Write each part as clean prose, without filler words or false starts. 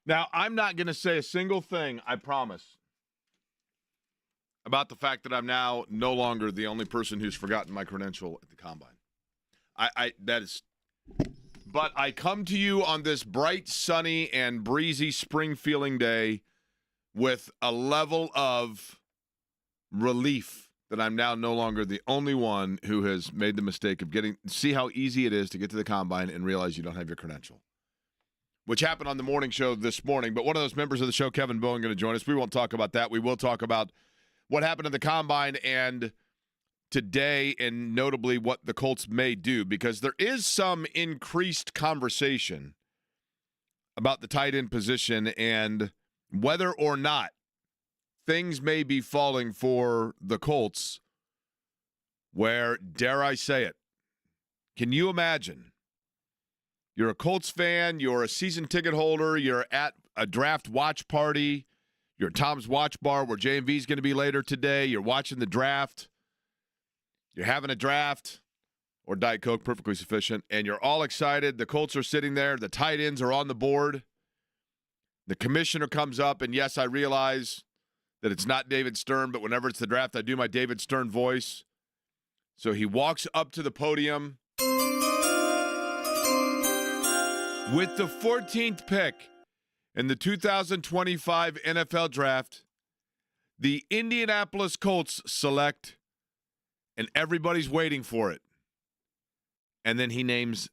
Now, I'm not going to say a single thing, I promise, about the fact that I'm now no longer the only person who's forgotten my credential at the Combine. But I come to you on this bright, sunny, and breezy spring-feeling day with a level of relief that I'm now no longer the only one who has made the mistake of see how easy it is to get to the Combine and realize you don't have your credential, which happened on the morning show this morning. But one of those members of the show, Kevin Bowen, going to join us. We won't talk about that. We will talk about what happened at the Combine and today, and notably what the Colts may do, because there is some increased conversation about the tight end position and whether or not things may be falling for the Colts where, dare I say it, can you imagine? You're a Colts fan, you're a season ticket holder, you're at a draft watch party, you're at Tom's Watch Bar where J&V is going to be later today, you're watching the draft, you're having a draft, or Diet Coke, perfectly sufficient, and you're all excited. The Colts are sitting there, the tight ends are on the board, the commissioner comes up, and yes, I realize that it's not David Stern, but whenever it's the draft, I do my David Stern voice. So he walks up to the podium with the 14th pick in the 2025 NFL Draft. The Indianapolis Colts select, and everybody's waiting for it. And then he names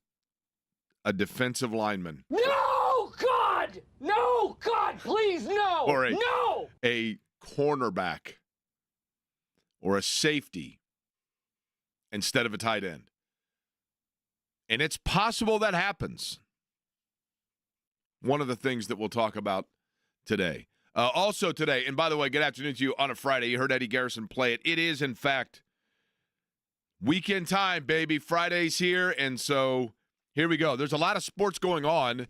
a defensive lineman. No, God! No, God, please, no! Or no! a cornerback or a safety instead of a tight end. And it's possible that happens. One of the things that we'll talk about today. Also today, and by the way, good afternoon to you on a Friday. You heard Eddie Garrison play it. It is, in fact, weekend time, baby. Friday's here, and so here we go. There's a lot of sports going on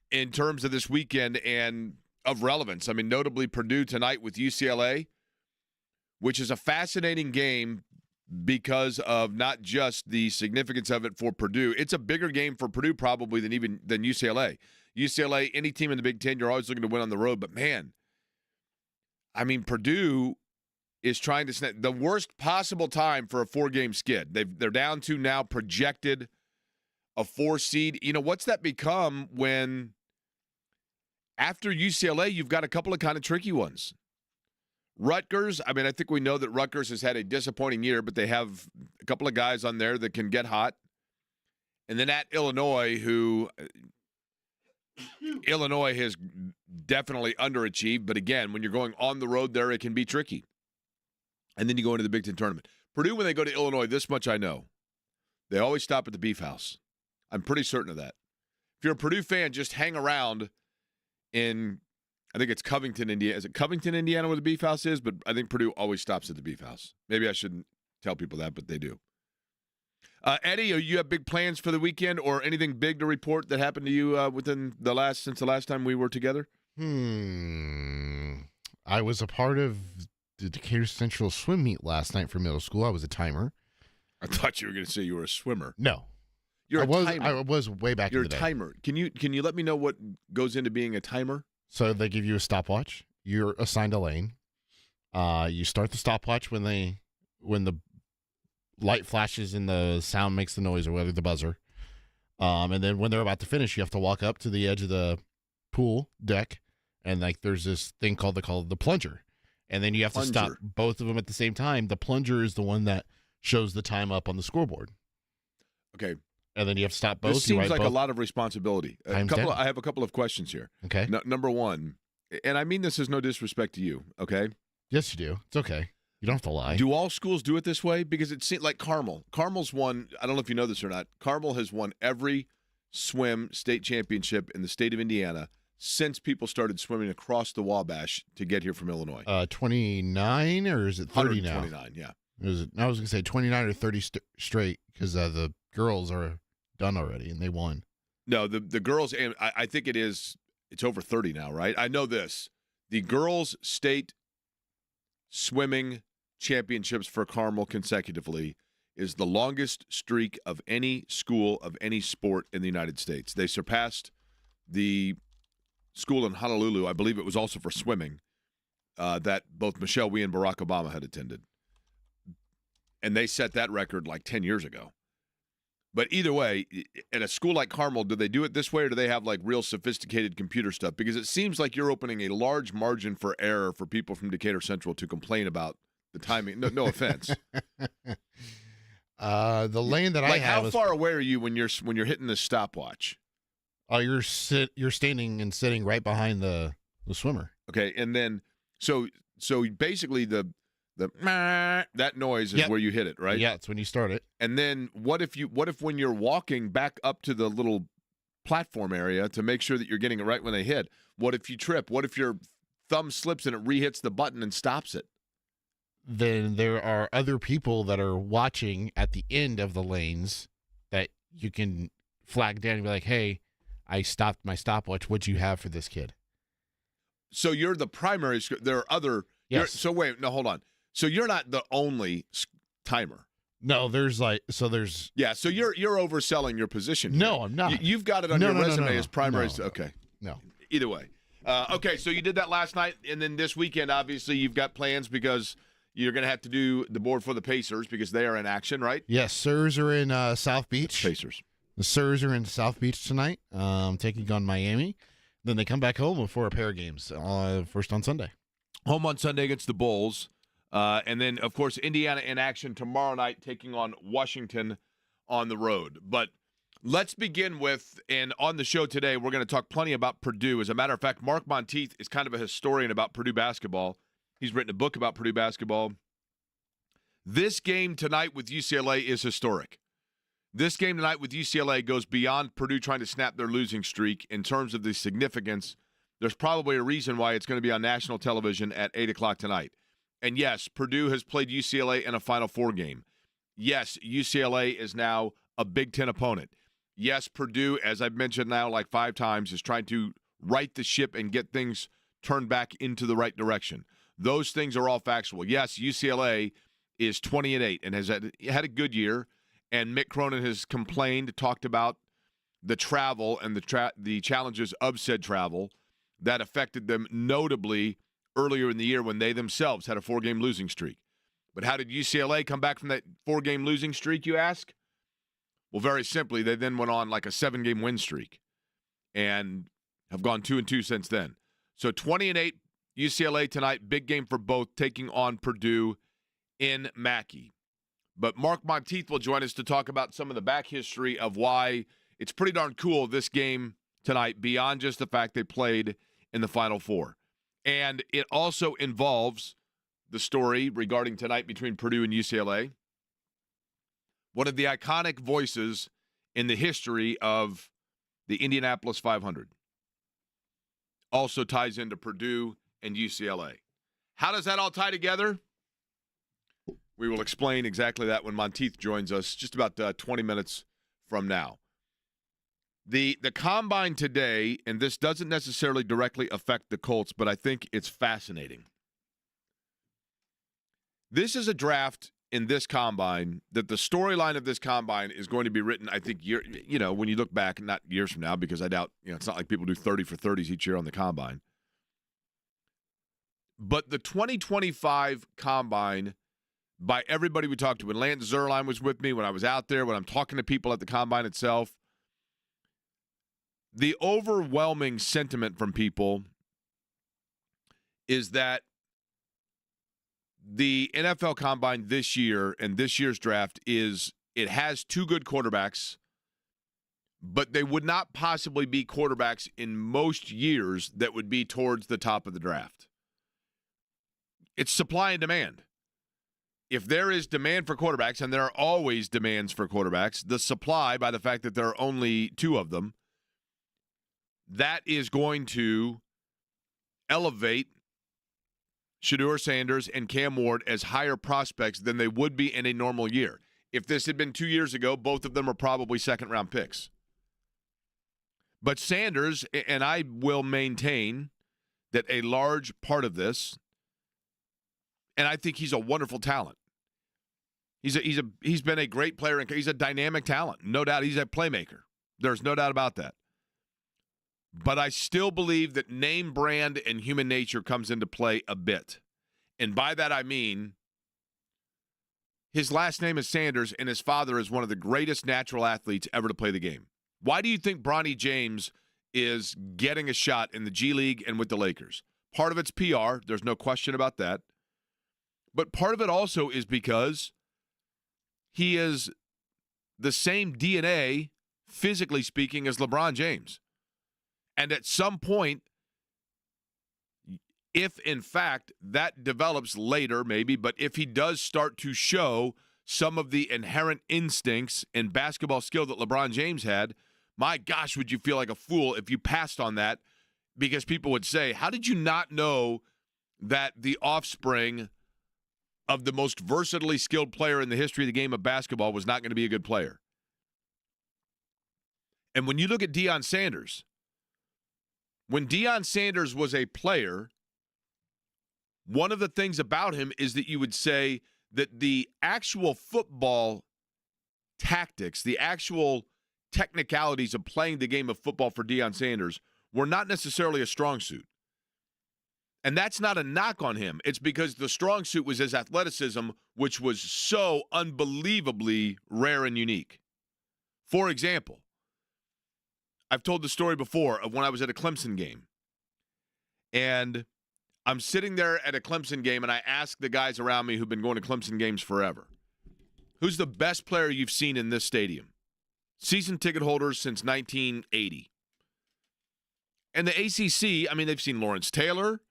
in terms of this weekend and of relevance. I mean, notably Purdue tonight with UCLA, which is a fascinating game because of not just the significance of it for Purdue. It's a bigger game for Purdue probably than UCLA. UCLA, any team in the Big Ten, you're always looking to win on the road. But, man, I mean, Purdue is trying to snap the worst possible time for a 4-game skid. They're down to now projected a 4 seed. You know, what's that become when after UCLA you've got a couple of kind of tricky ones? Rutgers, I mean, I think we know that Rutgers has had a disappointing year, but they have a couple of guys on there that can get hot. And then at Illinois, who Illinois has definitely underachieved. But again, when you're going on the road there, it can be tricky. And then you go into the Big Ten tournament. Purdue, when they go to Illinois, this much I know. They always stop at the Beef House. I'm pretty certain of that. If you're a Purdue fan, just hang around in, I think it's Covington, Indiana. Is it Covington, Indiana, where the Beef House is? But I think Purdue always stops at the Beef House. Maybe I shouldn't tell people that, but they do. Eddie, you have big plans for the weekend or anything big to report that happened to you since the last time we were together? I was a part of the Decatur Central swim meet last night for middle school. I was a timer. I thought you were going to say you were a swimmer. No. You're a timer. I was way back in the day. You're a timer. Can you let me know what goes into being a timer? So they give you a stopwatch. You're assigned a lane. You start the stopwatch when the light flashes and the sound makes the noise, or whether the buzzer. And then when they're about to finish, you have to walk up to the edge of the pool deck, and like there's this thing called the plunger. And then you have to stop both of them at the same time. The plunger is the one that shows the time up on the scoreboard. Okay. And then you have to stop both. This seems like a lot of responsibility. I have a couple of questions here. Okay. Number one, and I mean this is no disrespect to you, okay? Yes, you do. It's okay. You don't have to lie. Do all schools do it this way? Because it seems like Carmel. Carmel's won, I don't know if you know this or not, Carmel has won every swim state championship in the state of Indiana since people started swimming across the Wabash to get here from Illinois. 29, or is it 30 now? 29, yeah. I was going to say 29 or 30 straight, because the girls are done already, and they won. No, the girls, and I think it's over 30 now, right? I know this. The girls' state swimming championships for Carmel consecutively is the longest streak of any school of any sport in the United States. They surpassed the school in Honolulu, I believe it was also for swimming, that both Michelle Wie and Barack Obama had attended. And they set that record like 10 years ago. But either way, at a school like Carmel, do they do it this way or do they have like real sophisticated computer stuff? Because it seems like you're opening a large margin for error for people from Decatur Central to complain about the timing. No offense. The lane that I have. How far away are you when you're hitting the stopwatch? Oh, you're standing and sitting right behind the swimmer. Okay, and then so basically that noise is where you hit it, right? Yeah, it's when you start it. And then what if when you're walking back up to the little platform area to make sure that you're getting it right when they hit, what if you trip? What if your thumb slips and it re-hits the button and stops it? Then there are other people that are watching at the end of the lanes that you can flag down and be like, hey, I stopped my stopwatch. What'd you have for this kid? So you're the primary. There are other. Yes. So wait, no, hold on. So you're not the only timer. No, there's. Yeah, so you're overselling your position. No, here. I'm not. You've got it on your resume as primary. No. Okay. No. Either way. Okay, so you did that last night, and then this weekend, obviously, you've got plans because you're going to have to do the board for the Pacers because they are in action, right? Yes, Sirs are in South Beach. Pacers. The Sirs are in South Beach tonight, taking on Miami. Then they come back home for a pair of games, first on Sunday. Home on Sunday against the Bulls. And then, of course, Indiana in action tomorrow night, taking on Washington on the road. But let's begin with, and on the show today, we're going to talk plenty about Purdue. As a matter of fact, Mark Monteith is kind of a historian about Purdue basketball. He's written a book about Purdue basketball. This game tonight with UCLA is historic. This game tonight with UCLA goes beyond Purdue trying to snap their losing streak in terms of the significance. There's probably a reason why it's going to be on national television at 8 o'clock tonight. And yes, Purdue has played UCLA in a Final Four game. Yes, UCLA is now a Big Ten opponent. Yes, Purdue, as I've mentioned now like 5 times, is trying to right the ship and get things turned back into the right direction. Those things are all factual. Yes, UCLA is 20-8 and has had a good year. And Mick Cronin has complained, talked about the travel and the challenges of said travel that affected them notably earlier in the year when they themselves had a 4-game losing streak. But how did UCLA come back from that 4-game losing streak, you ask? Well, very simply, they then went on like a 7-game win streak and have gone 2-2 since then. So 20-8 UCLA tonight, big game for both, taking on Purdue in Mackey. But Mark Monteith will join us to talk about some of the back history of why it's pretty darn cool this game tonight, beyond just the fact they played in the Final Four. And it also involves the story regarding tonight between Purdue and UCLA. One of the iconic voices in the history of the Indianapolis 500 also ties into Purdue and UCLA. How does that all tie together? We will explain exactly that when Monteith joins us just about 20 minutes from now. The combine today, and this doesn't necessarily directly affect the Colts, but I think it's fascinating. This is a draft in this combine that the storyline of this combine is going to be written, I think, when you look back, not years from now, because I doubt, it's not like people do 30 for 30s each year on the combine. But the 2025 combine, by everybody we talked to, when Lance Zierlein was with me, when I was out there, when I'm talking to people at the combine itself, the overwhelming sentiment from people is that the NFL combine this year and this year's draft it has 2 good quarterbacks, but they would not possibly be quarterbacks in most years that would be towards the top of the draft. It's supply and demand. If there is demand for quarterbacks, and there are always demands for quarterbacks, the supply, by the fact that there are only 2 of them, that is going to elevate Shedeur Sanders and Cam Ward as higher prospects than they would be in a normal year. If this had been 2 years ago, both of them are probably second-round picks. But Sanders, and I will maintain that a large part of this, and I think he's a wonderful talent. He's been a great player, and he's a dynamic talent. No doubt he's a playmaker. There's no doubt about that. But I still believe that name, brand, and human nature comes into play a bit. And by that I mean his last name is Sanders, and his father is one of the greatest natural athletes ever to play the game. Why do you think Bronny James is getting a shot in the G League and with the Lakers? Part of it's PR. There's no question about that. But part of it also is because he is the same DNA, physically speaking, as LeBron James. And at some point, if in fact that develops later, maybe, but if he does start to show some of the inherent instincts and basketball skill that LeBron James had, my gosh, would you feel like a fool if you passed on that? Because people would say, how did you not know that the offspring of the most versatilely skilled player in the history of the game of basketball was not going to be a good player? And when you look at Deion Sanders, when Deion Sanders was a player, one of the things about him is that you would say that the actual football tactics, the actual technicalities of playing the game of football for Deion Sanders were not necessarily a strong suit. And that's not a knock on him. It's because the strong suit was his athleticism, which was so unbelievably rare and unique. For example, I've told the story before of when I was at a Clemson game. And I'm sitting there at a Clemson game, and I ask the guys around me who've been going to Clemson games forever, who's the best player you've seen in this stadium? Season ticket holders since 1980. And the ACC, I mean, they've seen Lawrence Taylor.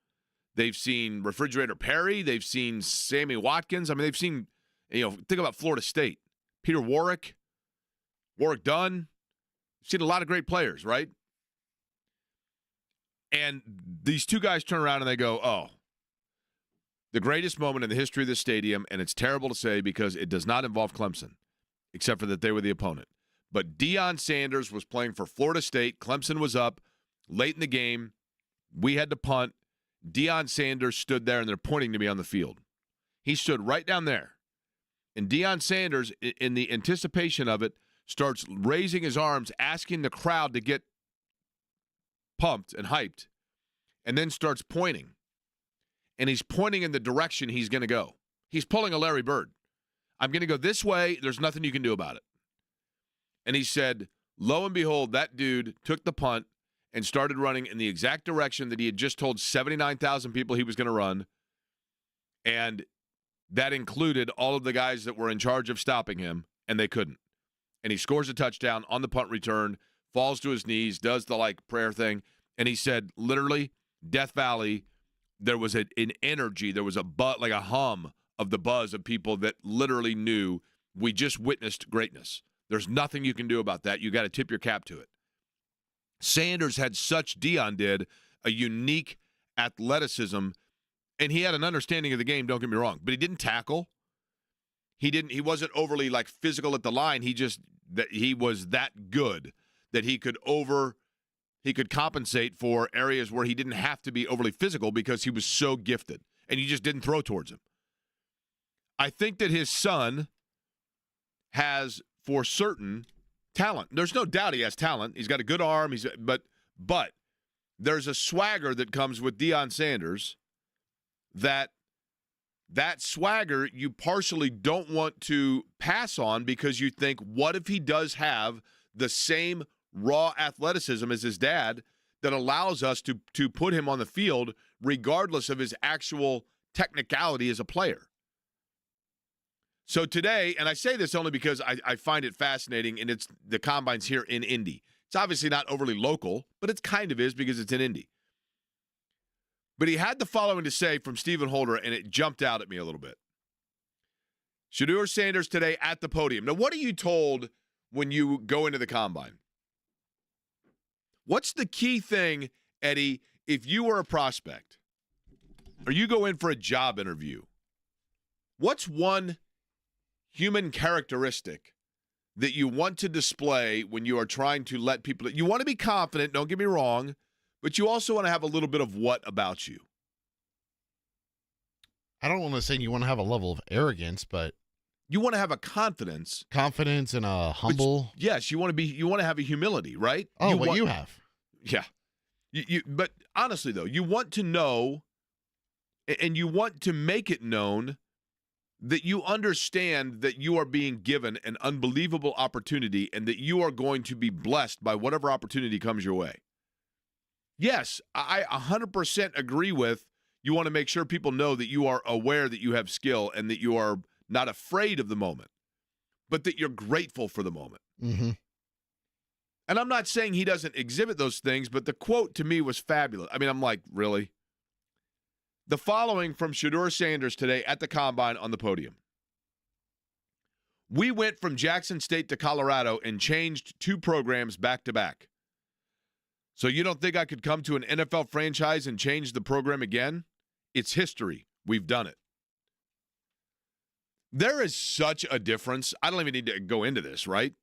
They've seen Refrigerator Perry. They've seen Sammy Watkins. I mean, they've seen, think about Florida State. Peter Warwick, Warwick Dunn. They've seen a lot of great players, right? And these two guys turn around and they go, oh, the greatest moment in the history of this stadium, and it's terrible to say because it does not involve Clemson, except for that they were the opponent. But Deion Sanders was playing for Florida State. Clemson was up late in the game. We had to punt. Deion Sanders stood there, and they're pointing to me on the field. He stood right down there. And Deion Sanders, in the anticipation of it, starts raising his arms, asking the crowd to get pumped and hyped, and then starts pointing. And he's pointing in the direction he's going to go. He's pulling a Larry Bird. I'm going to go this way. There's nothing you can do about it. And he said, lo and behold, that dude took the punt and started running in the exact direction that he had just told 79,000 people he was going to run. And that included all of the guys that were in charge of stopping him, and they couldn't. And he scores a touchdown on the punt return, falls to his knees, does the prayer thing. And he said, literally, Death Valley, there was an energy, there was a hum of the buzz of people that literally knew we just witnessed greatness. There's nothing you can do about that. You got to tip your cap to it. Sanders had Deion did, a unique athleticism, and he had an understanding of the game, don't get me wrong, but he didn't tackle. He wasn't overly physical at the line. He was that good that he could compensate for areas where he didn't have to be overly physical because he was so gifted, and you just didn't throw towards him. I think that his son has, for certain, talent. There's no doubt he has talent. He's got a good arm. But there's a swagger that comes with Deion Sanders that swagger you partially don't want to pass on because you think, what if he does have the same raw athleticism as his dad that allows us to put him on the field regardless of his actual technicality as a player? So today, and I say this only because I find it fascinating, and it's the Combine's here in Indy. It's obviously not overly local, but it kind of is because it's in Indy. But he had the following to say from Stephen Holder, and it jumped out at me a little bit. Shedeur Sanders today at the podium. Now, what are you told when you go into the Combine? What's the key thing, Eddie, if you were a prospect or you go in for a job interview? What's one human characteristic that you want to display when you are trying to let people – you want to be confident, don't get me wrong, but you also want to have a little bit of what about you? I don't want to say you want to have a level of arrogance, but you want to have a confidence. Confidence and a humble. Yes, you want to have a humility, right? Oh, you have. Yeah. But honestly, though, you want to know and you want to make it known that you understand that you are being given an unbelievable opportunity and that you are going to be blessed by whatever opportunity comes your way. Yes, I 100% agree with you want to make sure people know that you are aware that you have skill and that you are not afraid of the moment, but that you're grateful for the moment. Mm-hmm. And I'm not saying he doesn't exhibit those things, but the quote to me was fabulous. I mean, I'm like, really? The following from Shedeur Sanders today at the Combine on the podium. We went from Jackson State to Colorado and changed 2 programs back to back. So you don't think I could come to an NFL franchise and change the program again? It's history. We've done it. There is such a difference. I don't even need to go into this, right?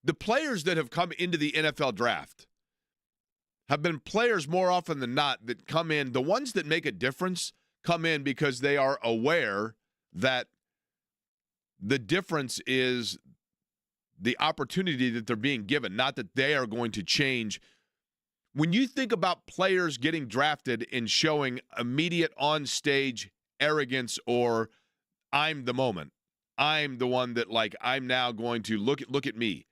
The players that have come into the NFL draft have been players more often than not that come in. The ones that make a difference come in because they are aware that the difference is the opportunity that they're being given, not that they are going to change. When you think about players getting drafted and showing immediate on-stage arrogance or I'm the moment, I'm the one that, like, I'm now going to look at me.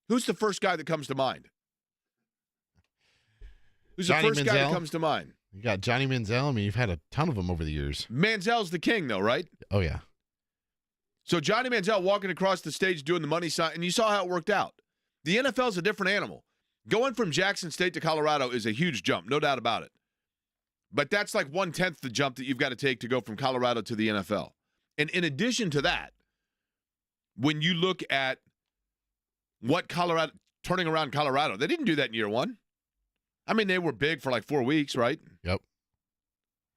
Who's the first guy that comes to mind? Who's Johnny the first guy that Manziel. comes to mind? You got Johnny Manziel. I mean, you've had a ton of them over the years. Manziel's the king, though, right? Oh, yeah. So Johnny Manziel walking across the stage doing the money sign, and you saw how it worked out. The NFL is a different animal. Going from Jackson State to Colorado is a huge jump, no doubt about it. But that's like 1/10 the jump that you've got to take to go from Colorado to the NFL. And in addition to that, when you look at what Colorado, turning around Colorado, they didn't do that in year 1. I mean, they were big for like 4 weeks, right? Yep.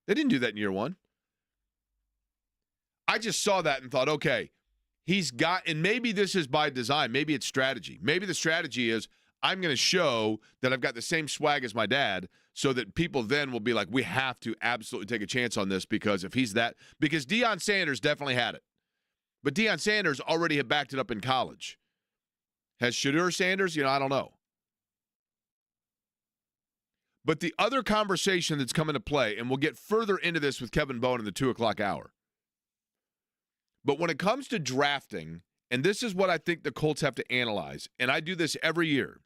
They didn't do that in year 1. I just saw that and thought, okay, he's got, and maybe this is by design. Maybe it's strategy. Maybe the strategy is I'm going to show that I've got the same swag as my dad so that people then will be like, we have to absolutely take a chance on this because if he's that, because Deion Sanders definitely had it. But Deion Sanders already had backed it up in college. Has Shedeur Sanders? I don't know. But the other conversation that's come into play, and we'll get further into this with Kevin Bowen in the 2 o'clock hour. But when it comes to drafting, and this is what I think the Colts have to analyze, and I do this every year.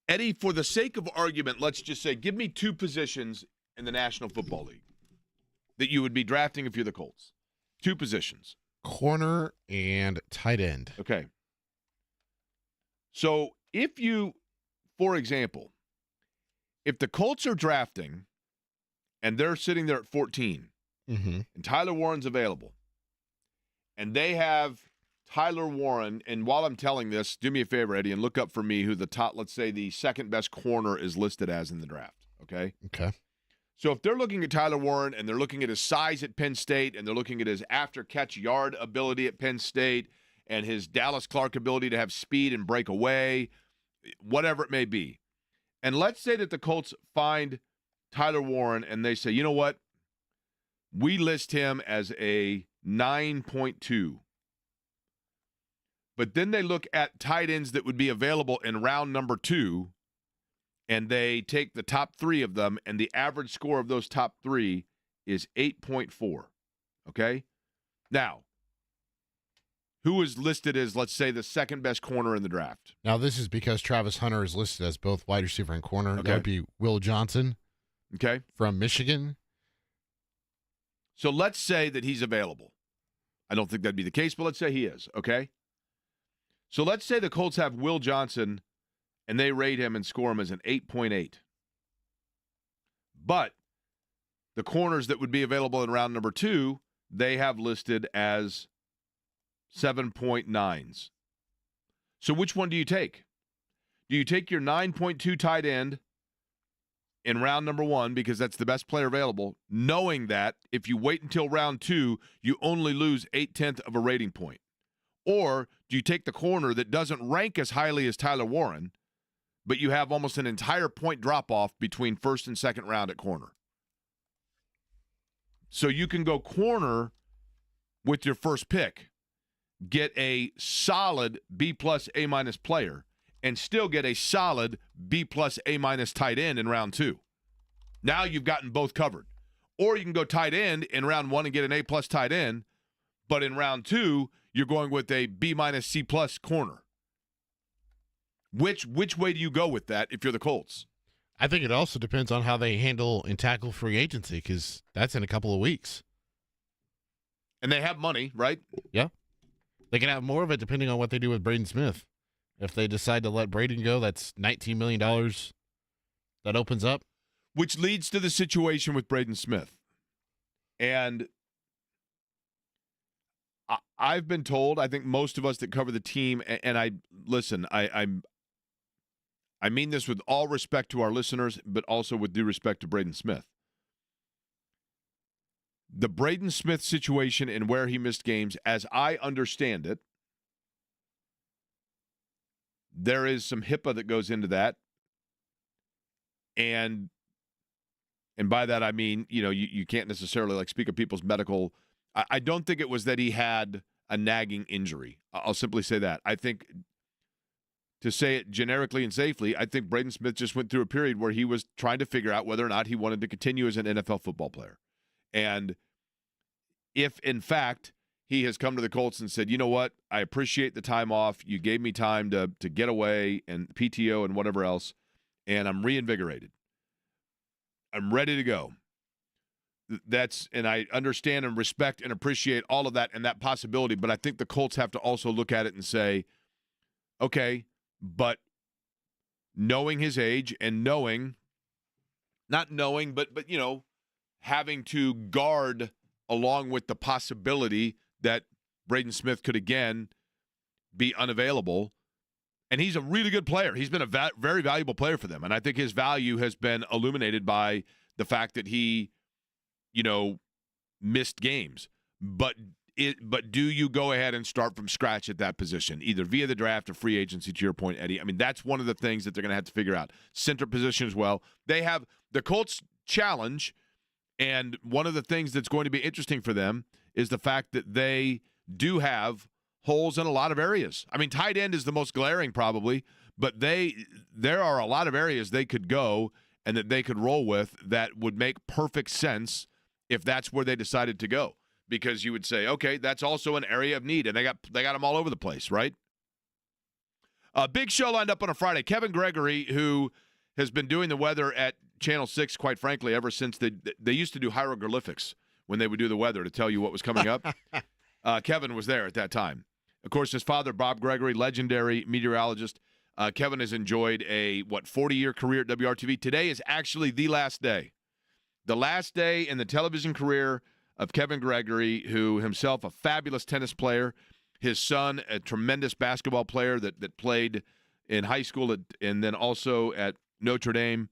Eddie, for the sake of argument, let's just say, give me 2 positions in the National Football League that you would be drafting if you're the Colts. 2 positions. Corner and tight end. Okay. So if you, for example, if the Colts are drafting and they're sitting there at 14 Mm-hmm. and Tyler Warren's available and they have Tyler Warren, and while I'm telling this, do me a favor, Eddie, and look up for me who the top, let's say the second best corner is listed as in the draft, okay? Okay. So if they're looking at Tyler Warren and they're looking at his size at Penn State and they're looking at his after-catch yard ability at Penn State and his Dallas Clark ability to have speed and break away, whatever it may be, and let's say that the Colts find Tyler Warren and they say, you know what? We list him as a 9.2. But then they look at tight ends that would be available in round number 2, and they take the top 3 of them, and the average score of those top 3 is 8.4. Okay? Now, who is listed as, let's say, the second best corner in the draft? Now, this is because Travis Hunter is listed as both wide receiver and corner. Okay. That would be Will Johnson Okay? from Michigan. So let's say that he's available. I don't think that'd be the case, but let's say he is. Okay? So let's say the Colts have Will Johnson, and they rate him and score him as an 8.8. But the corners that would be available in round number 2, they have listed as 7.9s. So which one do you take? Do you take your 9.2 tight end in round number 1 because that's the best player available, knowing that if you wait until round 2, you only lose 0.8 of a rating point? Or do you take the corner that doesn't rank as highly as Tyler Warren, but you have almost an entire point drop-off between first and second round at corner? So you can go corner with your first pick, get a solid B+, A- player, and still get a solid B plus A minus tight end in round 2. Now you've gotten both covered. Or you can go tight end in round 1 and get an A plus tight end, but in round 2, you're going with a B minus C plus corner. Which way do you go with that if you're the Colts? I think it also depends on how they handle and tackle free agency, because that's in a couple of weeks. And they have money, right? Yeah. They can have more of it depending on what they do with Braden Smith. If they decide to let Braden go, that's $19 million that opens up. Which leads to the situation with Braden Smith. And I've been told, I think most of us that cover the team, and I mean this with all respect to our listeners, but also with due respect to Braden Smith. The Braden Smith situation and where he missed games, as I understand it, there is some HIPAA that goes into that. And by that, I mean, you can't necessarily speak of people's medical. I don't think it was that he had a nagging injury. I'll simply say that. I think, to say it generically and safely, I think Braden Smith just went through a period where he was trying to figure out whether or not he wanted to continue as an NFL football player. And if, in fact, he has come to the Colts and said, you know what, I appreciate the time off. You gave me time to get away and PTO and whatever else, and I'm reinvigorated. I'm ready to go. And I understand and respect and appreciate all of that and that possibility, but I think the Colts have to also look at it and say, okay, but knowing his age and having to guard along with the possibility that Braden Smith could again be unavailable. And he's a really good player. He's been a very valuable player for them. And I think his value has been illuminated by the fact that he, missed games. But do you go ahead and start from scratch at that position, either via the draft or free agency, to your point, Eddie? I mean, that's one of the things that they're going to have to figure out. Center position as well. They have the Colts challenge, and one of the things that's going to be interesting for them is the fact that they do have holes in a lot of areas. I mean, tight end is the most glaring probably, but there are a lot of areas they could go and that they could roll with that would make perfect sense if that's where they decided to go. Because you would say, okay, that's also an area of need, and they got them all over the place, right? A big show lined up on a Friday. Kevin Gregory, who has been doing the weather at Channel 6, quite frankly, ever since they used to do hieroglyphics when they would do the weather to tell you what was coming up. Kevin was there at that time. Of course, his father, Bob Gregory, legendary meteorologist. Kevin has enjoyed a 40-year career at WRTV. Today is actually the last day. The last day in the television career of Kevin Gregory, who himself a fabulous tennis player, his son a tremendous basketball player that played in high school and then also at Notre Dame.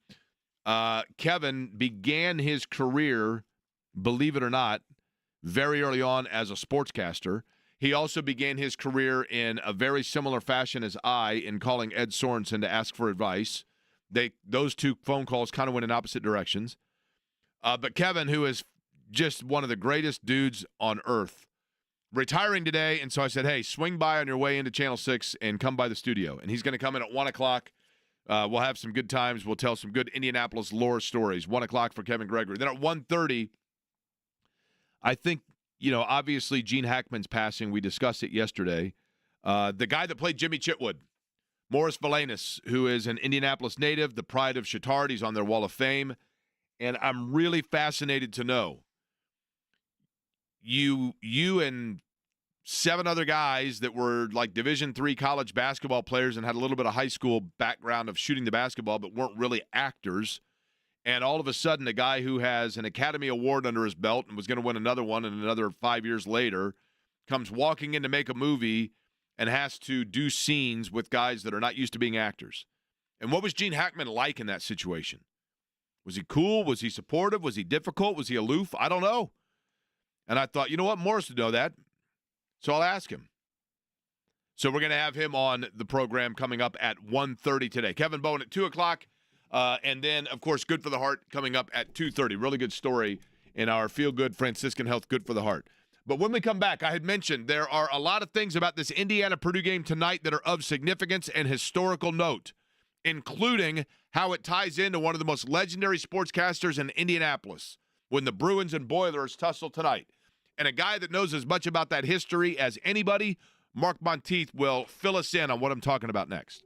Kevin began his career, believe it or not, very early on as a sportscaster. He also began his career in a very similar fashion as I in calling Ed Sorensen to ask for advice. Those two phone calls kind of went in opposite directions. But Kevin, who is just one of the greatest dudes on earth, retiring today, and so I said, hey, swing by on your way into Channel 6 and come by the studio. And he's going to come in at 1 o'clock. We'll have some good times. We'll tell some good Indianapolis lore stories. 1 o'clock for Kevin Gregory. Then at 1:30, I think, obviously Gene Hackman's passing. We discussed it yesterday. The guy that played Jimmy Chitwood, Morris Valanis, who is an Indianapolis native, the pride of Chittard. He's on their Wall of Fame. And I'm really fascinated to know, you and 7 other guys that were like Division III college basketball players and had a little bit of high school background of shooting the basketball but weren't really actors. And all of a sudden, a guy who has an Academy Award under his belt and was going to win another one and another 5 years later comes walking in to make a movie and has to do scenes with guys that are not used to being actors. And what was Gene Hackman like in that situation? Was he cool? Was he supportive? Was he difficult? Was he aloof? I don't know. And I thought, you know what? Morris would know that. So I'll ask him. So we're going to have him on the program coming up at 1:30 today. Kevin Bowen at 2 o'clock. And then, of course, Good for the Heart coming up at 2:30. Really good story in our Feel Good Franciscan Health Good for the Heart. But when we come back, I had mentioned there are a lot of things about this Indiana-Purdue game tonight that are of significance and historical note, including how it ties into one of the most legendary sportscasters in Indianapolis when the Bruins and Boilers tussle tonight. And a guy that knows as much about that history as anybody, Mark Monteith, will fill us in on what I'm talking about next.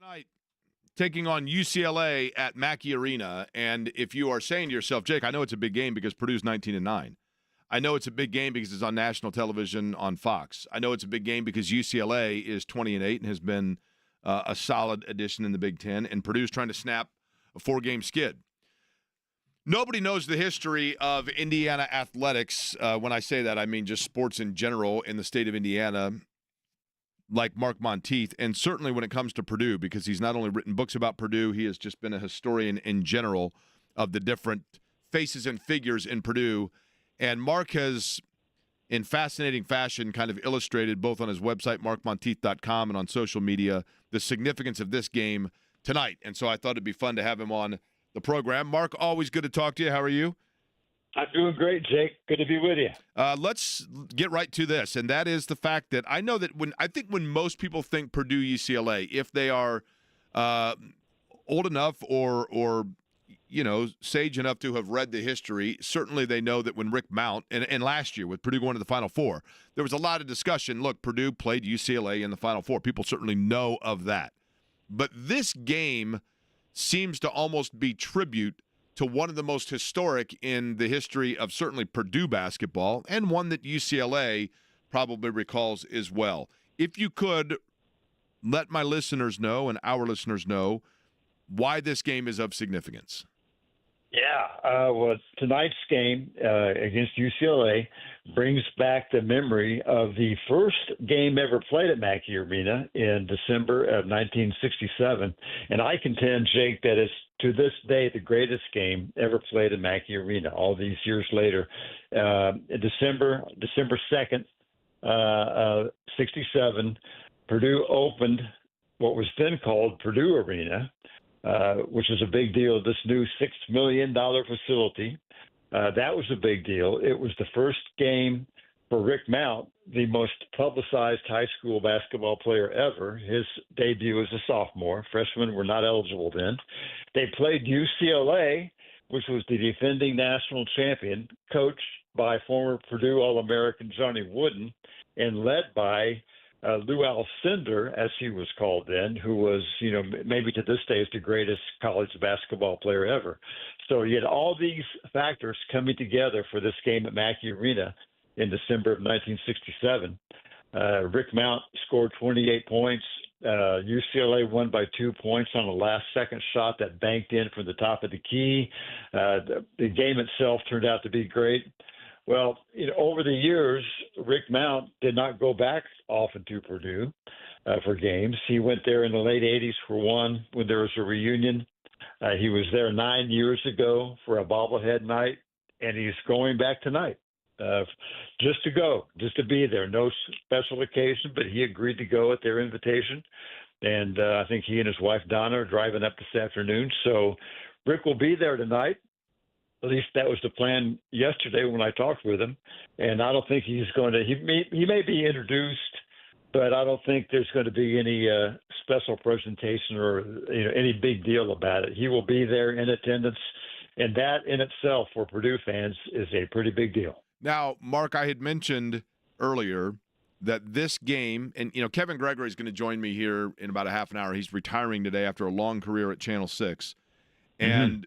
Tonight, taking on UCLA at Mackey Arena. And if you are saying to yourself, Jake, I know it's a big game because Purdue's 19-9. I know it's a big game because it's on national television on Fox. I know it's a big game because UCLA is 20-8 and has been a solid addition in the Big Ten, and Purdue's trying to snap a 4-game skid. Nobody knows the history of Indiana athletics. When I say that, I mean just sports in general in the state of Indiana, like Mark Monteith, and certainly when it comes to Purdue, because he's not only written books about Purdue, he has just been a historian in general of the different faces and figures in Purdue. And Mark has, in fascinating fashion, kind of illustrated both on his website, markmonteith.com, and on social media, the significance of this game tonight. And so I thought it'd be fun to have him on the program. Mark, always good to talk to you. How are you? I'm doing great, Jake. Good to be with you. Let's get right to this, and that is the fact that I know that when most people think Purdue UCLA, if they are old enough or sage enough to have read the history, certainly they know that when Rick Mount and last year with Purdue going to the Final Four, there was a lot of discussion. Look, Purdue played UCLA in the Final Four. People certainly know of that, but this game seems to almost be tribute to one of the most historic in the history of certainly Purdue basketball, and one that UCLA probably recalls as well. If you could let my listeners know and our listeners know why this game is of significance. Yeah, well, tonight's game against UCLA brings back the memory of the first game ever played at Mackey Arena in December of 1967. And I contend, Jake, that it's to this day the greatest game ever played at Mackey Arena all these years later. December 2nd, 67, Purdue opened what was then called Purdue Arena, which is a big deal, this new $6 million facility. That was a big deal. It was the first game for Rick Mount, the most publicized high school basketball player ever. His debut as a sophomore. Freshmen were not eligible then. They played UCLA, which was the defending national champion, coached by former Purdue All-American Johnny Wooden, and led by Lou Alcindor, as he was called then, who was, maybe to this day is the greatest college basketball player ever. So you had all these factors coming together for this game at Mackey Arena in December of 1967. Rick Mount scored 28 points. UCLA won by 2 points on a last-second shot that banked in from the top of the key. The game itself turned out to be great. Well, over the years, Rick Mount did not go back often to Purdue for games. He went there in the late 80s for one when there was a reunion. He was there 9 years ago for a bobblehead night, and he's going back tonight just to be there. No special occasion, but he agreed to go at their invitation. And I think he and his wife, Donna, are driving up this afternoon. So Rick will be there tonight. At least that was the plan yesterday when I talked with him. And I don't think he's going to – he may be introduced, but I don't think there's going to be any special presentation or any big deal about it. He will be there in attendance, and that in itself for Purdue fans is a pretty big deal. Now, Mark, I had mentioned earlier that this game – and, Kevin Gregory is going to join me here in about a half an hour. He's retiring today after a long career at Channel 6. And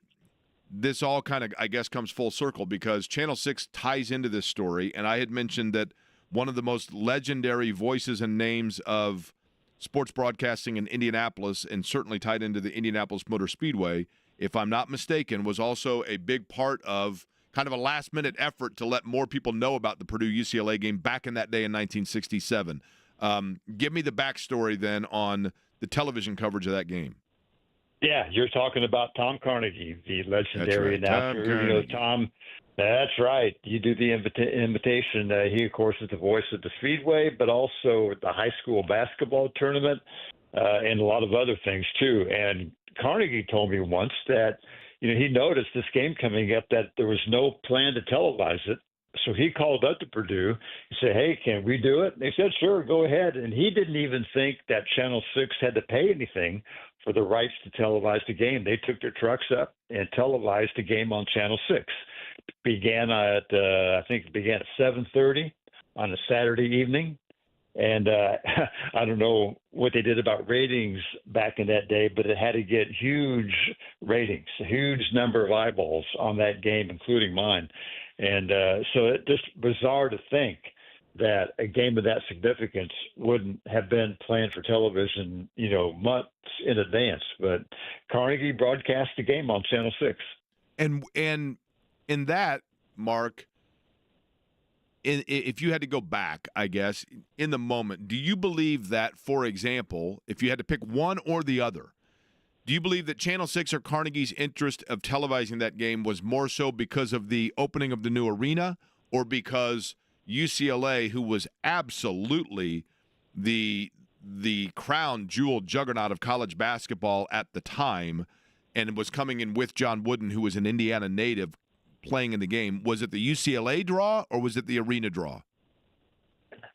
this all kind of, I guess, comes full circle because Channel 6 ties into this story. And I had mentioned that one of the most legendary voices and names of sports broadcasting in Indianapolis, and certainly tied into the Indianapolis Motor Speedway, if I'm not mistaken, was also a big part of kind of a last-minute effort to let more people know about the Purdue-UCLA game back in that day in 1967. Give me the backstory then on the television coverage of that game. Yeah, you're talking about Tom Carnegie, the legendary announcer. Tom, that's right. You do the invitation. He, of course, is the voice of the Speedway, but also the high school basketball tournament and a lot of other things, too. And Carnegie told me once that, he noticed this game coming up that there was no plan to televise it. So he called up to Purdue. He said, hey, can we do it? And they said, sure, go ahead. And he didn't even think that Channel 6 had to pay anything for the rights to televise the game. They took their trucks up and televised the game on Channel 6. Began at 7:30 on a Saturday evening. And I don't know what they did about ratings back in that day, but it had to get huge ratings, a huge number of eyeballs on that game, including mine. And so it's just bizarre to think that a game of that significance wouldn't have been planned for television, months in advance. But Carnegie broadcast the game on Channel 6. And in that, Mark, if you had to go back, I guess, in the moment, do you believe that, for example, if you had to pick one or the other, do you believe that Channel 6 or Carnegie's interest of televising that game was more so because of the opening of the new arena, or because UCLA, who was absolutely the crown jewel juggernaut of college basketball at the time, and was coming in with John Wooden, who was an Indiana native, playing in the game? Was it the UCLA draw or was it the arena draw?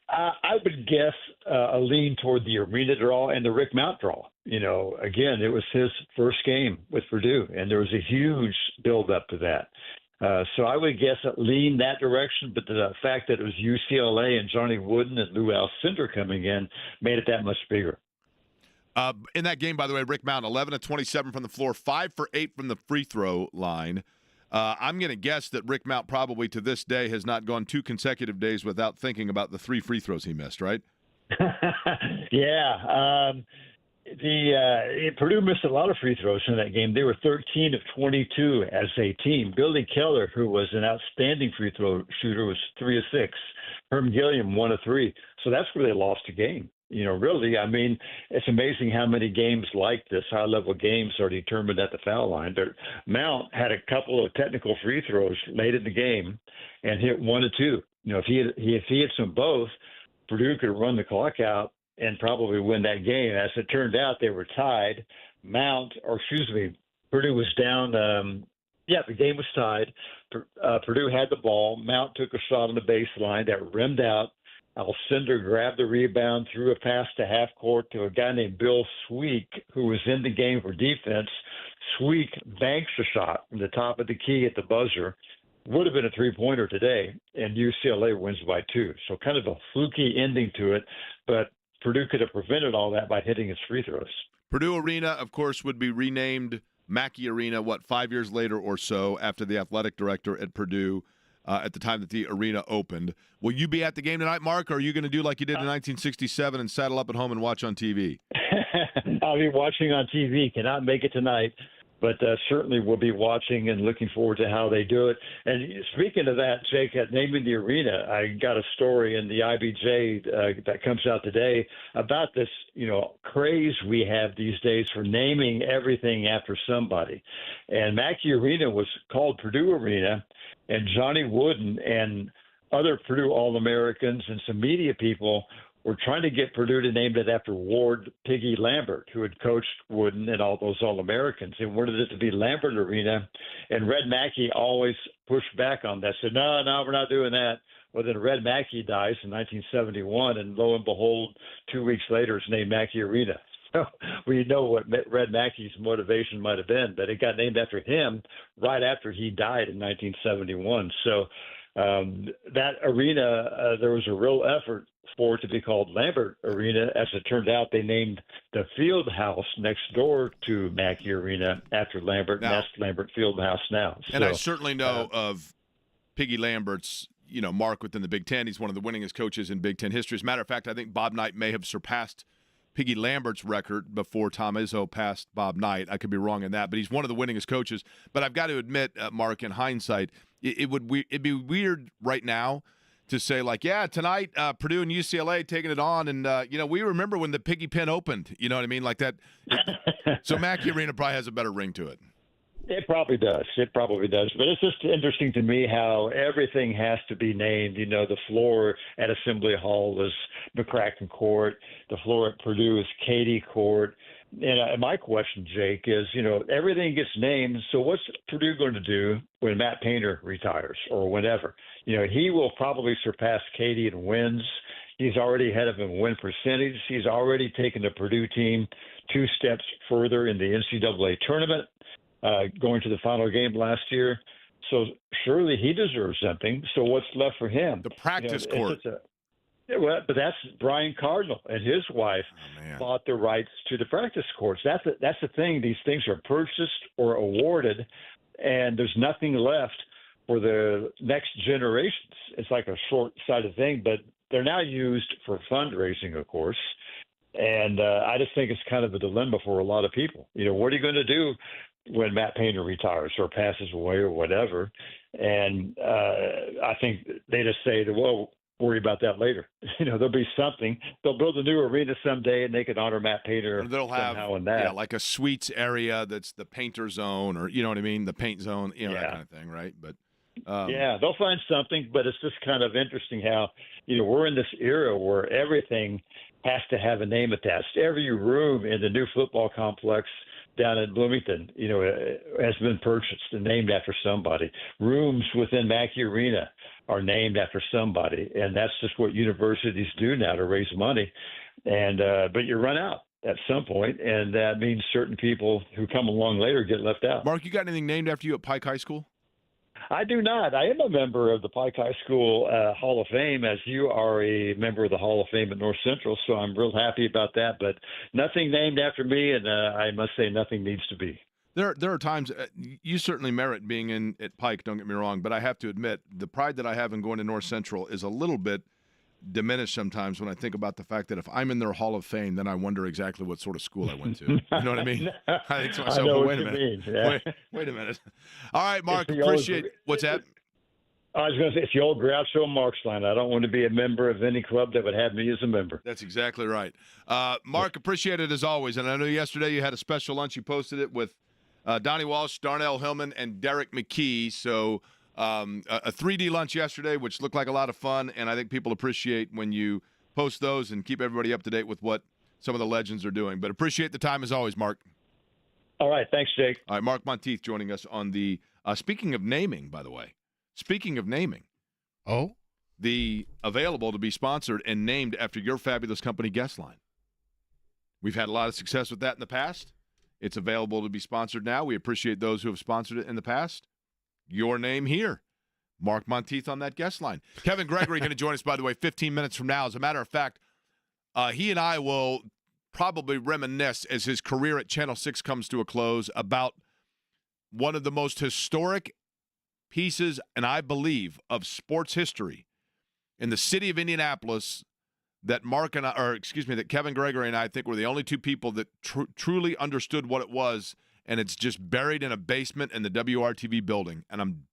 I would guess a lean toward the arena draw and the Rick Mount draw. Again, it was his first game with Purdue, and there was a huge build-up to that. So I would guess it leaned that direction, but the fact that it was UCLA and Johnny Wooden and Lou Alcindor coming in made it that much bigger. In that game, by the way, Rick Mount, 11 of 27 from the floor, 5 for 8 from the free throw line. I'm going to guess that Rick Mount probably to this day has not gone 2 consecutive days without thinking about the 3 free throws he missed, right? Yeah. Purdue missed a lot of free throws in that game. They were 13 of 22 as a team. Billy Keller, who was an outstanding free throw shooter, was 3 of 6. Herm Gilliam, 1 of 3. So that's where they lost the game. Really, I mean, it's amazing how many games like this, high-level games, are determined at the foul line. But Mount had a couple of technical free throws late in the game and hit 1 of 2. If he hits them both, Purdue could run the clock out and probably win that game. As it turned out, they were tied. Purdue was down. The game was tied. Purdue had the ball. Mount took a shot on the baseline that rimmed out. Alcindor grabbed the rebound, threw a pass to half court to a guy named Bill Sweek, who was in the game for defense. Sweek banks a shot from the top of the key at the buzzer. Would have been a three-pointer today, and UCLA wins by 2. So kind of a fluky ending to it, but Purdue could have prevented all that by hitting its free throws. Purdue Arena, of course, would be renamed Mackey Arena, 5 years later or so, after the athletic director at Purdue at the time that the arena opened. Will you be at the game tonight, Mark, or are you going to do like you did in 1967 and saddle up at home and watch on TV? I'll be watching on TV. Cannot make it tonight, but certainly we'll be watching and looking forward to how they do it. And speaking of that, Jake, at naming the arena, I got a story in the IBJ that comes out today about this, craze we have these days for naming everything after somebody. And Mackey Arena was called Purdue Arena, and Johnny Wooden and other Purdue All-Americans and some media people were trying to get Purdue to name it after Ward Piggy Lambert, who had coached Wooden and all those All-Americans, and wanted it to be Lambert Arena. And Red Mackey always pushed back on that, said, no, we're not doing that. Well, then Red Mackey dies in 1971, and lo and behold, 2 weeks later, it's named Mackey Arena. So we know what Red Mackey's motivation might have been, but it got named after him right after he died in 1971. So that arena, there was a real effort for it to be called Lambert Arena. As it turned out, they named the field house next door to Mackey Arena after Lambert, and that's Lambert Field House now. And I certainly know of Piggy Lambert's mark within the Big Ten. He's one of the winningest coaches in Big Ten history. As a matter of fact, I think Bob Knight may have surpassed Piggy Lambert's record before Tom Izzo passed Bob Knight. I could be wrong in that, but he's one of the winningest coaches. But I've got to admit, Mark, in hindsight, it'd be weird right now to say, like, yeah, tonight Purdue and UCLA taking it on, and we remember when the Piggy Pen opened. You know what I mean, like that. So Mackey Arena probably has a better ring to it. It probably does. But it's just interesting to me how everything has to be named. The floor at Assembly Hall is McCracken Court. The floor at Purdue is Katie Court. And my question, Jake, is, everything gets named. So what's Purdue going to do when Matt Painter retires or whenever? He will probably surpass Katie in wins. He's already ahead of him in win percentage. He's already taken the Purdue team 2 steps further in the NCAA tournament. Going to the final game last year. So surely he deserves something. So what's left for him? The practice court. Yeah, well, but that's Brian Cardinal and his wife Oh, man. bought the rights to the practice courts. That's the thing. These things are purchased or awarded, and there's nothing left for the next generations. It's like a short-sighted thing, but they're now used for fundraising, of course. And I just think it's kind of a dilemma for a lot of people. What are you going to do when Matt Painter retires or passes away or whatever? And I think they just say, well, worry about that later. There'll be something. They'll build a new arena someday, and they can honor Matt Painter Or they'll have somehow in that. like a suites area that's the painter zone, or you know what I mean, the paint zone, that Yeah. kind of thing, right? But Yeah, they'll find something, but it's just kind of interesting how, we're in this era where everything has to have a name attached. Every room in the new football complex down in Bloomington, has been purchased and named after somebody. Rooms within Mackey Arena are named after somebody, and that's just what universities do now to raise money. And but you run out at some point, and that means certain people who come along later get left out. Mark, you got anything named after you at Pike High School? I do not. I am a member of the Pike High School Hall of Fame, as you are a member of the Hall of Fame at North Central, so I'm real happy about that. But nothing named after me, and I must say nothing needs to be. There are times you certainly merit being at Pike, don't get me wrong, but I have to admit the pride that I have in going to North Central is a little bit diminished sometimes when I think about the fact that if I'm in their Hall of Fame, then I wonder exactly what sort of school I went to. You know what I mean? I think to myself, well, wait a minute. Yeah. Wait a minute. All right, Mark, It's appreciate what's that? I was going to say, it's the old Groucho Marx line. I don't want to be a member of any club that would have me as a member. That's exactly right. Mark, appreciate it as always. And I know yesterday you had a special lunch. You posted it with Donnie Walsh, Darnell Hillman, and Derek McKee. So a 3D lunch yesterday, which looked like a lot of fun. And I think people appreciate when you post those and keep everybody up to date with what some of the legends are doing. But appreciate the time as always, Mark. All right. Thanks, Jake. All right, Mark Monteith joining us on the speaking of naming, by the way. Speaking of naming. Oh? The available to be sponsored and named after your fabulous company guest line. We've had a lot of success with that in the past. It's available to be sponsored now. We appreciate those who have sponsored it in the past. Your name here. Mark Monteith on that guest line. Kevin Gregory going to join us, by the way, 15 minutes from now. As a matter of fact, he and I will probably reminisce as his career at Channel 6 comes to a close about one of the most historic pieces, and I believe, of sports history in the city of Indianapolis that that Kevin Gregory and I think were the only two people that truly understood what it was, and it's just buried in a basement in the WRTV building. And I'm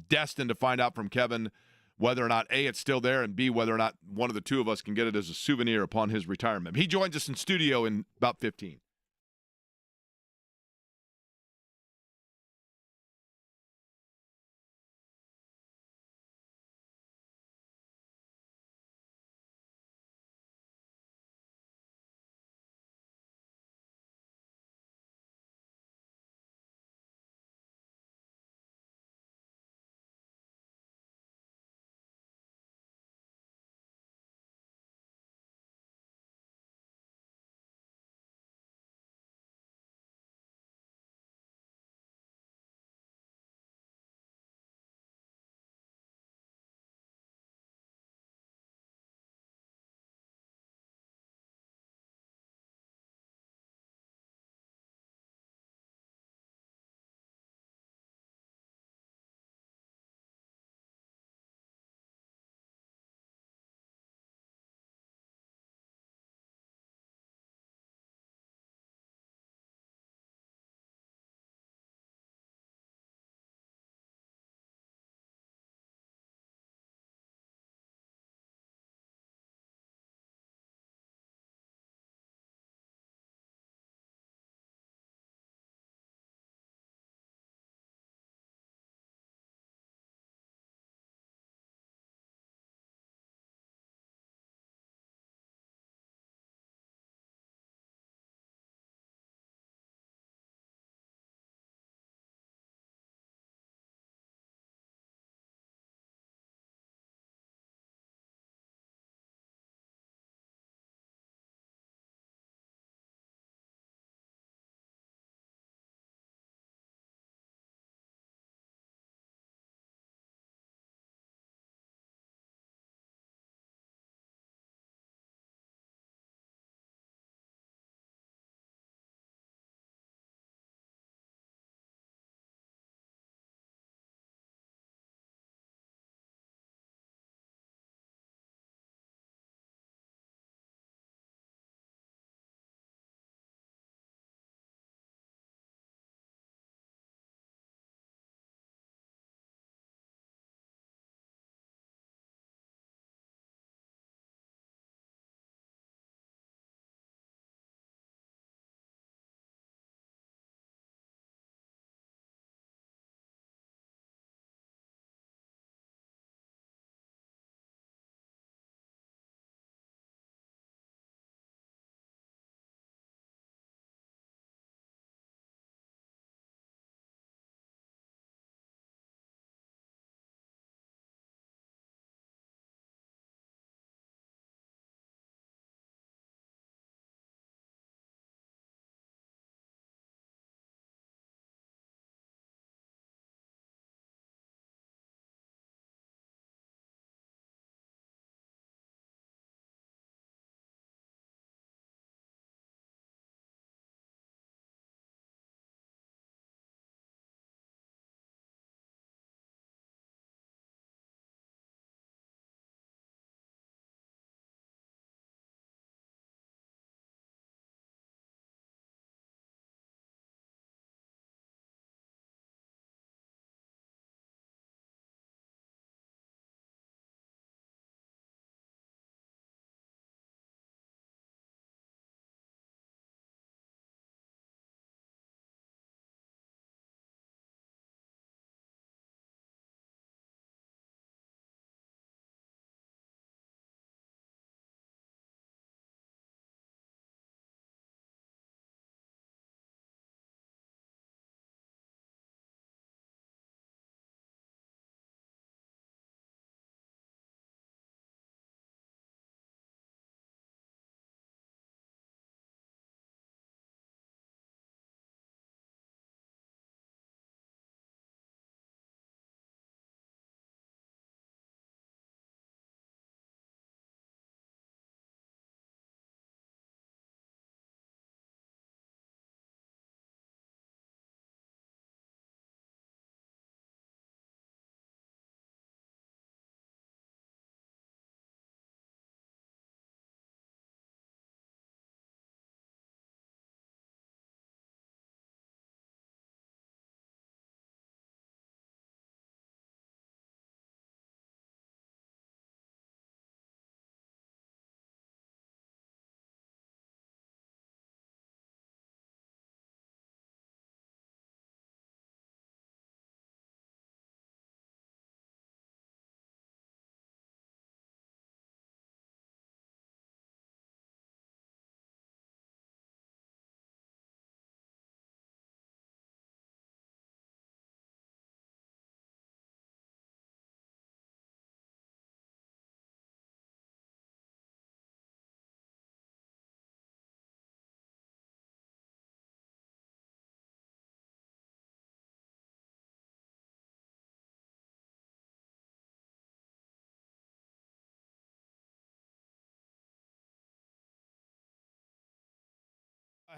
destined to find out from Kevin whether or not, A, it's still there, and B, whether or not one of the two of us can get it as a souvenir upon his retirement. He joins us in studio in about 15.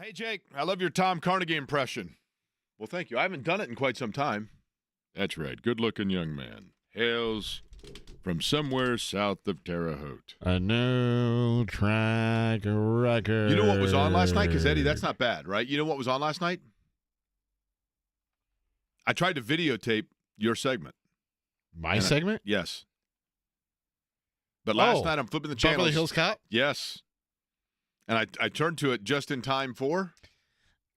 Hey, Jake, I love your Tom Carnegie impression. Well, thank you. I haven't done it in quite some time. That's right. Good-looking young man. Hails from somewhere south of Terre Haute. A new track record. You know what was on last night? Because, Eddie, that's not bad, right? You know what was on last night? I tried to videotape your segment. My segment? Yes. But last night I'm flipping the channels. Beverly Hills Cop? Yes. And I turned to it just in time for?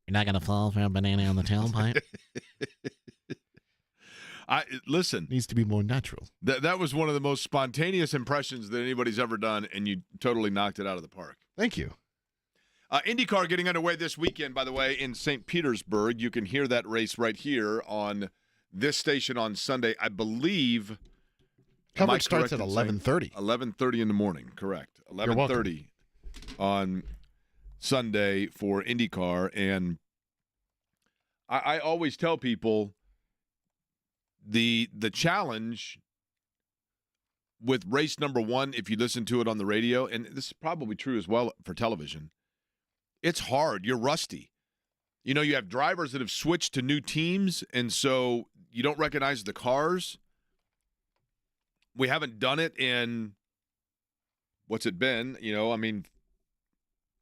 You're not going to fall for a banana on the tailpipe? Listen. Needs to be more natural. That was one of the most spontaneous impressions that anybody's ever done, and you totally knocked it out of the park. Thank you. IndyCar getting underway this weekend, by the way, in St. Petersburg. You can hear that race right here on this station on Sunday. I believe coverage starts at 11:30. 11:30 in the morning, correct. 11:30 on Sunday for IndyCar. And I always tell people the challenge with race number one, if you listen to it on the radio, and this is probably true as well for television, it's hard. You're rusty. You know, you have drivers that have switched to new teams, and so you don't recognize the cars. We haven't done it in, what's it been? You know, I mean,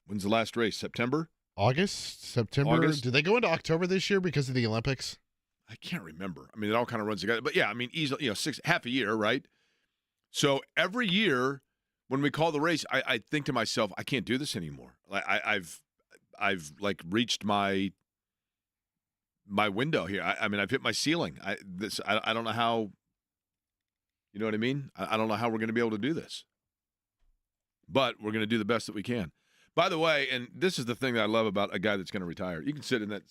when's the last race? September? September. August? Did they go into October this year because of the Olympics? I can't remember. I mean, it all kind of runs together. But, yeah, I mean, easily, half a year, right? So every year when we call the race, I think to myself, I can't do this anymore. I've like reached my window here. I mean, I've hit my ceiling. I don't know how, you know what I mean? I don't know how we're going to be able to do this. But we're going to do the best that we can. By the way, and this is the thing that I love about a guy that's going to retire. You can sit in that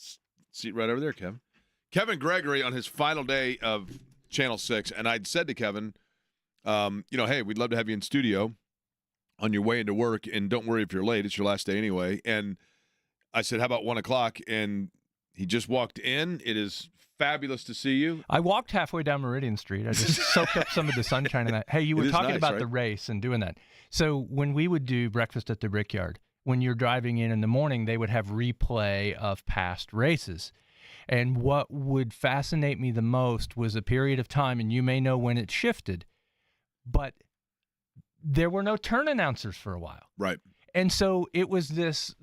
seat right over there, Kevin. Kevin Gregory on his final day of Channel 6, and I'd said to Kevin, hey, we'd love to have you in studio on your way into work, and don't worry if you're late. It's your last day anyway. And I said, how about 1 o'clock? And he just walked in. It is fabulous to see you. I walked halfway down Meridian Street. I just soaked up some of the sunshine in that. Hey, you were talking nice, about right? the race and doing that. So when we would do breakfast at the Brickyard, when you're driving in the morning, they would have replay of past races. And what would fascinate me the most was a period of time, and you may know when it shifted, but there were no turn announcers for a while. Right. And so it was this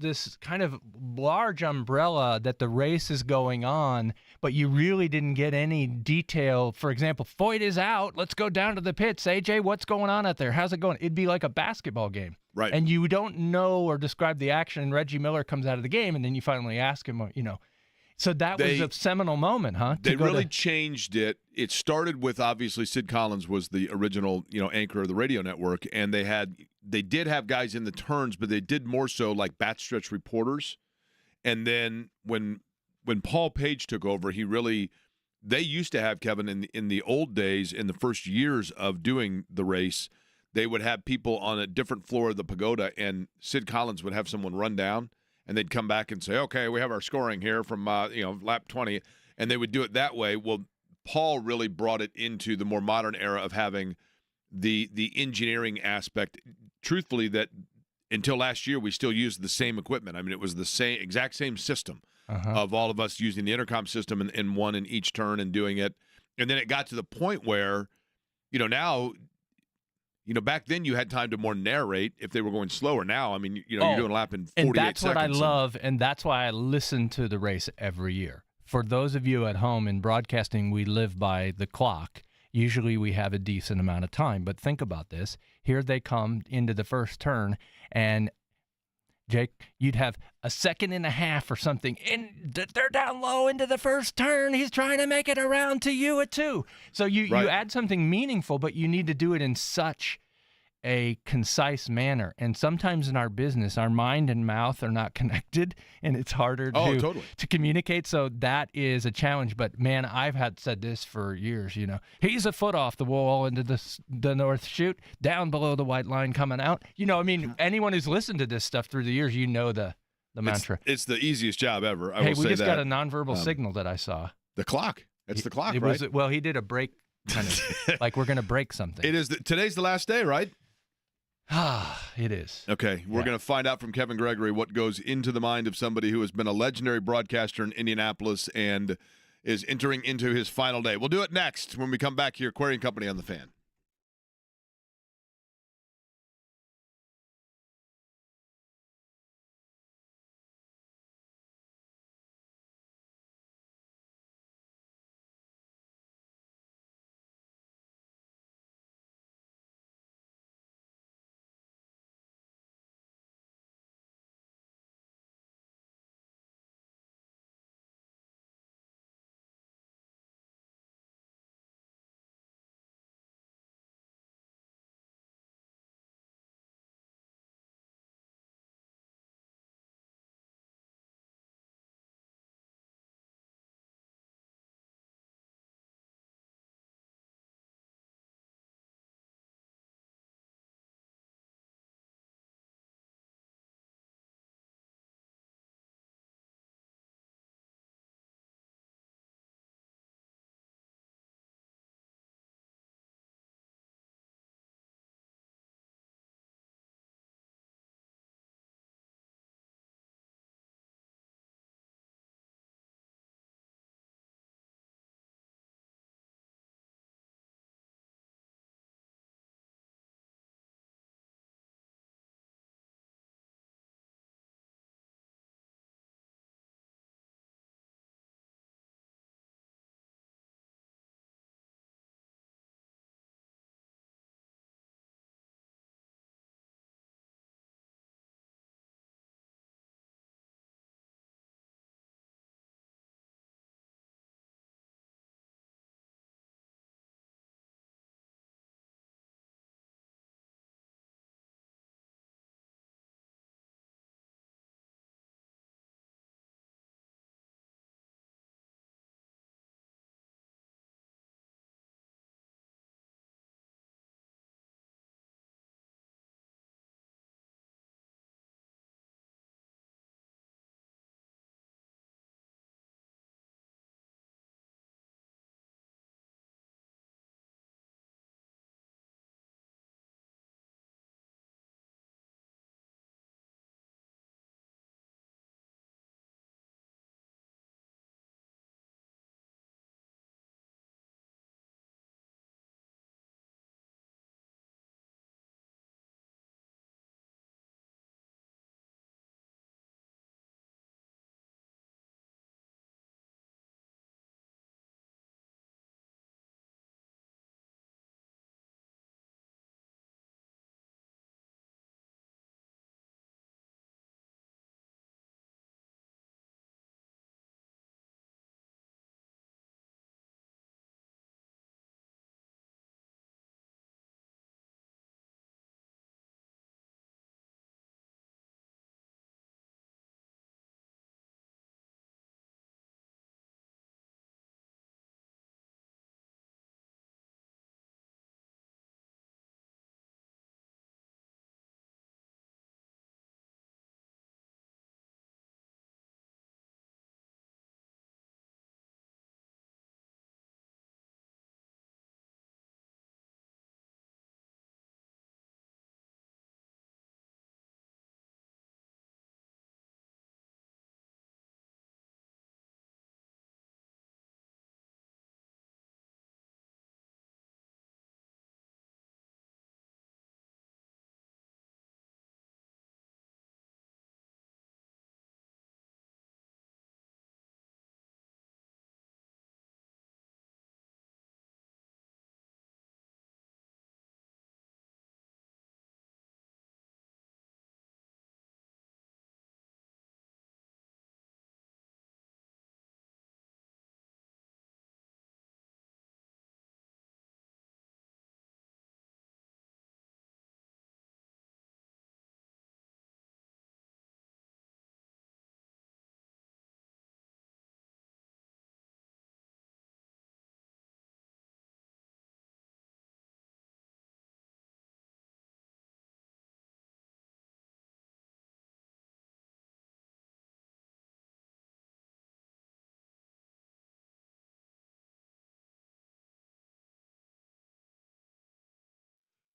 kind of large umbrella that the race is going on, but you really didn't get any detail. For example, Foyt is out. Let's go down to the pits. AJ, what's going on out there? How's it going? It'd be like a basketball game. Right. And you don't know or describe the action. And Reggie Miller comes out of the game, and then you finally ask him, So that was a seminal moment, huh? They really changed it. It started with, obviously, Sid Collins was the original, anchor of the radio network, and they did have guys in the turns, but they did more so like backstretch reporters. And then when Paul Page took over, they used to have, Kevin, in the old days, in the first years of doing the race, they would have people on a different floor of the pagoda, and Sid Collins would have someone run down. And they'd come back and say, okay, we have our scoring here from, lap 20. And they would do it that way. Well, Paul really brought it into the more modern era of having the engineering aspect. Truthfully, that until last year, we still used the same equipment. I mean, it was the exact same system of all of us using the intercom system in one in each turn and doing it. And then it got to the point where, now – back then you had time to more narrate if they were going slower. Now, I mean, you're doing a lap in 48 seconds. And that's what I love, and that's why I listen to the race every year. For those of you at home in broadcasting, we live by the clock. Usually we have a decent amount of time, but think about this. Here they come into the first turn, and Jake, you'd have a second and a half or something, and they're down low into the first turn. He's trying to make it around to you at 2. So you add something meaningful, but you need to do it in such a concise manner. And sometimes in our business, our mind and mouth are not connected, and it's harder to communicate. So that is a challenge. But, man, I've said this for years, He's a foot off the wall into the north chute, down below the white line coming out. Anyone who's listened to this stuff through the years, the mantra. It's the easiest job ever. We just got a nonverbal signal that I saw. The clock. That's the clock, right? Well, he did a break, kind of like we're going to break something. It is. Today's the last day, right? It is. Okay, we're Yeah. going to find out from Kevin Gregory what goes into the mind of somebody who has been a legendary broadcaster in Indianapolis and is entering into his final day. We'll do it next when we come back here, Query and Company on the Fan.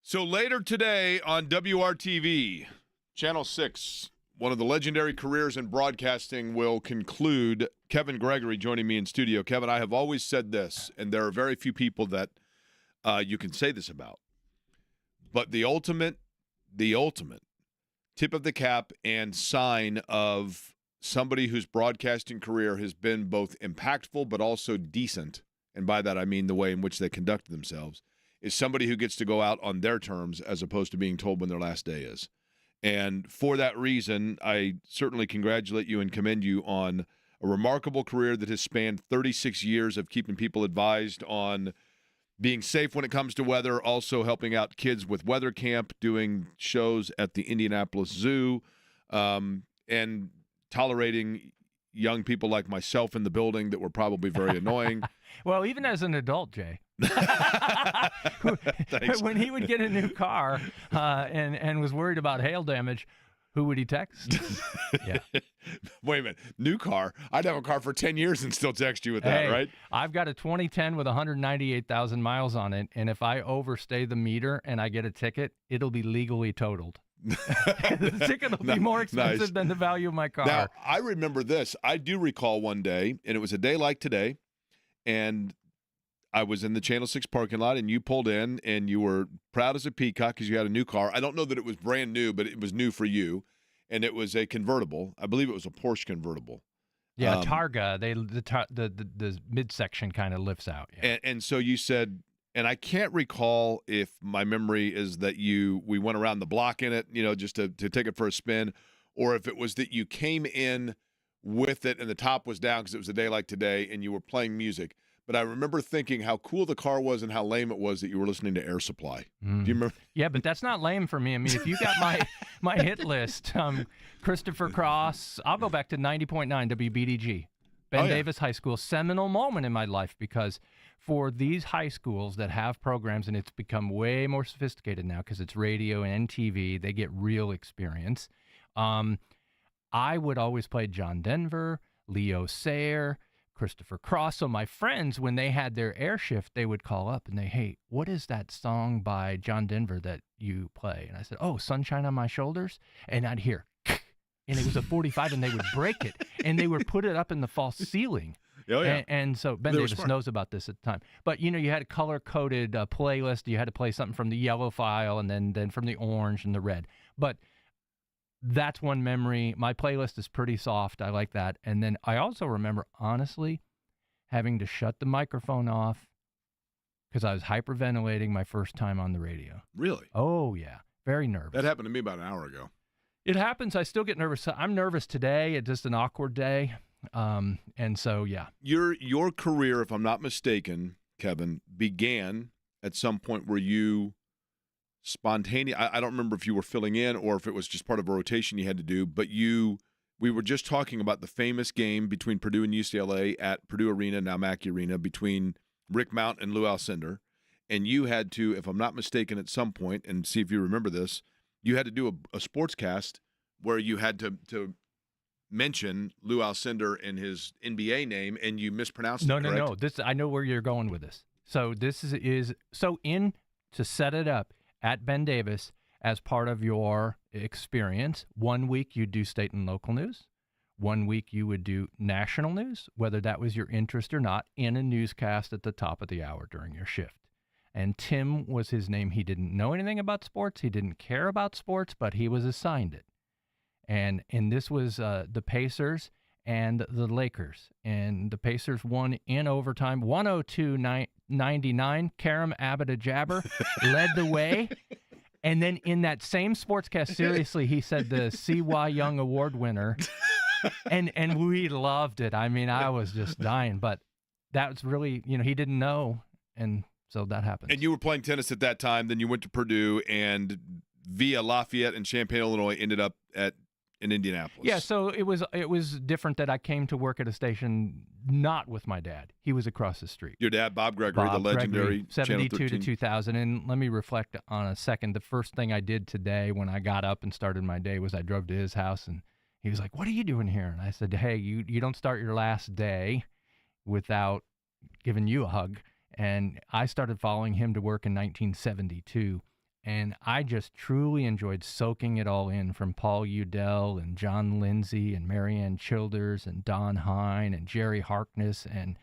So later today on WRTV, Channel 6, one of the legendary careers in broadcasting will conclude. Kevin Gregory joining me in studio. Kevin, I have always said this, and there are very few people that you can say this about, but the ultimate tip of the cap and sign of somebody whose broadcasting career has been both impactful but also decent, and by that I mean the way in which they conduct themselves, is somebody who gets to go out on their terms as opposed to being told when their last day is. And for that reason, I certainly congratulate you and commend you on a remarkable career that has spanned 36 years of keeping people advised on being safe when it comes to weather, also helping out kids with weather camp, doing shows at the Indianapolis Zoo, and tolerating young people like myself in the building that were probably very annoying. Well, even as an adult, Jay. When he would get a new car and was worried about hail damage, who would he text? Yeah. Wait a minute. New car? I'd have a car for 10 years and still text you with that, Hey, right? I've got a 2010 with 198,000 miles on it, and if I overstay the meter and I get a ticket, it'll be legally totaled. The ticket will be more expensive than the value of my car. Now, I remember this. I do recall one day, and it was a day like today, and I was in the Channel 6 parking lot, and you pulled in, and you were proud as a peacock because you had a new car. I don't know that it was brand new, but it was new for you, and it was a convertible. I believe it was a Porsche convertible. Yeah, Targa. The midsection kind of lifts out. Yeah. And so you said, and I can't recall if my memory is that we went around the block in it, just to take it for a spin, or if it was that you came in with it and the top was down because it was a day like today, and you were playing music. But I remember thinking how cool the car was and how lame it was that you were listening to Air Supply. Do you remember? Yeah, but that's not lame for me. I mean, if you got my hit list, Christopher Cross, I'll go back to 90.9 WBDG, Ben Davis High School, seminal moment in my life, because for these high schools that have programs, and it's become way more sophisticated now because it's radio and TV, they get real experience. I would always play John Denver, Leo Sayer, Christopher Cross. So my friends, when they had their air shift, they would call up and hey, what is that song by John Denver that you play? And I said, oh, Sunshine on My Shoulders. And I'd hear, and it was a 45, and they would break it, and they would put it up in the false ceiling. Oh, yeah. And so Ben Davis knows about this at the time. But, you had a color-coded playlist. You had to play something from the yellow file and then from the orange and the red. But that's one memory. My playlist is pretty soft. I like that. And then I also remember, honestly, having to shut the microphone off because I was hyperventilating my first time on the radio. Really? Oh, yeah. Very nervous. That happened to me about an hour ago. It happens. I still get nervous. I'm nervous today. It's just an awkward day. And so, yeah. Your career, if I'm not mistaken, Kevin, began at some point where you spontaneous. I don't remember if you were filling in or if it was just part of a rotation you had to do, but we were just talking about the famous game between Purdue and UCLA at Purdue Arena, now Mackey Arena, between Rick Mount and Lou Alcindor. And you had to, if I'm not mistaken, at some point, and see if you remember this, you had to do a sportscast where you had to mention Lou Alcindor and his NBA name, and you mispronounced it, correct? No. I know where you're going with this. So this is to set it up at Ben Davis as part of your experience. 1 week you'd do state and local news. 1 week you would do national news, whether that was your interest or not, in a newscast at the top of the hour during your shift. And Tim was his name. He didn't know anything about sports. He didn't care about sports, but he was assigned it. And this was the Pacers and the Lakers. And the Pacers won in overtime, 102-99. Karam Abdul-Jabbar led the way. And then in that same sportscast, seriously, he said the C.Y. Young Award winner. And we loved it. I mean, I was just dying. But that was really, he didn't know. And so that happened. And you were playing tennis at that time. Then you went to Purdue, and via Lafayette and Champaign, Illinois, ended up in Indianapolis. Yeah, so it was different that I came to work at a station not with my dad. He was across the street. Your dad, Bob Gregory, the legendary Gregory, 72 to 2000. And let me reflect on a second. The first thing I did today when I got up and started my day was I drove to his house, and he was like, "What are you doing here?" And I said, "Hey, you don't start your last day without giving you a hug." And I started following him to work in 1972. And I just truly enjoyed soaking it all in, from Paul Udell and John Lindsay and Marianne Childers and Don Hine and Jerry Harkness and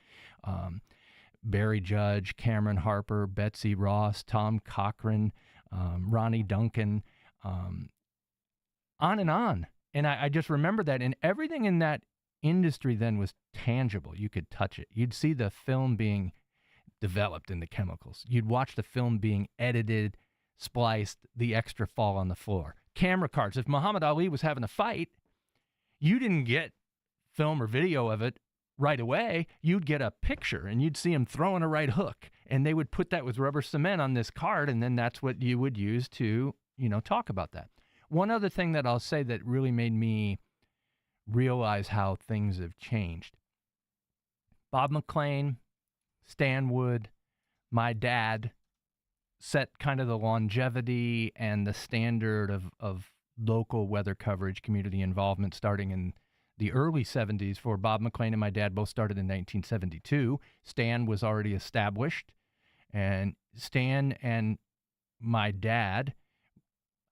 Barry Judge, Cameron Harper, Betsy Ross, Tom Cochran, Ronnie Duncan, on and on. And I just remember that. And everything in that industry then was tangible. You could touch it. You'd see the film being developed in the chemicals. You'd watch the film being edited, spliced, the extra fall on the floor. Camera cards. If Muhammad Ali was having a fight, you didn't get film or video of it right away. You'd get a picture and you'd see him throwing a right hook, and they would put that with rubber cement on this card, and then that's what you would use to, talk about that. One other thing that I'll say that really made me realize how things have changed. Bob McLean, Stan Wood, my dad set kind of the longevity and the standard of local weather coverage, community involvement, starting in the early 70s. For Bob McLean and my dad both started in 1972. Stan was already established, and Stan and my dad,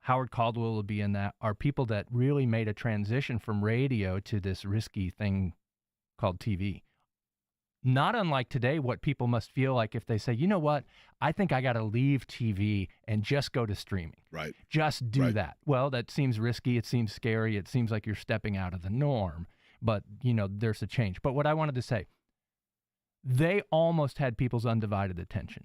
Howard Caldwell will be in that, are people that really made a transition from radio to this risky thing called TV. Not unlike today, what people must feel like if they say, you know what, I think I got to leave TV and just go to streaming. Right. Just do Right. that. Well, that seems risky. It seems scary. It seems like you're stepping out of the norm. But, there's a change. But what I wanted to say, they almost had people's undivided attention.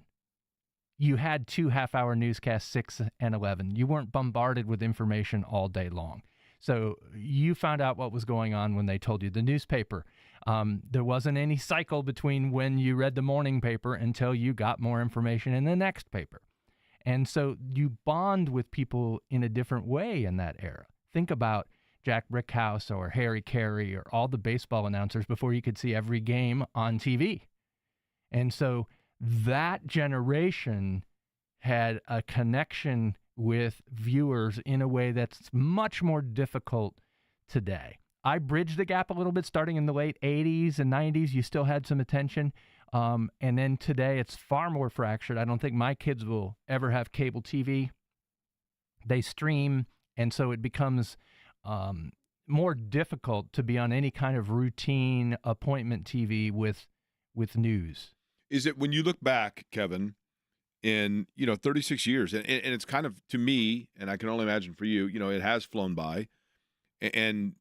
You had 2 half-hour newscasts, 6 and 11. You weren't bombarded with information all day long. So you found out what was going on when they told you. The newspaper, there wasn't any cycle between when you read the morning paper until you got more information in the next paper. And so you bond with people in a different way in that era. Think about Jack Brickhouse or Harry Carey or all the baseball announcers before you could see every game on TV. And so that generation had a connection with viewers in a way that's much more difficult today. I bridged the gap a little bit starting in the late 80s and 90s. You still had some attention. And then today it's far more fractured. I don't think my kids will ever have cable TV. They stream, and so it becomes more difficult to be on any kind of routine appointment TV with news. Is it, when you look back, Kevin, in 36 years, and it's kind of, to me, and I can only imagine for you, it has flown by, and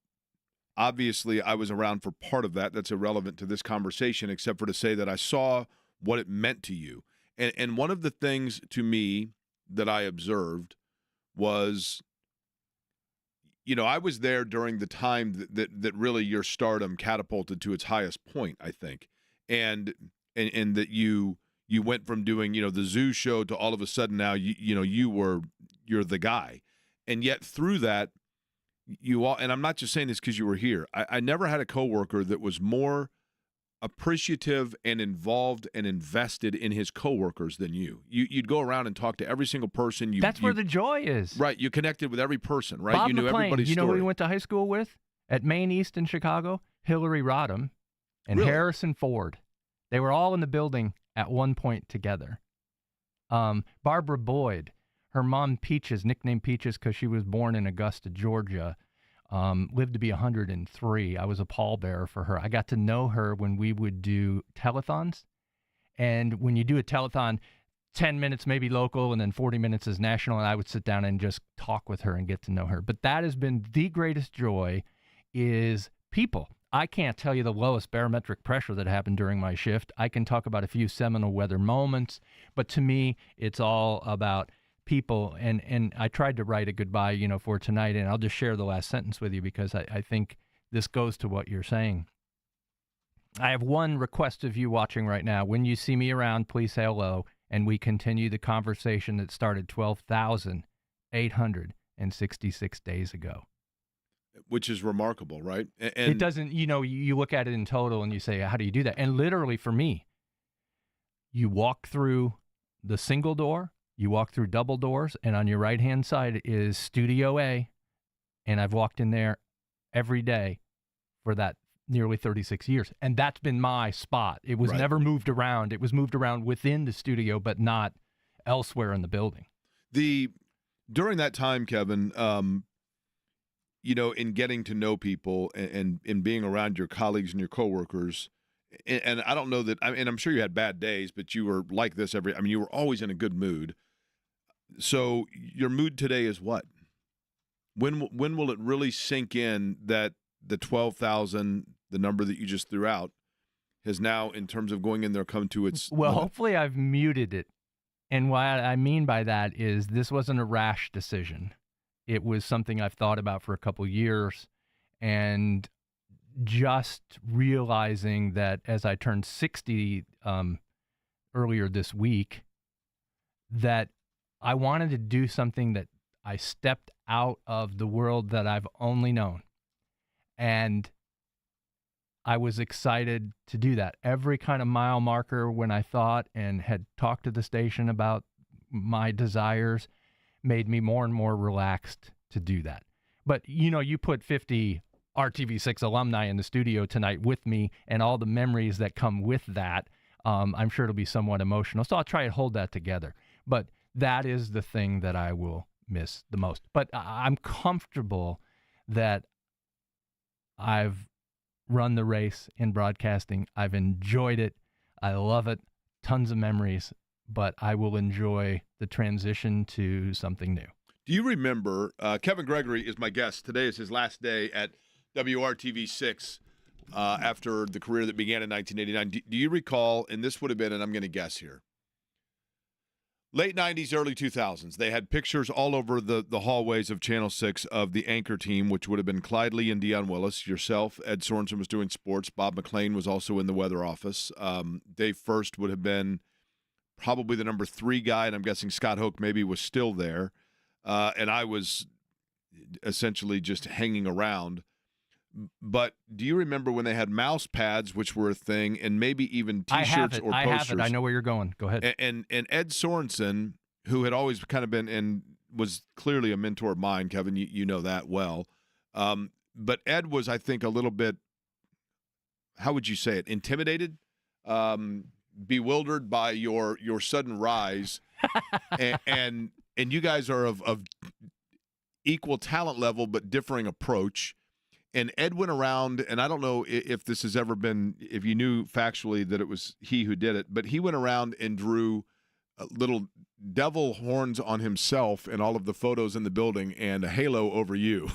obviously I was around for part of that. That's irrelevant to this conversation, except for to say that I saw what it meant to you. And one of the things to me that I observed was, I was there during the time that really your stardom catapulted to its highest point, I think, and that you went from doing, the Zoo show to all of a sudden now, you're the guy. And yet through that, and I'm not just saying this because you were here. I never had a coworker that was more appreciative and involved and invested in his coworkers than you. You'd go around and talk to every single person. That's where the joy is. Right. You connected with every person, right? Bob You knew McLean, everybody's you know story. who we went to high school with at Maine East in Chicago? Hillary Rodham and Really? Harrison Ford. They were all in the building at one point together. Barbara Boyd, her mom Peaches, nicknamed Peaches because she was born in Augusta, Georgia, lived to be 103. I was a pallbearer for her. I got to know her when we would do telethons. And when you do a telethon, 10 minutes maybe local and then 40 minutes is national, and I would sit down and just talk with her and get to know her. But that has been the greatest joy, is people. I can't tell you the lowest barometric pressure that happened during my shift. I can talk about a few seminal weather moments, but to me, it's all about people. And I tried to write a goodbye, for tonight, and I'll just share the last sentence with you because I think this goes to what you're saying. I have one request of you watching right now. When you see me around, please say hello, and we continue the conversation that started 12,866 days ago. Which is remarkable, right? And it doesn't, you look at it in total and you say, how do you do that? And literally for me, you walk through the single door, you walk through double doors, and on your right-hand side is Studio A, and I've walked in there every day for that nearly 36 years. And that's been my spot. It was Right. never moved around. It was moved around within the studio, but not elsewhere in the building. During that time, Kevin, in getting to know people and in being around your colleagues and your coworkers, and I don't know that, and I'm sure you had bad days, but you were like this you were always in a good mood. So your mood today is what? When will it really sink in that the 12,000, the number that you just threw out, has now, in terms of going in there, come to its Well, limit? hopefully I've muted it. And what I mean by that is this wasn't a rash decision. It was something I've thought about for a couple years, and just realizing that as I turned 60 earlier this week, that I wanted to do something that I stepped out of the world that I've only known. And I was excited to do that. Every kind of mile marker when I thought and had talked to the station about my desires made me more and more relaxed to do that. But, you put 50 RTV6 alumni in the studio tonight with me and all the memories that come with that, I'm sure it'll be somewhat emotional. So I'll try and hold that together. But that is the thing that I will miss the most. But I'm comfortable that I've run the race in broadcasting. I've enjoyed it. I love it. Tons of memories. But I will enjoy the transition to something new. Do you remember, Kevin Gregory is my guest. Today is his last day at WRTV6 after the career that began in 1989. Do you recall, and this would have been, and I'm going to guess here, late 90s, early 2000s, they had pictures all over the hallways of Channel 6 of the anchor team, which would have been Clyde Lee and Deion Willis, yourself, Ed Sorensen was doing sports, Bob McLean was also in the weather office. Dave First would have been probably the number 3 guy, and I'm guessing Scott Hoke maybe was still there. And I was essentially just hanging around. But do you remember when they had mouse pads, which were a thing, and maybe even T-shirts or posters? I have it. I know where you're going. Go ahead. And Ed Sorensen, who had always kind of been and was clearly a mentor of mine, Kevin, you know that well. But Ed was, I think, a little bit, how would you say it, intimidated, bewildered by your sudden rise, and you guys are of equal talent level but differing approach. And Ed went around, and I don't know if this has ever been, if you knew factually that it was he who did it, but he went around and drew little devil horns on himself in all of the photos in the building and a halo over you.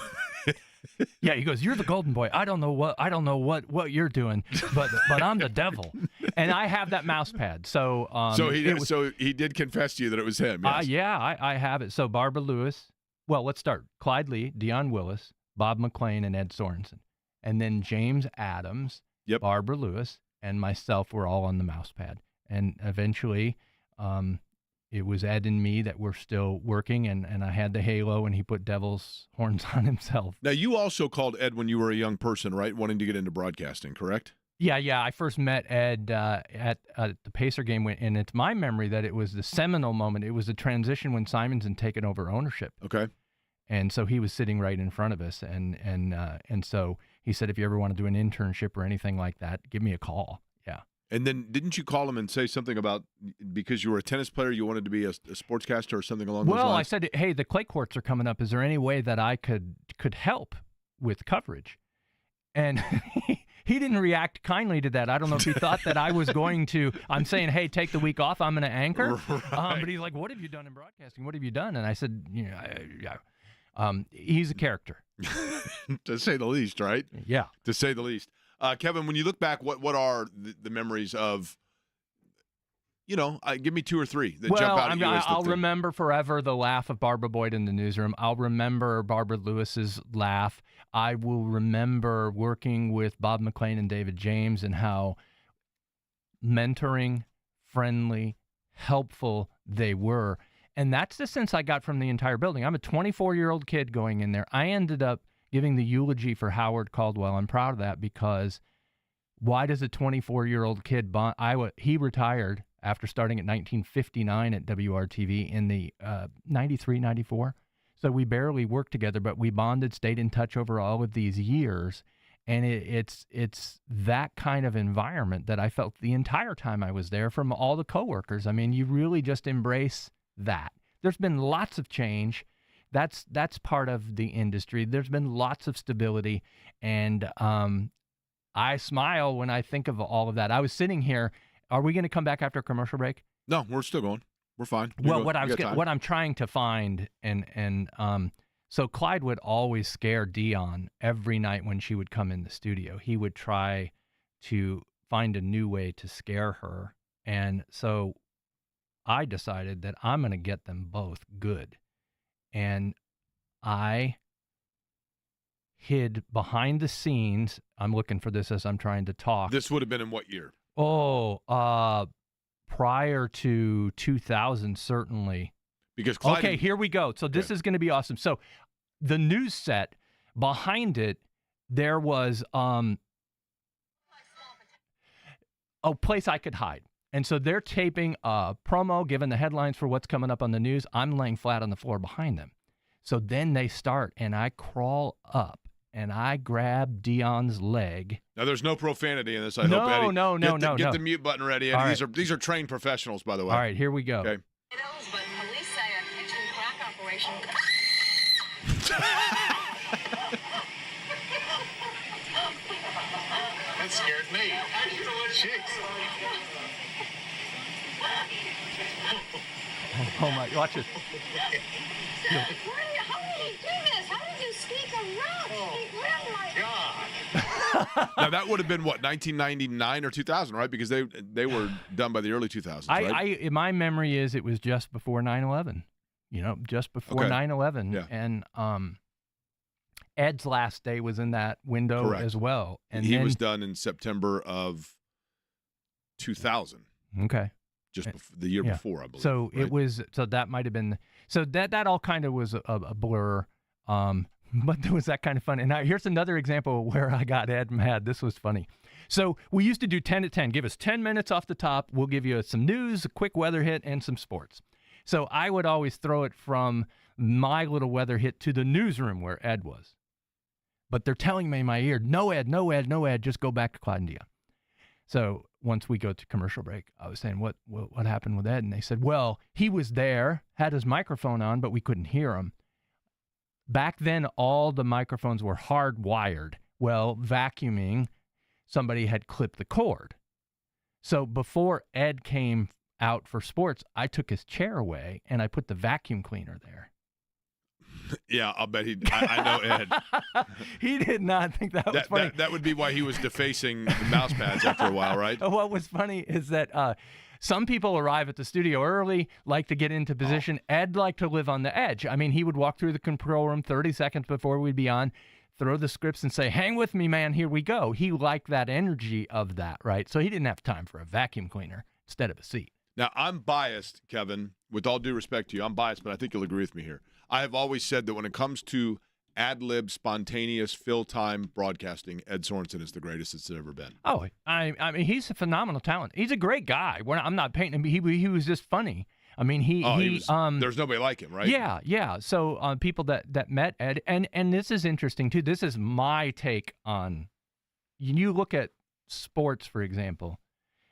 Yeah, he goes, "You're the golden boy. I don't know what you're doing, but I'm the devil." And I have that mouse pad. So he did confess to you that it was him. Yes. Yeah, I have it. So Barbara Lewis. Well, let's start. Clyde Lee, Deion Willis, Bob McLean, and Ed Sorensen. And then James Adams, yep, Barbara Lewis, and myself were all on the mouse pad. And eventually it was Ed and me that were still working, and I had the halo, and he put devil's horns on himself. Now, you also called Ed when you were a young person, right, wanting to get into broadcasting, correct? Yeah. I first met Ed at the Pacer game, and it's my memory that it was the seminal moment. It was the transition when Simons had taken over ownership. Okay. And so he was sitting right in front of us, and so he said, "If you ever want to do an internship or anything like that, give me a call." Yeah. And then didn't you call him and say something about, because you were a tennis player, you wanted to be a sportscaster or something along those lines? Well, I said, "Hey, the clay courts are coming up. Is there any way that I could help with coverage?" And he didn't react kindly to that. I don't know if he thought that I was going to. I'm saying, "Hey, take the week off. I'm going to anchor." Right. But he's like, "What have you done in broadcasting? What have you done?" And I said, he's a character, to say the least, right? Yeah, to say the least. Kevin, when you look back, what are the memories of? Give me 2 or 3 that jump out at you. I'll remember forever the laugh of Barbara Boyd in the newsroom. I'll remember Barbara Lewis's laugh. I will remember working with Bob McLean and David James and how mentoring, friendly, helpful they were. And that's the sense I got from the entire building. I'm a 24-year-old kid going in there. I ended up giving the eulogy for Howard Caldwell. I'm proud of that, because why does a 24-year-old kid bond? He retired after starting at 1959 at WRTV in the 93, 94. So we barely worked together, but we bonded, stayed in touch over all of these years. And it's that kind of environment that I felt the entire time I was there from all the coworkers. I mean, you really just embrace that. There's been lots of change. That's part of the industry. There's been lots of stability, and I smile when I think of all of that. I was sitting here. Are we going to come back after a commercial break? No, we're still going. We're fine. Well, what I'm trying to find, and so Clyde would always scare Dion every night when she would come in the studio. He would try to find a new way to scare her, and so I decided that I'm going to get them both good, and I hid behind the scenes. I'm looking for this as I'm trying to talk. This would have been in what year? Prior to 2000, certainly. Because Clyde. Okay, here we go. So this is going to be awesome. So the news set behind it, there was a place I could hide. And so they're taping a promo, giving the headlines for what's coming up on the news. I'm laying flat on the floor behind them. So then they start, and I crawl up, and I grab Dion's leg. Now, there's no profanity in this. I hope, Eddie. No. Get the mute button ready, Eddie. Right. These are trained professionals, by the way. All right, here we go. Okay. But police say a kitchen crack operation. That scared me. Jeez. Oh my, watch it. How did you do this? How did you sneak around? Sneak around like God. Now, that would have been, what, 1999 or 2000, right? Because they were done by the early 2000s, right? My memory is it was just before 9/11. You know, just before 9/11. Yeah. And Ed's last day was in that window Correct. as well. And he then, was done in September of 2000. Okay. Just the year Yeah. before, I believe. So right? it was. So that might have been. So that all kind of was a blur. But there was that kind of fun. And now here's another example where I got Ed mad. This was funny. So we used to do 10 to 10. Give us 10 minutes off the top. We'll give you some news, a quick weather hit, and some sports. So I would always throw it from my little weather hit to the newsroom where Ed was. But they're telling me in my ear, no Ed, just go back to Clyde and Dion. So once we go to commercial break, I was saying, what happened with Ed? And they said, well, he was there, had his microphone on, but we couldn't hear him. Back then, all the microphones were hardwired. Well, vacuuming, somebody had clipped the cord. So before Ed came out for sports, I took his chair away and I put the vacuum cleaner there. Yeah, I'll bet I know Ed. He did not think that was funny. That would be why he was defacing the mouse pads after a while, right? What was funny is that some people arrive at the studio early, like to get into position. Ed liked to live on the edge. I mean, he would walk through the control room 30 seconds before we'd be on, throw the scripts and say, hang with me, man, here we go. He liked that energy of that, right? So he didn't have time for a vacuum cleaner instead of a seat. Now, I'm biased, Kevin, with all due respect to you. I'm biased, but I think you'll agree with me here. I have always said that when it comes to ad-lib, spontaneous, fill-time broadcasting, Ed Sorensen is the greatest it's ever been. Oh, I mean, he's a phenomenal talent. He's a great guy. I'm not painting him. He was just funny. I mean, there's nobody like him, right? Yeah. So people that met Ed, and this is interesting too. This is my take on. You look at sports, for example.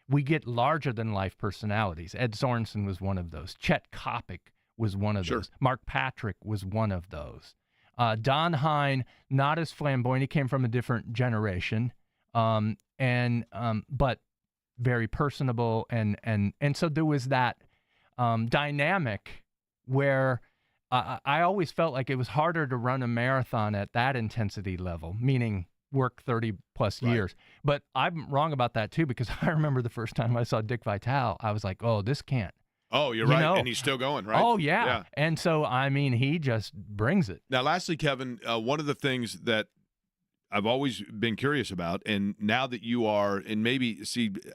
We get larger-than-life personalities. Ed Sorensen was one of those. Chet Kopic was one of those. Mark Patrick was one of those. Don Hine, not as flamboyant. He came from a different generation, but very personable. And so there was that dynamic where I always felt like it was harder to run a marathon at that intensity level, meaning work 30-plus years. But I'm wrong about that, too, because I remember the first time I saw Dick Vitale, I was like, oh, this can't. Oh, you're right. And he's still going, right? Oh, yeah. And so, I mean, he just brings it. Now, lastly, Kevin, one of the things that I've always been curious about, and now that you are, and maybe,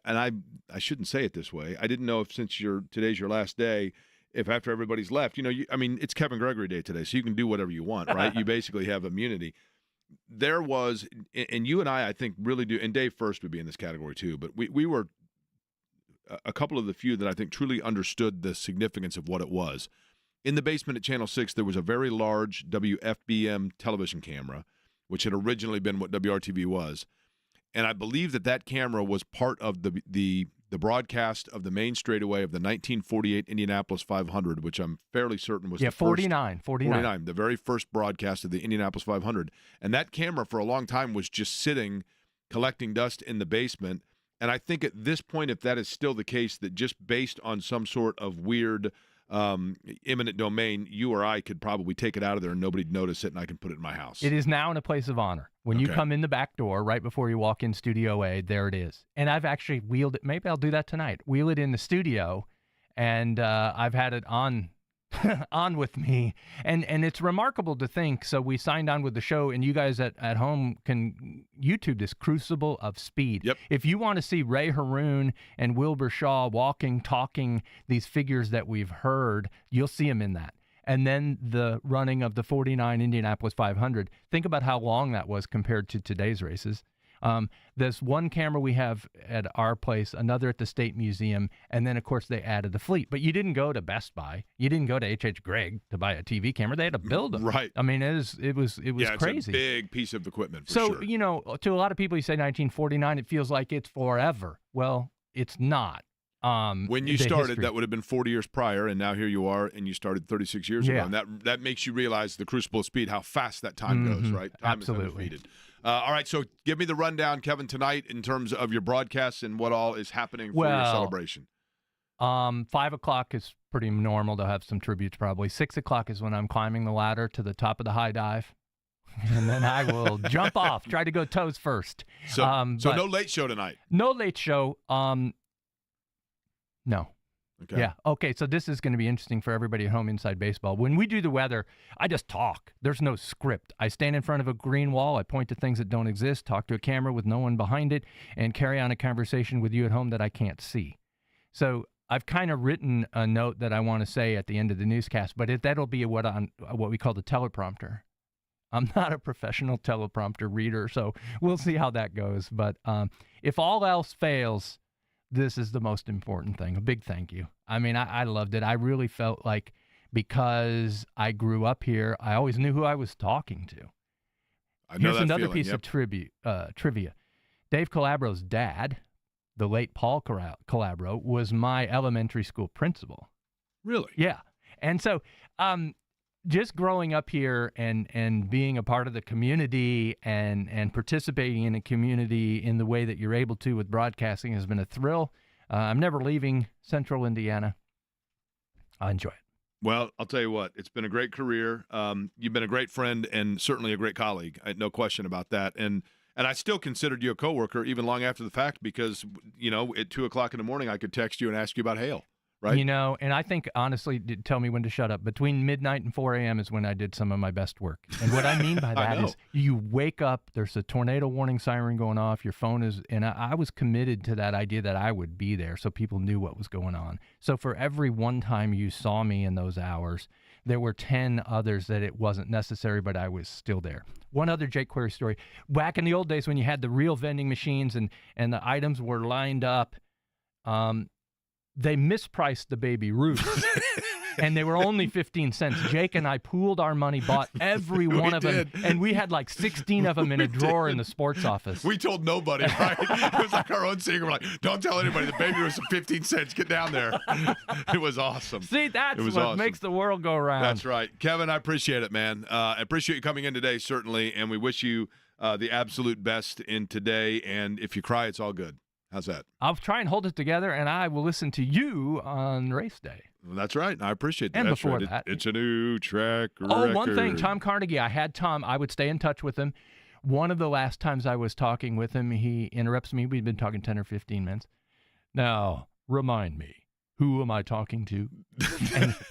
and I shouldn't say it this way, I didn't know if since today's your last day, if after everybody's left, it's Kevin Gregory Day today, so you can do whatever you want, right? You basically have immunity. There was, and you and I think, really do, and Dave First would be in this category too, but we were a couple of the few that I think truly understood the significance of what it was. In the basement at Channel 6, there was a very large WFBM television camera, which had originally been what WRTV was. And I believe that camera was part of the the broadcast of the main straightaway of the 1948 Indianapolis 500, which I'm fairly certain was the first 49, the very first broadcast of the Indianapolis 500. And that camera for a long time was just sitting, collecting dust in the basement. And I think at this point, if that is still the case, that just based on some sort of weird eminent domain, you or I could probably take it out of there and nobody'd notice it, and I can put it in my house. It is now in a place of honor. When you come in the back door, right before you walk in Studio A, there it is. And I've actually wheeled it. Maybe I'll do that tonight. Wheel it in the studio, and I've had it on on with me. And it's remarkable to think. So we signed on with the show, and you guys at home can YouTube this, Crucible of Speed. Yep. If you want to see Ray Haroon and Wilbur Shaw walking, talking, these figures that we've heard, you'll see them in that. And then the running of the 49 Indianapolis 500. Think about how long that was compared to today's races. There's one camera we have at our place, another at the State Museum, and then, of course, they added the fleet. But you didn't go to Best Buy. You didn't go to H.H. Gregg to buy a TV camera. They had to build them. Right. I mean, it was yeah, crazy. It's a big piece of equipment, for so, sure. you know, to a lot of people, you say 1949, it feels like it's forever. Well, it's not. When you started, that would have been 40 years prior, and now here you are, and you started 36 years ago. And that makes you realize the Crucible of Speed, how fast that time goes, right? Time Absolutely. is undefeated. All right, so give me the rundown, Kevin, tonight in terms of your broadcasts and what all is happening for your celebration. 5 o'clock is pretty normal to have some tributes probably. 6 o'clock is when I'm climbing the ladder to the top of the high dive. And then I will jump off, try to go toes first. So no late show tonight? No late show. No. Okay. Yeah. Okay. So this is going to be interesting for everybody at home inside baseball. When we do the weather, I just talk. There's no script. I stand in front of a green wall. I point to things that don't exist, talk to a camera with no one behind it, and carry on a conversation with you at home that I can't see. So I've kind of written a note that I want to say at the end of the newscast, but that'll be what we call the teleprompter. I'm not a professional teleprompter reader, so we'll see how that goes. But if all else fails, this is the most important thing. A big thank you. I mean, I loved it. I really felt like because I grew up here, I always knew who I was talking to. Here's another piece of trivia. Dave Calabro's dad, the late Paul Calabro, was my elementary school principal. Really? Yeah. And so just growing up here and being a part of the community and participating in a community in the way that you're able to with broadcasting has been a thrill. I'm never leaving Central Indiana. I enjoy it. Well, I'll tell you what, it's been a great career. You've been a great friend and certainly a great colleague. No question about that. And I still considered you a coworker even long after the fact because, you know, at 2 o'clock in the morning, I could text you and ask you about hail. Right. You know, and I think, honestly, tell me when to shut up. Between midnight and 4 a.m. is when I did some of my best work. And what I mean by that is you wake up, there's a tornado warning siren going off, your phone is, and I was committed to that idea that I would be there so people knew what was going on. So for every one time you saw me in those hours, there were 10 others that it wasn't necessary, but I was still there. One other Jake Query story. Back in the old days when you had the real vending machines and the items were lined up, they mispriced the Baby Ruth, and they were only 15 cents. Jake and I pooled our money, bought every one of them, and we had like 16 of them in a drawer in the sports office. We told nobody, right? It was like our own secret. We're like, don't tell anybody. The Baby Ruth was 15 cents. Get down there. It was awesome. See, that's what makes the world go round. That's right. Kevin, I appreciate it, man. I appreciate you coming in today, certainly, and we wish you the absolute best in today. And if you cry, it's all good. How's that? I'll try and hold it together, and I will listen to you on race day. Well, that's right. I appreciate that. And that's before right. that. It's a new track record. Oh, one thing, Tom Carnegie. I had Tom. I would stay in touch with him. One of the last times I was talking with him, he interrupts me. We've been talking 10 or 15 minutes. Now, remind me, who am I talking to?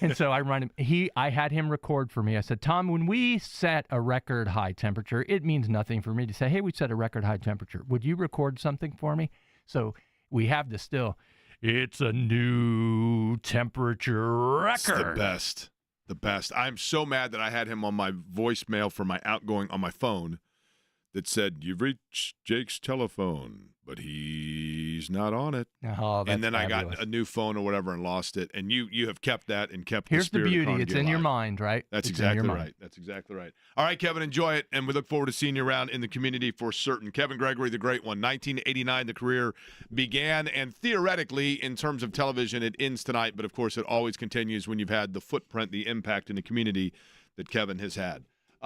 and so I remind him. I had him record for me. I said, Tom, when we set a record high temperature, it means nothing for me to say, hey, we set a record high temperature. Would you record something for me? So we have the still. It's a new temperature record. It's the best. The best. I'm so mad that I had him on my voicemail for my outgoing on my phone that said, you've reached Jake's telephone, but he he's not on it. Oh, that's And then fabulous. I got a new phone or whatever and lost it. And you have kept that and kept Here's the the spirit beauty. of It's Carnegie in your alive. mind, right? That's It's in your exactly mind. right. That's exactly right. All right, Kevin, enjoy it, and we look forward to seeing you around in the community for certain. Kevin Gregory, the great one. 1989, the career began, and theoretically, in terms of television, it ends tonight. But, of course, it always continues when you've had the footprint, the impact in the community that Kevin has had.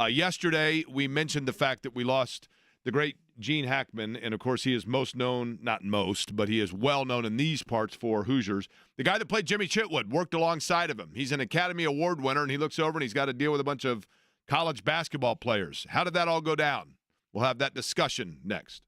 Yesterday, we mentioned the fact that we lost the great Gene Hackman, and of course he is most known, not most, but he is well known in these parts for Hoosiers. The guy that played Jimmy Chitwood worked alongside of him. He's an Academy Award winner, and he looks over and he's got to deal with a bunch of college basketball players. How did that all go down? We'll have that discussion next.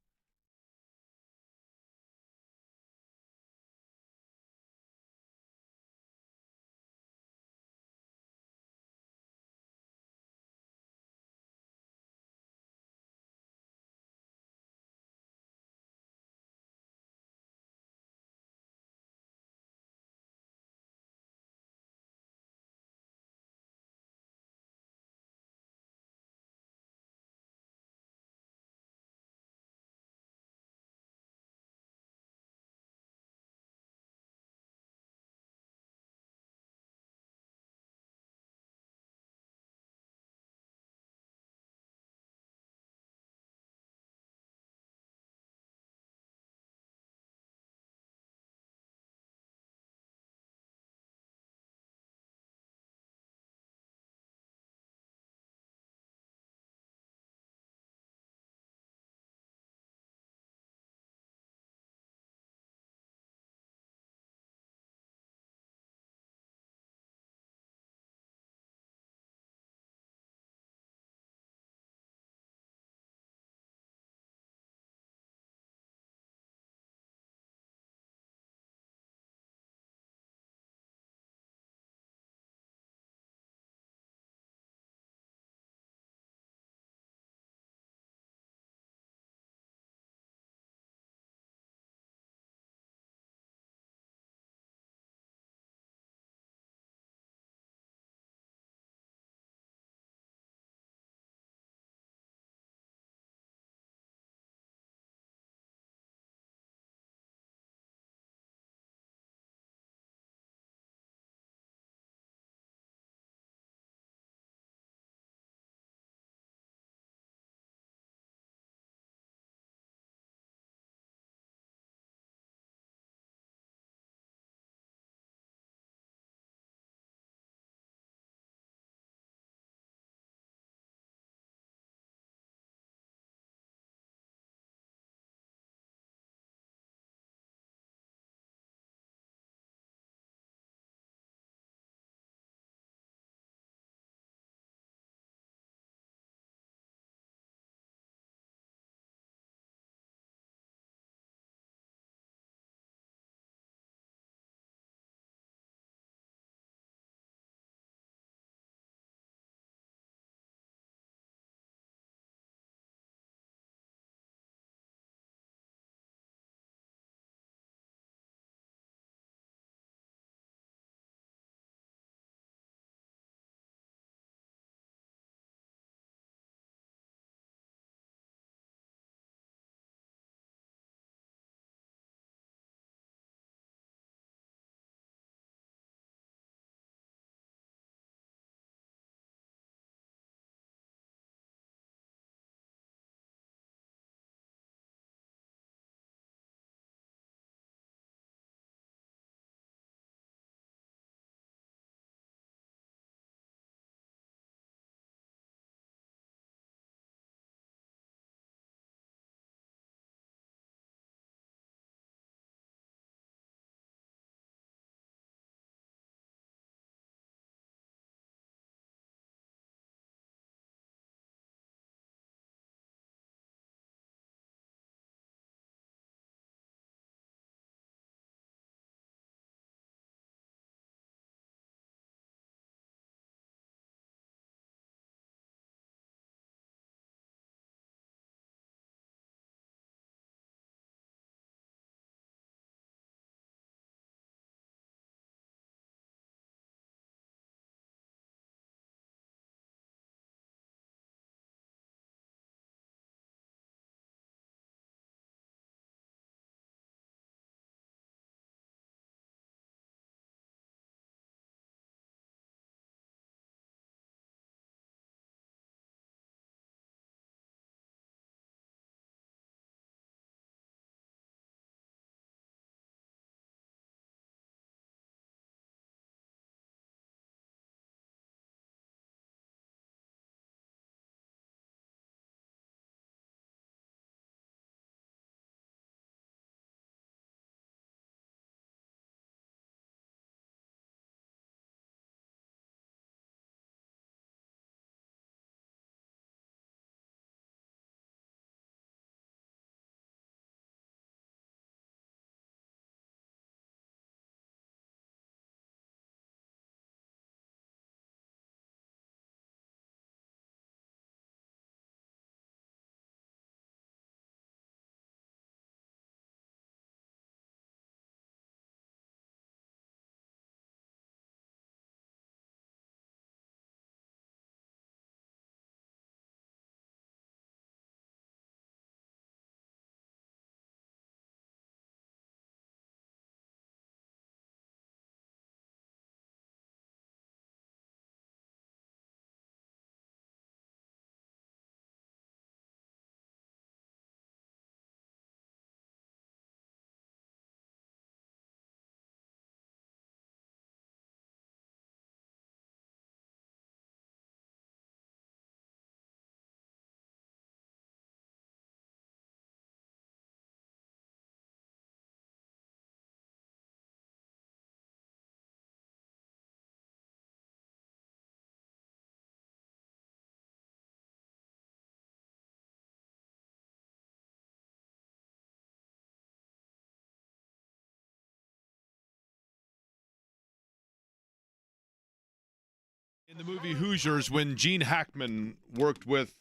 In the movie Hoosiers, when Gene Hackman worked with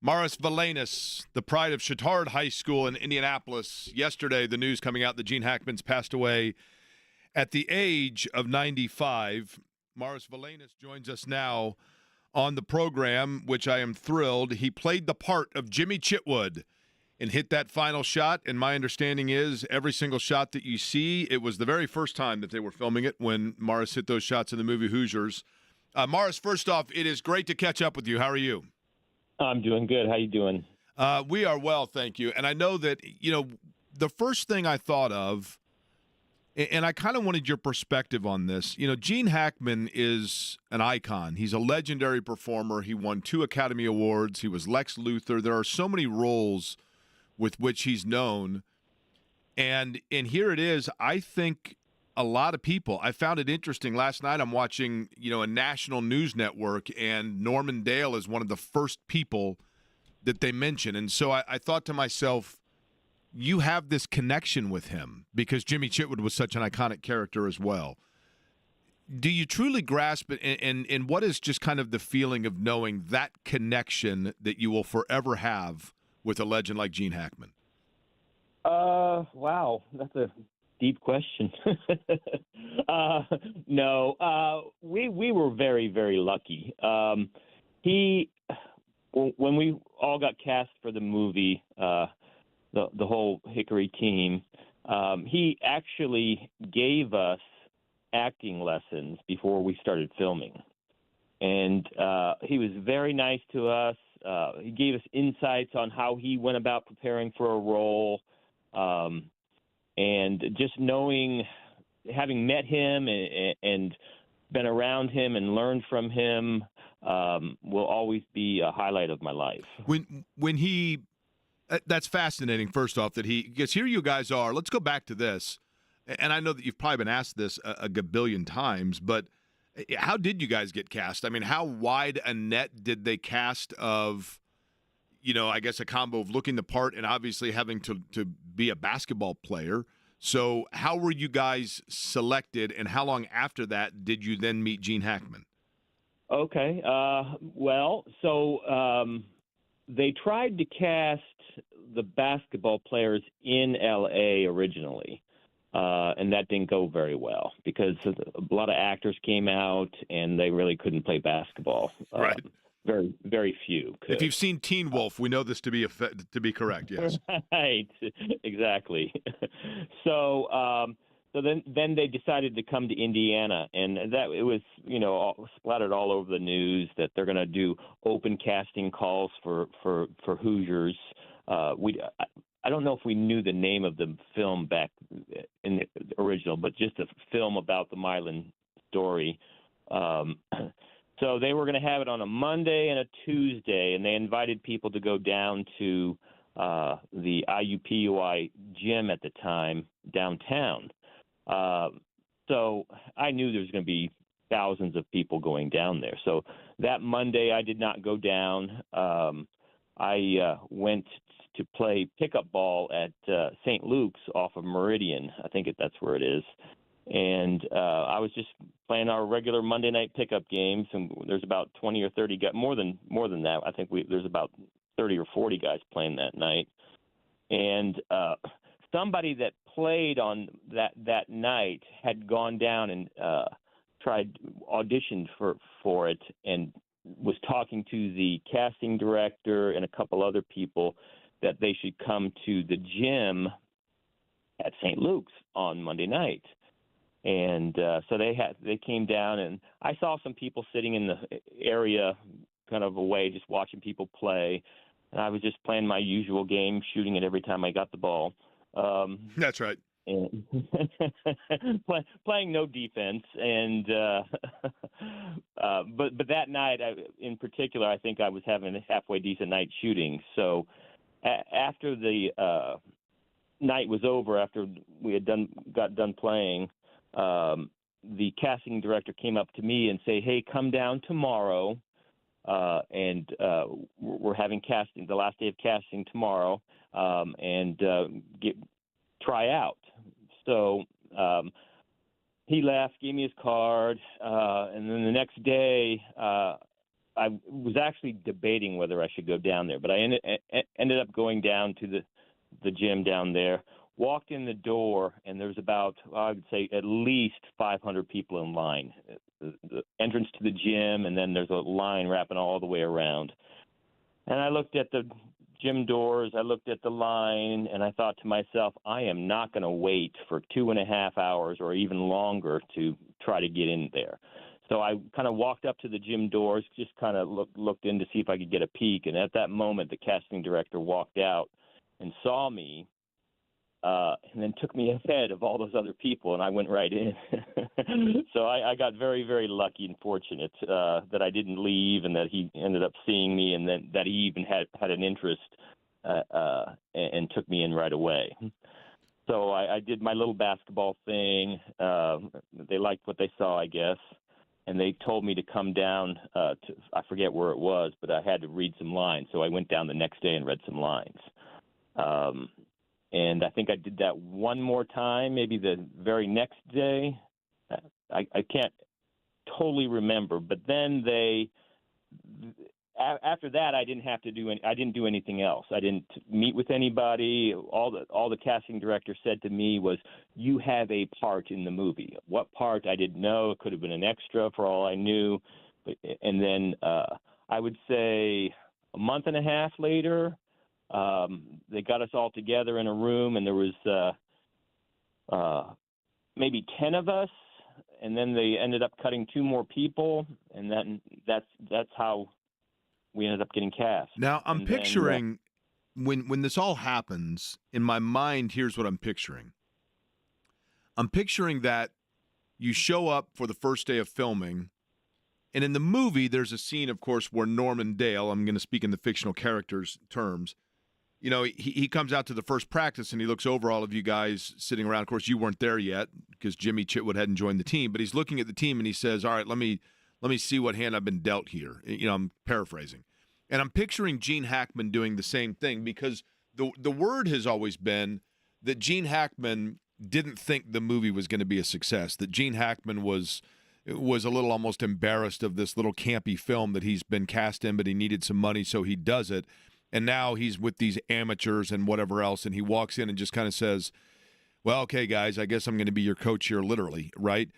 Morris Valanis, the pride of Chittard High School in Indianapolis, yesterday the news coming out that Gene Hackman's passed away at the age of 95. Morris Valanis joins us now on the program, which I am thrilled. He played the part of Jimmy Chitwood and hit that final shot, and my understanding is every single shot that you see, it was the very first time that they were filming it when Morris hit those shots in the movie Hoosiers. Morris, first off, it is great to catch up with you. How are you? I'm doing good. How you doing? We are well, thank you. And I know that, the first thing I thought of, and I kind of wanted your perspective on this, Gene Hackman is an icon. He's a legendary performer. He won 2 Academy Awards. He was Lex Luthor. There are so many roles with which he's known. And here it is. I think a lot of people, I found it interesting. Last night I'm watching, a national news network, and Norman Dale is one of the first people that they mention. And so I thought to myself, you have this connection with him because Jimmy Chitwood was such an iconic character as well. Do you truly grasp it? And what is just kind of the feeling of knowing that connection that you will forever have with a legend like Gene Hackman? Wow, that's a deep question. No, we were very, very lucky. When we all got cast for the movie, the whole Hickory team, he actually gave us acting lessons before we started filming. And he was very nice to us. He gave us insights on how he went about preparing for a role. And just having met him and been around him and learned from him will always be a highlight of my life. When he that's fascinating, first off, because here you guys are. Let's go back to this. And I know that you've probably been asked this a gabillion times, but how did you guys get cast? I mean, how wide a net did they cast of, I guess a combo of looking the part and obviously having to be a basketball player. So how were you guys selected, and how long after that did you then meet Gene Hackman? Okay. They tried to cast the basketball players in L.A. originally, and that didn't go very well because a lot of actors came out and they really couldn't play basketball. Right. Very, very few could. If you've seen Teen Wolf, we know this to be correct. Yes. Right. Exactly. So then they decided to come to Indiana, and that it was splattered all over the news that they're going to do open casting calls for Hoosiers. I don't know if we knew the name of the film back in the original, but just a film about the Milan story. So they were going to have it on a Monday and a Tuesday, and they invited people to go down to the IUPUI gym at the time downtown. So I knew there was going to be thousands of people going down there. So that Monday I did not go down. I went to play pickup ball at St. Luke's off of Meridian. I think that's where it is. And I was just playing our regular Monday night pickup games, and there's about 20 or 30 guys, more than that. I think there's about 30 or 40 guys playing that night. And somebody that played on that night had gone down and auditioned for it, and was talking to the casting director and a couple other people that they should come to the gym at St. Luke's on Monday night. And so they came down, and I saw some people sitting in the area kind of away, just watching people play. And I was just playing my usual game, shooting it every time I got the ball. That's right. And playing no defense. And but that night, in particular, I think I was having a halfway decent night shooting. So after the night was over, after we had got done playing, the casting director came up to me and say, "Hey, come down tomorrow, and we're having casting, the last day of casting tomorrow, and try out." So he left, gave me his card, and then the next day I was actually debating whether I should go down there, but I ended up going down to the gym down there, walked in the door, and there was about, I would say, at least 500 people in line. The entrance to the gym, and then there's a line wrapping all the way around. And I looked at the gym doors, I looked at the line, and I thought to myself, I am not going to wait for 2.5 hours or even longer to try to get in there. So I kind of walked up to the gym doors, just kind of looked in to see if I could get a peek. And at that moment, the casting director walked out and saw me, and then took me ahead of all those other people, and I went right in. So I got very, very lucky and fortunate that I didn't leave, and that he ended up seeing me, and then that he even had an interest and took me in right away. So I did my little basketball thing. They liked what they saw, I guess. And they told me to come down to, I forget where it was, but I had to read some lines. So I went down the next day and read some lines. And I think I did that one more time, maybe the very next day. I can't totally remember. But then after that, I didn't do anything else. I didn't meet with anybody. All the casting director said to me was, "You have a part in the movie." What part? I didn't know. It could have been an extra for all I knew. And then I would say a month and a half later, they got us all together in a room, and there was maybe 10 of us. And then they ended up cutting 2 more people, and then that's how we ended up getting cast. Now, I'm picturing when this all happens, in my mind, here's what I'm picturing. I'm picturing that you show up for the first day of filming, and in the movie, there's a scene, of course, where Norman Dale, I'm going to speak in the fictional characters' terms, you know, he comes out to the first practice, and he looks over all of you guys sitting around. Of course, you weren't there yet because Jimmy Chitwood hadn't joined the team, but he's looking at the team, and he says, all right, let me see what hand I've been dealt here. You know, I'm paraphrasing. And I'm picturing Gene Hackman doing the same thing, because the word has always been that Gene Hackman didn't think the movie was going to be a success, that Gene Hackman was a little almost embarrassed of this little campy film that he's been cast in, but he needed some money, so he does it. And now he's with these amateurs and whatever else, and he walks in and just kind of says, well, okay, guys, I guess I'm going to be your coach here, literally, right?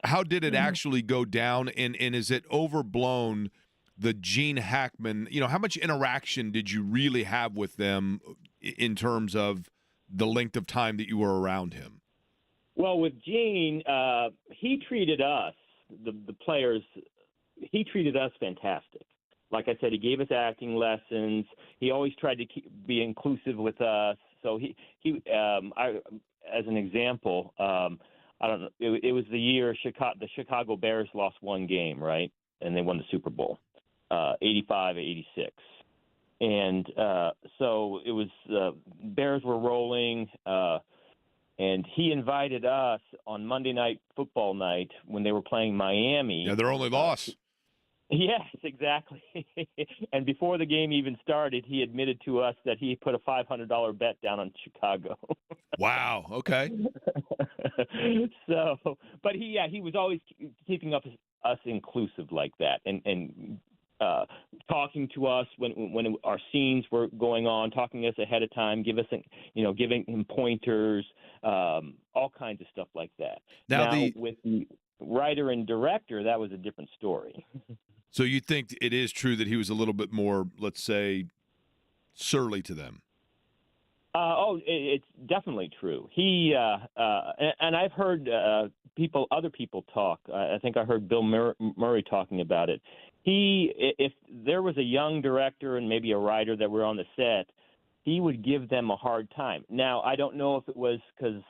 How did it actually go down, and is it overblown, the Gene Hackman, you know, how much interaction did you really have with them in terms of the length of time that you were around him? Well, with Gene, he treated us, the players, he treated us fantastic. Like I said, he gave us acting lessons. He always tried to be inclusive with us. So as an example, I don't know, it was the year the Chicago Bears lost one game, right? And they won the Super Bowl, 85-86. And so it was Bears were rolling, and he invited us on Monday Night Football night when they were playing Miami. Yeah, their only loss. Yes, exactly. And before the game even started, he admitted to us that he put a $500 bet down on Chicago. Wow. Okay. So, but he was always keeping us inclusive like that, and talking to us when our scenes were going on, talking to us ahead of time, giving him pointers, all kinds of stuff like that. Now with the writer and director, that was a different story. So you think it is true that he was a little bit more, let's say, surly to them? It's definitely true. He and I've heard other people talk. I think I heard Bill Murray talking about it. If there was a young director and maybe a writer that were on the set, he would give them a hard time. Now, I don't know if it was because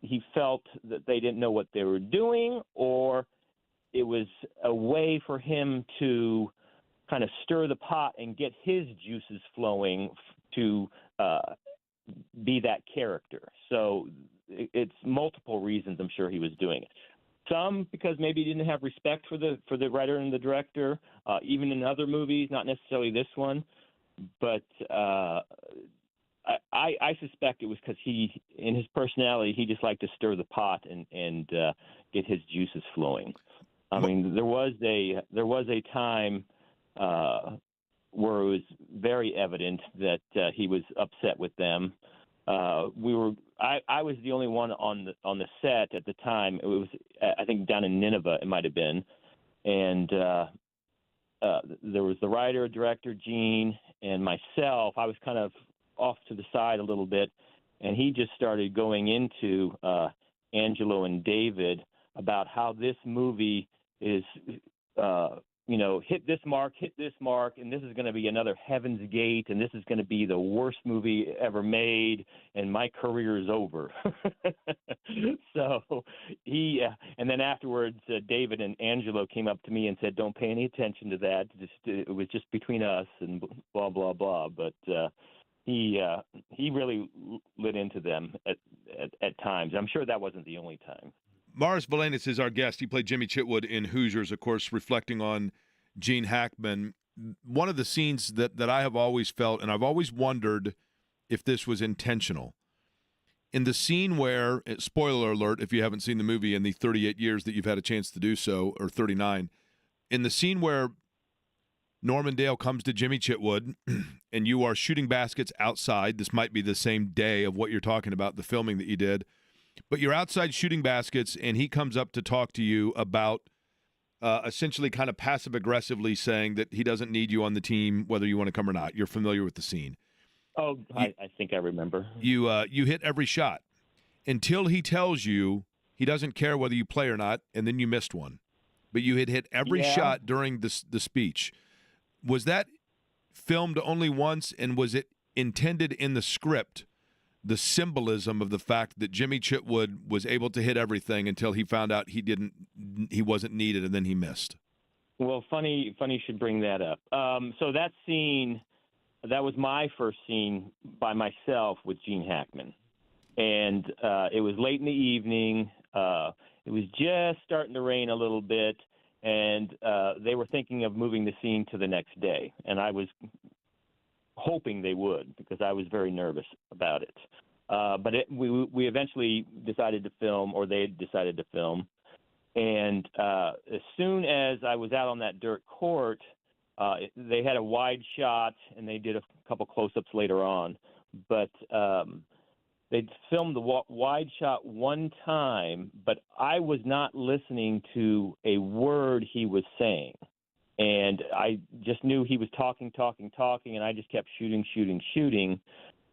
he felt that they didn't know what they were doing, or it was a way for him to kind of stir the pot and get his juices flowing to be that character. So it's multiple reasons I'm sure he was doing it. Some because maybe he didn't have respect for the writer and the director, even in other movies, not necessarily this one. But I suspect it was because he, in his personality, he just liked to stir the pot and get his juices flowing. I mean, there was a time where it was very evident that he was upset with them. I was the only one on the set at the time. It was, I think, down in Nineveh, it might have been, and there was the writer, director, Gene, and myself. I was kind of off to the side a little bit, and he just started going into Angelo and David about how this movie is, hit this mark, and this is going to be another Heaven's Gate, and this is going to be the worst movie ever made, and my career is over. So and then afterwards, David and Angelo came up to me and said, "Don't pay any attention to that. It was just between us," and blah blah blah. But he really lit into them at times. I'm sure that wasn't the only time. Morris Valanis is our guest. He played Jimmy Chitwood in Hoosiers, of course, reflecting on Gene Hackman. One of the scenes that I have always felt, and I've always wondered if this was intentional, in the scene where, spoiler alert if you haven't seen the movie in the 38 years that you've had a chance to do so, or 39, in the scene where Norman Dale comes to Jimmy Chitwood and you are shooting baskets outside. This might be the same day of what you're talking about, the filming that you did. But you're outside shooting baskets, and he comes up to talk to you about essentially kind of passive-aggressively saying that he doesn't need you on the team, whether you want to come or not. You're familiar with the scene. Oh, I think I remember. You hit every shot until he tells you he doesn't care whether you play or not, and then you missed one. But you had hit every shot during the speech. Was that filmed only once, and was it intended in the script, the symbolism of the fact that Jimmy Chitwood was able to hit everything until he found out he wasn't needed, and then he missed? Well, funny you should bring that up. So that scene, that was my first scene by myself with Gene Hackman, and it was late in the evening. It was just starting to rain a little bit, and they were thinking of moving the scene to the next day, and I was hoping they would, because I was very nervous about it. But we eventually decided to film, or they decided to film. And as soon as I was out on that dirt court, they had a wide shot, and they did a couple close-ups later on. But they filmed the wide shot one time, but I was not listening to a word he was saying. And I just knew he was talking, and I just kept shooting.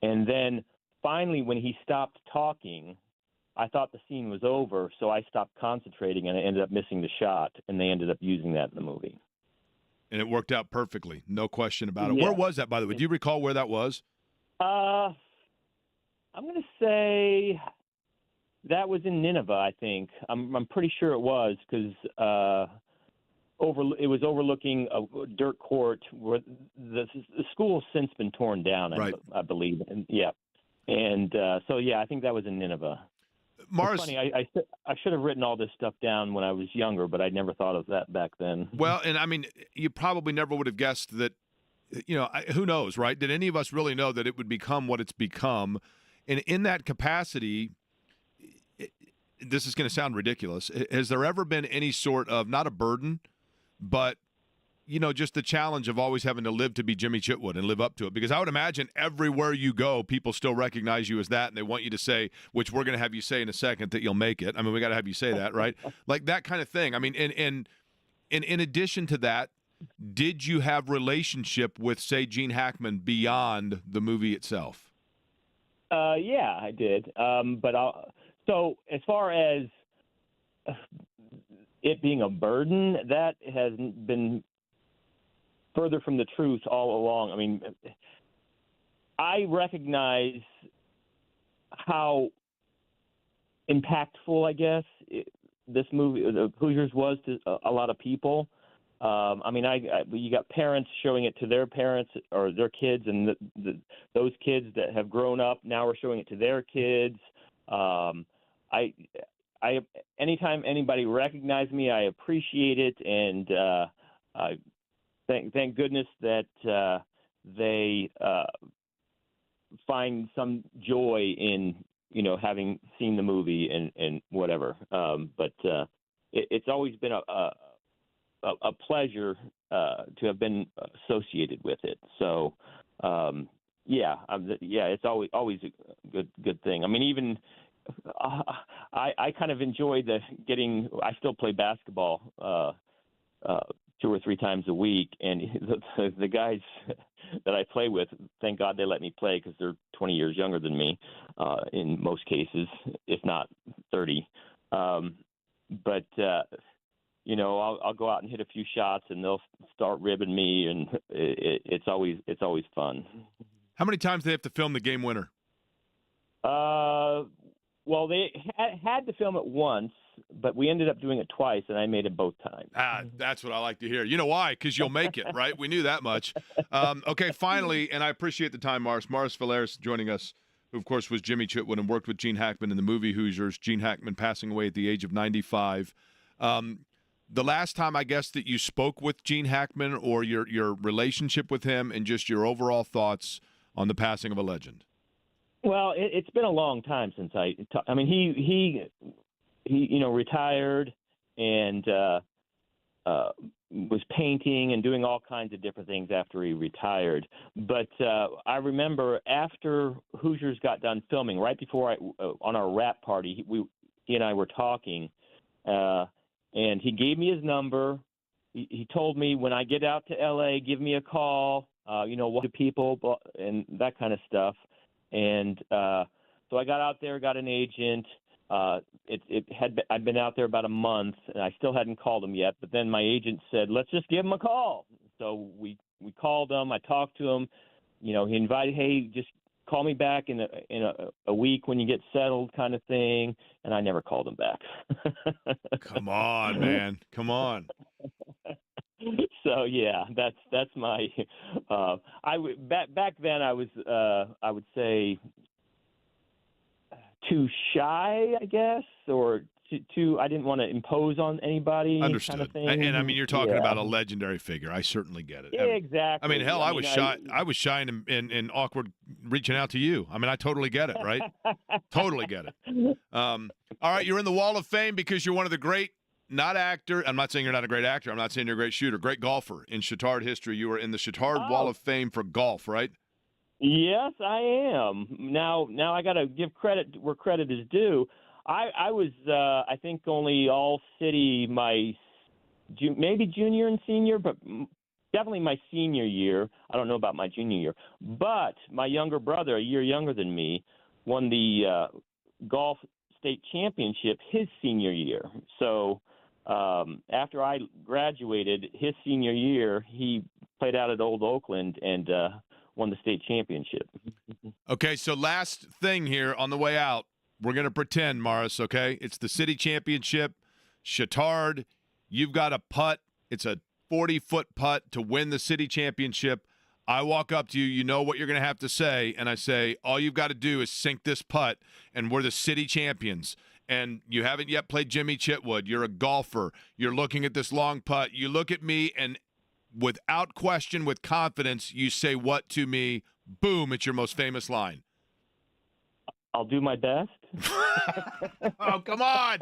And then finally, when he stopped talking, I thought the scene was over, so I stopped concentrating, and I ended up missing the shot, and they ended up using that in the movie. And it worked out perfectly, no question about it. Yeah. Where was that, by the way? Do you recall where that was? I'm going to say that was in Nineveh, I think. I'm pretty sure it was, because it was overlooking a dirt court where the school's since been torn down, Right. I believe. And, yeah. And so, yeah, I think that was in Nineveh. Morris, it's funny, I should have written all this stuff down when I was younger, but I never thought of that back then. well, and I mean, you probably never would have guessed that, who knows, right? Did any of us really know that it would become what it's become? And in that capacity, this is going to sound ridiculous. Has there ever been any sort of, not a burden, but, just the challenge of always having to live to be Jimmy Chitwood and live up to it? Because I would imagine everywhere you go, people still recognize you as that, and they want you to say, which we're going to have you say in a second, that you'll make it. I mean, we got to have you say that, right? Like that kind of thing. I mean, and in addition to that, did you have relationship with, say, Gene Hackman beyond the movie itself? Yeah, I did. So as far as it being a burden, that has been further from the truth all along. I mean, I recognize how impactful, I guess, this movie, the Hoosiers, was to a lot of people. I mean, you got parents showing it to their parents or their kids, and those kids that have grown up now are showing it to their kids. Anytime anybody recognizes me, I appreciate it, and thank goodness that they find some joy in having seen the movie and whatever. But it's always been a pleasure to have been associated with it. So it's always a good thing. I mean, even I kind of enjoy I still play basketball 2 or 3 times a week, and the guys that I play with, thank God they let me play because they're 20 years younger than me in most cases, if not 30. But I'll go out and hit a few shots, and they'll start ribbing me, and it's always fun. How many times do they have to film the game winner? Well, they had to film it once, but we ended up doing it twice, and I made it both times. That's what I like to hear. You know why? Because you'll make it, right? We knew that much. Okay, finally, and I appreciate the time, Morris. Morris Valeris joining us, who, of course, was Jimmy Chitwood and worked with Gene Hackman in the movie Hoosiers. Gene Hackman passing away at the age of 95. The last time, I guess, that you spoke with Gene Hackman or your relationship with him and just your overall thoughts on the passing of a legend. Well, it's been a long time since I mean, he retired and was painting and doing all kinds of different things after he retired. But I remember after Hoosiers got done filming, right before on our wrap party, he and I were talking, and he gave me his number. He told me, when I get out to L.A., give me a call, what do people, and that kind of stuff. And so I got out there, got an agent. I'd been out there about a month, and I still hadn't called him yet. But then my agent said, "Let's just give him a call." So we called him. I talked to him. He invited, "Hey, just call me back in a week when you get settled," kind of thing. And I never called him back. Come on, man. Come on. So yeah, that's my. Back then I was I would say too shy, I guess, or too. I didn't want to impose on anybody. Understood. Kind of thing. And I mean, you're talking about a legendary figure. I certainly get it. Yeah, exactly. I mean, hell, I was shy. I was shy and awkward reaching out to you. I mean, I totally get it, right? Totally get it. All right, you're in the Wall of Fame because you're one of the great. Not actor. I'm not saying you're not a great actor. I'm not saying you're a great shooter. Great golfer in Chittard history. You were in the Chittard Wall of Fame for golf, right? Yes, I am. Now I got to give credit where credit is due. I was, I think, only all city maybe junior and senior, but definitely my senior year. I don't know about my junior year. But my younger brother, a year younger than me, won the golf state championship his senior year. So after I graduated, his senior year, he played out at Old Oakland and won the state championship. Okay, so last thing here on the way out, we're going to pretend, Morris, okay? It's the city championship, Chittard. You've got a putt. It's a 40-foot putt to win the city championship. I walk up to you, you know what you're going to have to say, and I say, all you've got to do is sink this putt, and we're the city champions. And you haven't yet played Jimmy Chitwood. You're a golfer. You're looking at this long putt. You look at me, and without question, with confidence, you say what to me? Boom, it's your most famous line. I'll do my best. Oh, come on.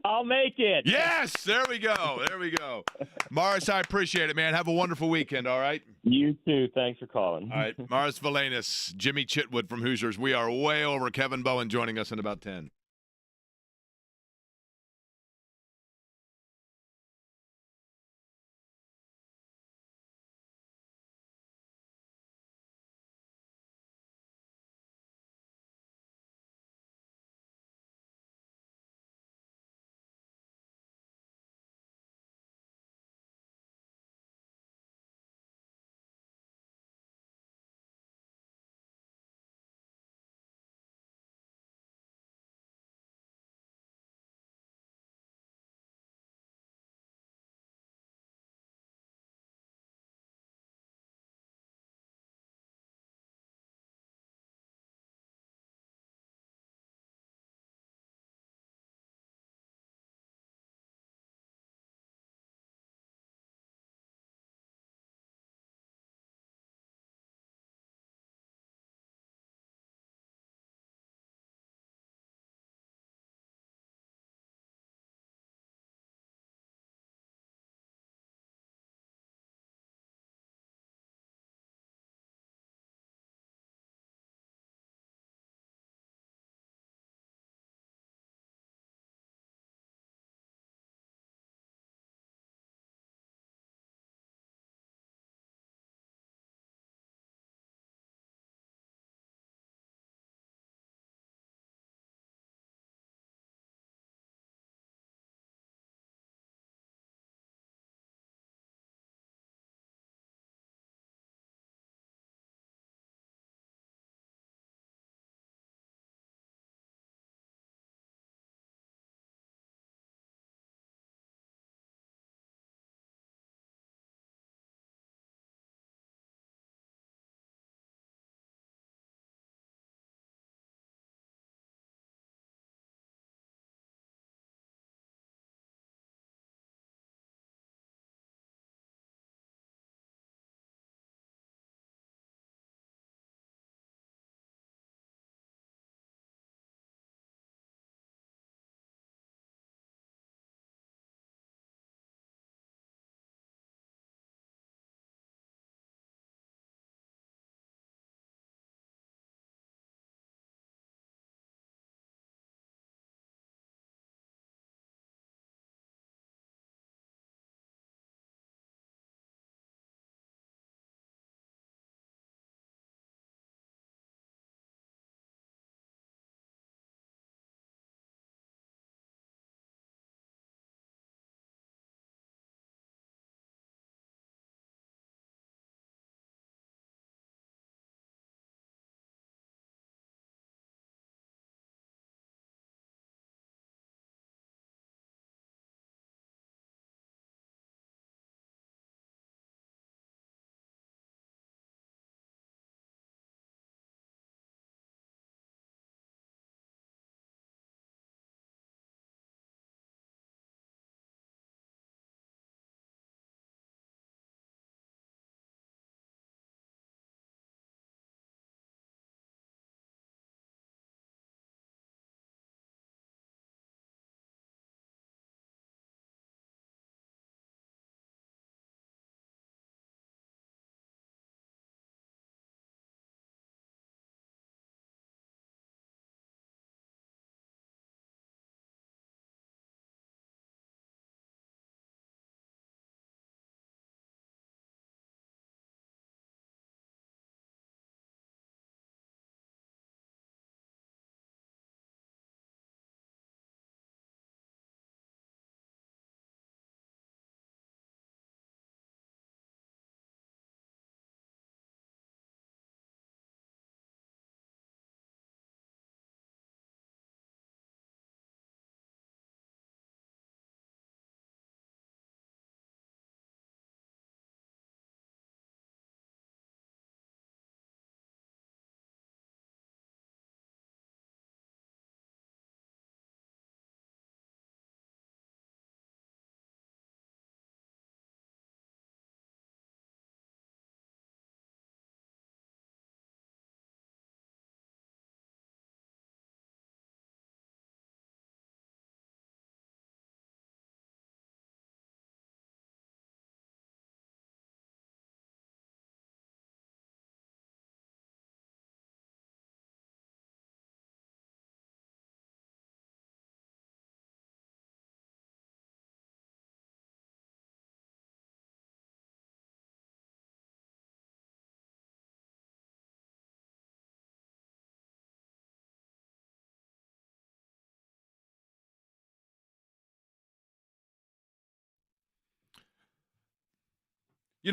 I'll make it. Yes, there we go. There we go. Morris, I appreciate it, man. Have a wonderful weekend, all right? You too. Thanks for calling. All right, Morris Valenis, Jimmy Chitwood from Hoosiers. We are way over. Kevin Bowen joining us in about 10.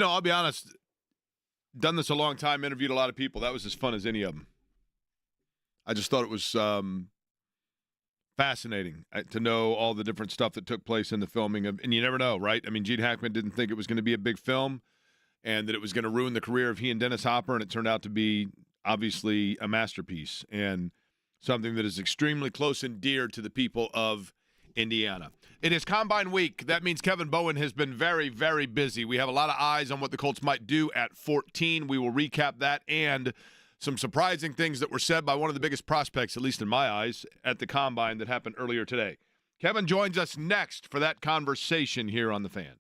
I'll be honest. Done this a long time, interviewed a lot of people. That was as fun as any of them. I just thought it was fascinating to know all the different stuff that took place in the filming of, and you never know, right? I mean, Gene Hackman didn't think it was going to be a big film and that it was going to ruin the career of he and Dennis Hopper, and it turned out to be obviously a masterpiece and something that is extremely close and dear to the people of Indiana. It is Combine Week. That means Kevin Bowen has been very, very busy. We have a lot of eyes on what the Colts might do at 14. We will recap that and some surprising things that were said by one of the biggest prospects, at least in my eyes, at the Combine that happened earlier today. Kevin joins us next for that conversation here on The Fan.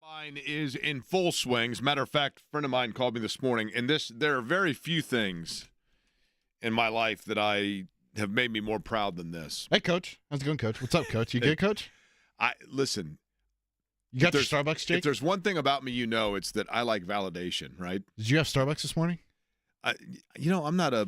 Line is in full swing. As a matter of fact, a friend of mine called me this morning, and there are very few things in my life that I have made me more proud than this. Hey, Coach. How's it going, Coach? What's up, Coach? You good, Coach? Listen. You got your Starbucks, Jake? If there's one thing about me, it's that I like validation, right? Did you have Starbucks this morning? I'm not a.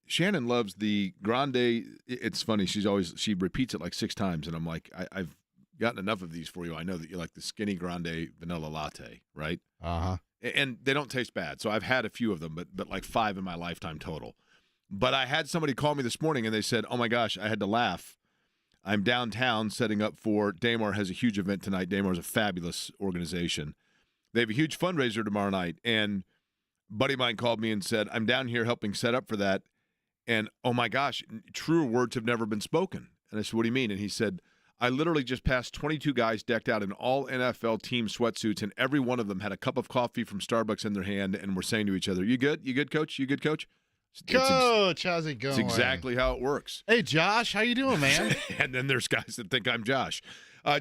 Shannon loves the grande. It's funny. She repeats it like 6 times, and I'm like, I've gotten enough of these for you. I know that you like the skinny grande vanilla latte, right? Uh-huh. And they don't taste bad. So I've had a few of them, but like 5 in my lifetime total. But I had somebody call me this morning, and they said, oh, my gosh, I had to laugh. I'm downtown setting up for Damar has a huge event tonight. Damar is a fabulous organization. They have a huge fundraiser tomorrow night. And a buddy of mine called me and said, I'm down here helping set up for that. And, oh, my gosh, truer words have never been spoken. And I said, what do you mean? And he said, I literally just passed 22 guys decked out in all NFL team sweatsuits, and every one of them had a cup of coffee from Starbucks in their hand and were saying to each other, you good? You good, Coach? You good, Coach? Coach, how's it going? It's exactly how it works. Hey, Josh, how you doing, man? And then there's guys that think I'm Josh.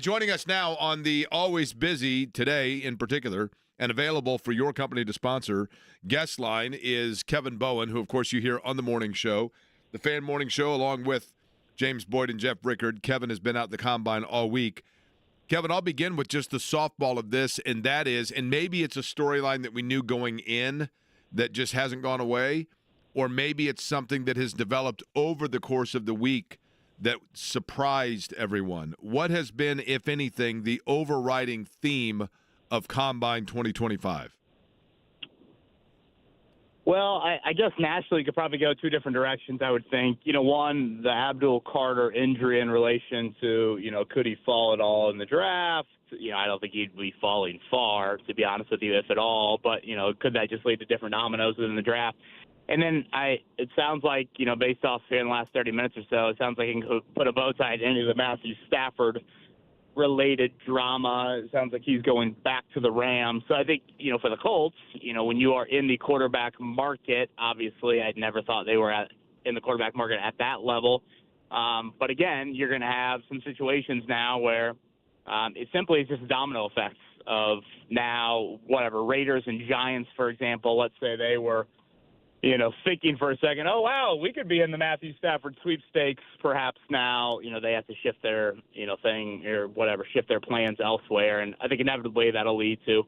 Joining us now on the always busy today in particular and available for your company to sponsor guest line is Kevin Bowen, who, of course, you hear on the morning show, the Fan Morning Show, along with James Boyd and Jeff Rickard. Kevin has been out at the Combine all week. Kevin, I'll begin with just the softball of this, and that is, and maybe it's a storyline that we knew going in that just hasn't gone away, or maybe it's something that has developed over the course of the week that surprised everyone. What has been, if anything, the overriding theme of Combine 2025? Well, I guess nationally you could probably go 2 different directions, I would think. One, the Abdul Carter injury in relation to, could he fall at all in the draft? I don't think he'd be falling far, to be honest with you, if at all. But, could that just lead to different dominoes within the draft? And then it sounds like, based off here in the last 30 minutes or so, it sounds like he can put a bow tie to any of the Matthew Stafford-related drama. It sounds like he's going back to the Rams. So I think, for the Colts, when you are in the quarterback market, obviously I'd never thought they were in the quarterback market at that level. But, again, you're going to have some situations now where it simply is just domino effects of now, Raiders and Giants, for example. Let's say they were thinking for a second, oh, wow, we could be in the Matthew Stafford sweepstakes perhaps now. They have to shift their, thing or whatever, shift their plans elsewhere. And I think inevitably that'll lead to,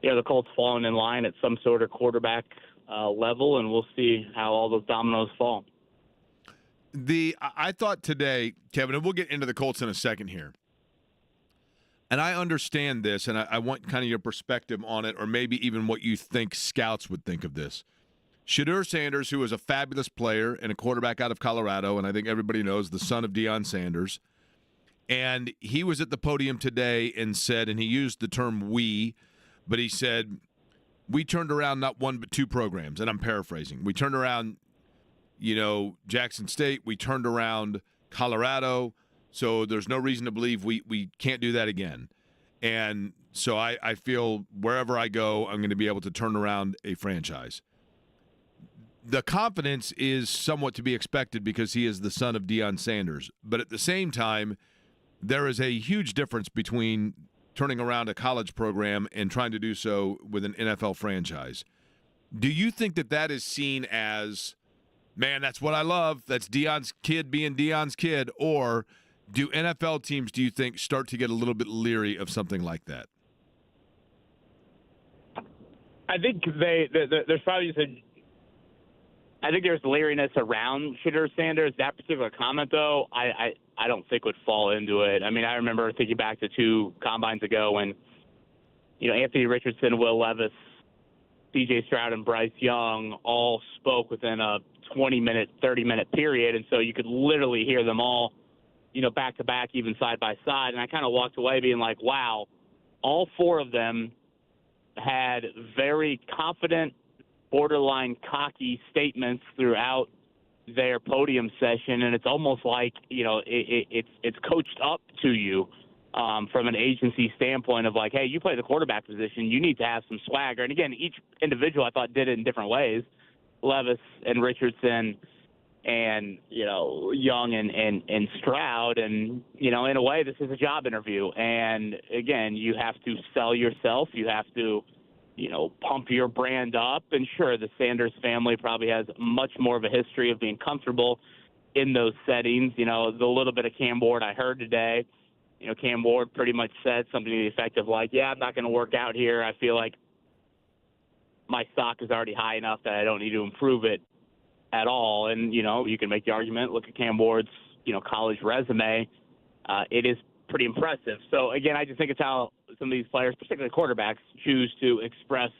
the Colts falling in line at some sort of quarterback level, and we'll see how all those dominoes fall. I thought today, Kevin, and we'll get into the Colts in a second here, and I understand this, and I want kind of your perspective on it, or maybe even what you think scouts would think of this. Shedeur Sanders, who is a fabulous player and a quarterback out of Colorado, and I think everybody knows the son of Deion Sanders, and he was at the podium today and said, and he used the term we, but he said, we turned around not 1 but 2 programs, and I'm paraphrasing. We turned around, Jackson State. We turned around Colorado, so there's no reason to believe we can't do that again. And so I feel wherever I go, I'm going to be able to turn around a franchise. The confidence is somewhat to be expected because he is the son of Deion Sanders. But at the same time, there is a huge difference between turning around a college program and trying to do so with an NFL franchise. Do you think that is seen as, man, that's what I love, that's Deion's kid being Deion's kid, or do NFL teams, do you think, start to get a little bit leery of something like that? I think there's probably just I think there's leeriness around Shedeur Sanders. That particular comment, though, I don't think would fall into it. I mean, I remember thinking back to 2 combines ago when, Anthony Richardson, Will Levis, C.J. Stroud, and Bryce Young all spoke within a 20-minute, 30-minute period, and so you could literally hear them all, back-to-back, even side-by-side. And I kind of walked away being like, wow, all 4 of them had very confident, borderline cocky statements throughout their podium session, and it's almost like it's coached up to you from an agency standpoint of like, hey, you play the quarterback position, you need to have some swagger. And again, each individual I thought did it in different ways. Levis and Richardson and, Young and Stroud. And, in a way, this is a job interview. And, again, you have to sell yourself. You have to, pump your brand up. And, sure, the Sanders family probably has much more of a history of being comfortable in those settings. The little bit of Cam Ward I heard today, Cam Ward pretty much said something to the effect of like, yeah, I'm not going to work out here. I feel like my stock is already high enough that I don't need to improve it at all. And, you can make the argument, look at Cam Ward's, college resume. It is pretty impressive. So, again, I just think it's how some of these players, particularly quarterbacks, choose to express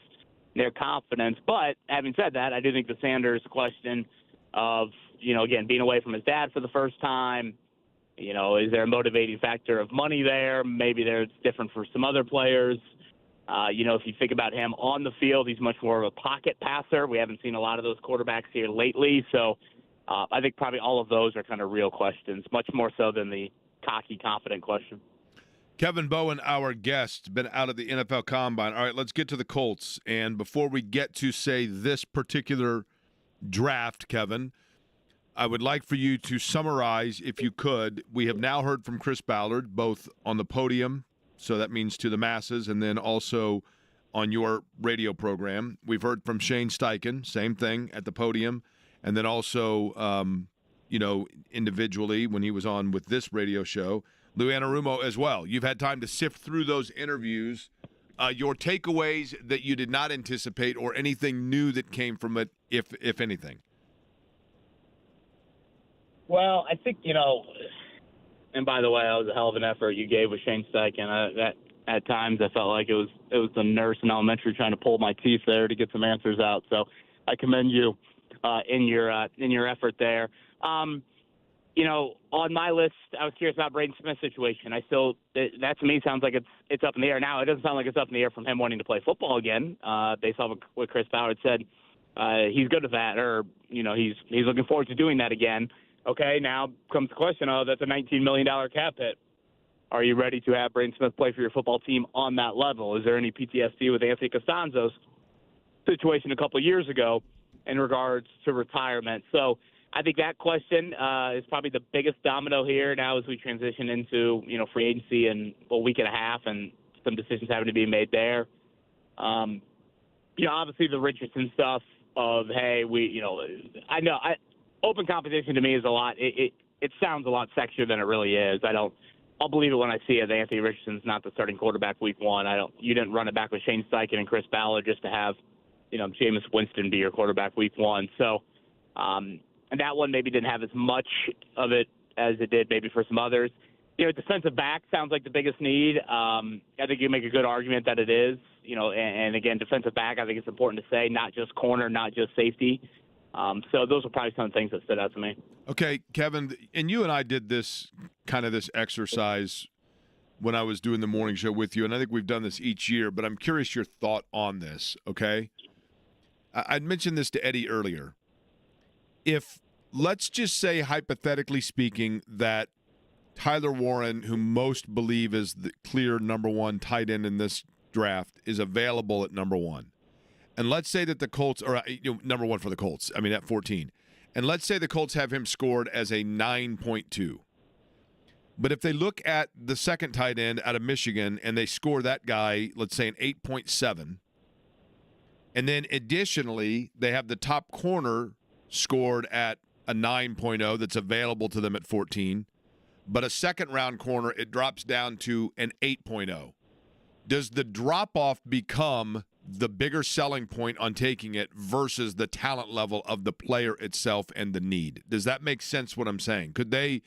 their confidence. But having said that, I do think the Sanders question of, again, being away from his dad for the first time, is there a motivating factor of money there? Maybe it's different for some other players. If you think about him on the field, he's much more of a pocket passer. We haven't seen a lot of those quarterbacks here lately. So I think probably all of those are kind of real questions, much more so than the cocky, confident question. Kevin Bowen, our guest, been out of the NFL Combine. All right, let's get to the Colts. And before we get to, say, this particular draft, Kevin, I would like for you to summarize, if you could. We have now heard from Chris Ballard, both on the podium, so that means to the masses, and then also on your radio program. We've heard from Shane Steichen, same thing at the podium, and then also, individually when he was on with this radio show, Lou Anarumo as well. You've had time to sift through those interviews. Your takeaways that you did not anticipate or anything new that came from it, if anything. Well, I think, and by the way, that was a hell of an effort you gave with Shane Steichen. That at times I felt like it was the nurse in elementary trying to pull my teeth there to get some answers out. So I commend you in your effort there. On my list, I was curious about Braden Smith's situation. That to me sounds like it's up in the air. Now, it doesn't sound like it's up in the air from him wanting to play football again. Based off of what Chris Ballard said, he's good at that, or he's looking forward to doing that again. Okay, now comes the question of that's a $19 million cap hit. Are you ready to have Braden Smith play for your football team on that level? Is there any PTSD with Anthony Costanzo's situation a couple of years ago in regards to retirement? So I think that question is probably the biggest domino here now as we transition into, free agency in a week and a half and some decisions having to be made there. Obviously the Richardson stuff of, hey, open competition to me is a lot. It sounds a lot sexier than it really is. I'll believe it when I see it. Anthony Richardson's not the starting quarterback week one. You didn't run it back with Shane Steichen and Chris Ballard just to have, Jameis Winston be your quarterback week one. So, and that one maybe didn't have as much of it as it did maybe for some others. Defensive back sounds like the biggest need. I think you make a good argument that it is. And again, defensive back, I think it's important to say, not just corner, not just safety. So those are probably some things that stood out to me. Okay, Kevin, and you and I did this exercise when I was doing the morning show with you, and I think we've done this each year, but I'm curious your thought on this, okay? I'd mentioned this to Eddie earlier. If, let's just say, hypothetically speaking, that Tyler Warren, who most believe is the clear number one tight end in this draft, is available at number one, and let's say that the Colts are number one for the Colts, at 14, and let's say the Colts have him scored as a 9.2. But if they look at the second tight end out of Michigan and they score that guy, let's say an 8.7, and then additionally they have the top corner scored at a 9.0 that's available to them at 14, but a second-round corner, it drops down to an 8.0. Does the drop-off become the bigger selling point on taking it versus the talent level of the player itself and the need? Does that make sense what I'm saying? Could they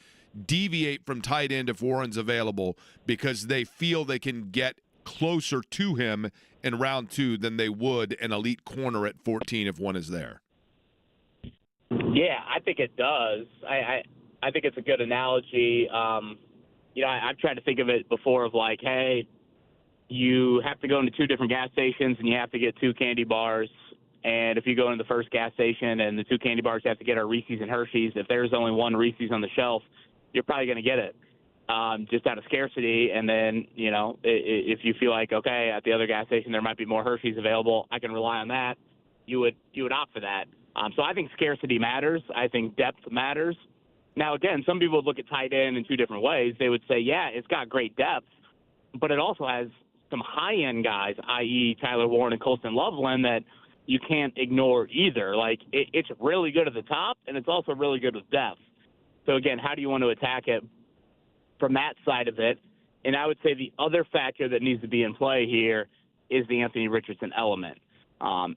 deviate from tight end if Warren's available because they feel they can get closer to him in round two than they would an elite corner at 14 if one is there? Yeah, I think it does. I think it's a good analogy. I've tried to think of it before of like, hey, you have to go into two different gas stations and you have to get two candy bars. And if you go into the first gas station and the two candy bars you have to get are Reese's and Hershey's, if there's only one Reese's on the shelf, you're probably going to get it just out of scarcity. And then, if you feel like, okay, at the other gas station there might be more Hershey's available, I can rely on that, you would opt for that. So I think scarcity matters. I think depth matters. Now, again, some people would look at tight end in two different ways. They would say, yeah, it's got great depth, but it also has some high-end guys, i.e. Tyler Warren and Colston Loveland, that you can't ignore either. Like, it's really good at the top, and it's also really good with depth. So, again, how do you want to attack it from that side of it? And I would say the other factor that needs to be in play here is the Anthony Richardson element.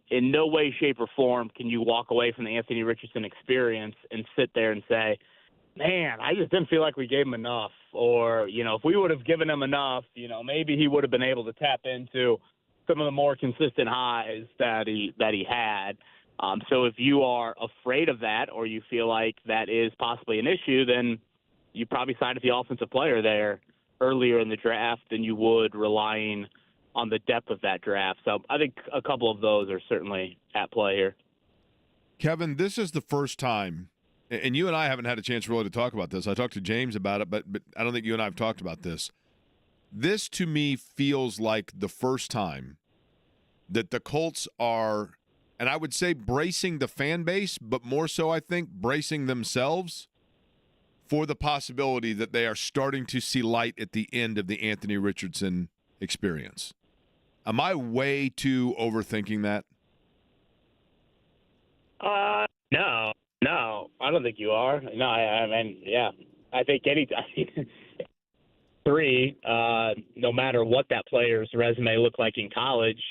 In no way, shape, or form can you walk away from the Anthony Richardson experience and sit there and say, man, I just didn't feel like we gave him enough. Or, if we would have given him enough, maybe he would have been able to tap into some of the more consistent highs that he had. So if you are afraid of that, or you feel like that is possibly an issue, then you probably signed the offensive player there earlier in the draft than you would relying on the depth of that draft. So I think a couple of those are certainly at play here. Kevin, this is the first time, and you and I haven't had a chance really to talk about this. I talked to James about it, but I don't think you and I have talked about this. This, to me, feels like the first time that the Colts are, and I would say bracing the fan base, but more so I think bracing themselves for the possibility that they are starting to see light at the end of the Anthony Richardson experience. Am I way too overthinking that? No, I don't think you are. No, I mean, yeah, I think three, no matter what that player's resume looked like in college.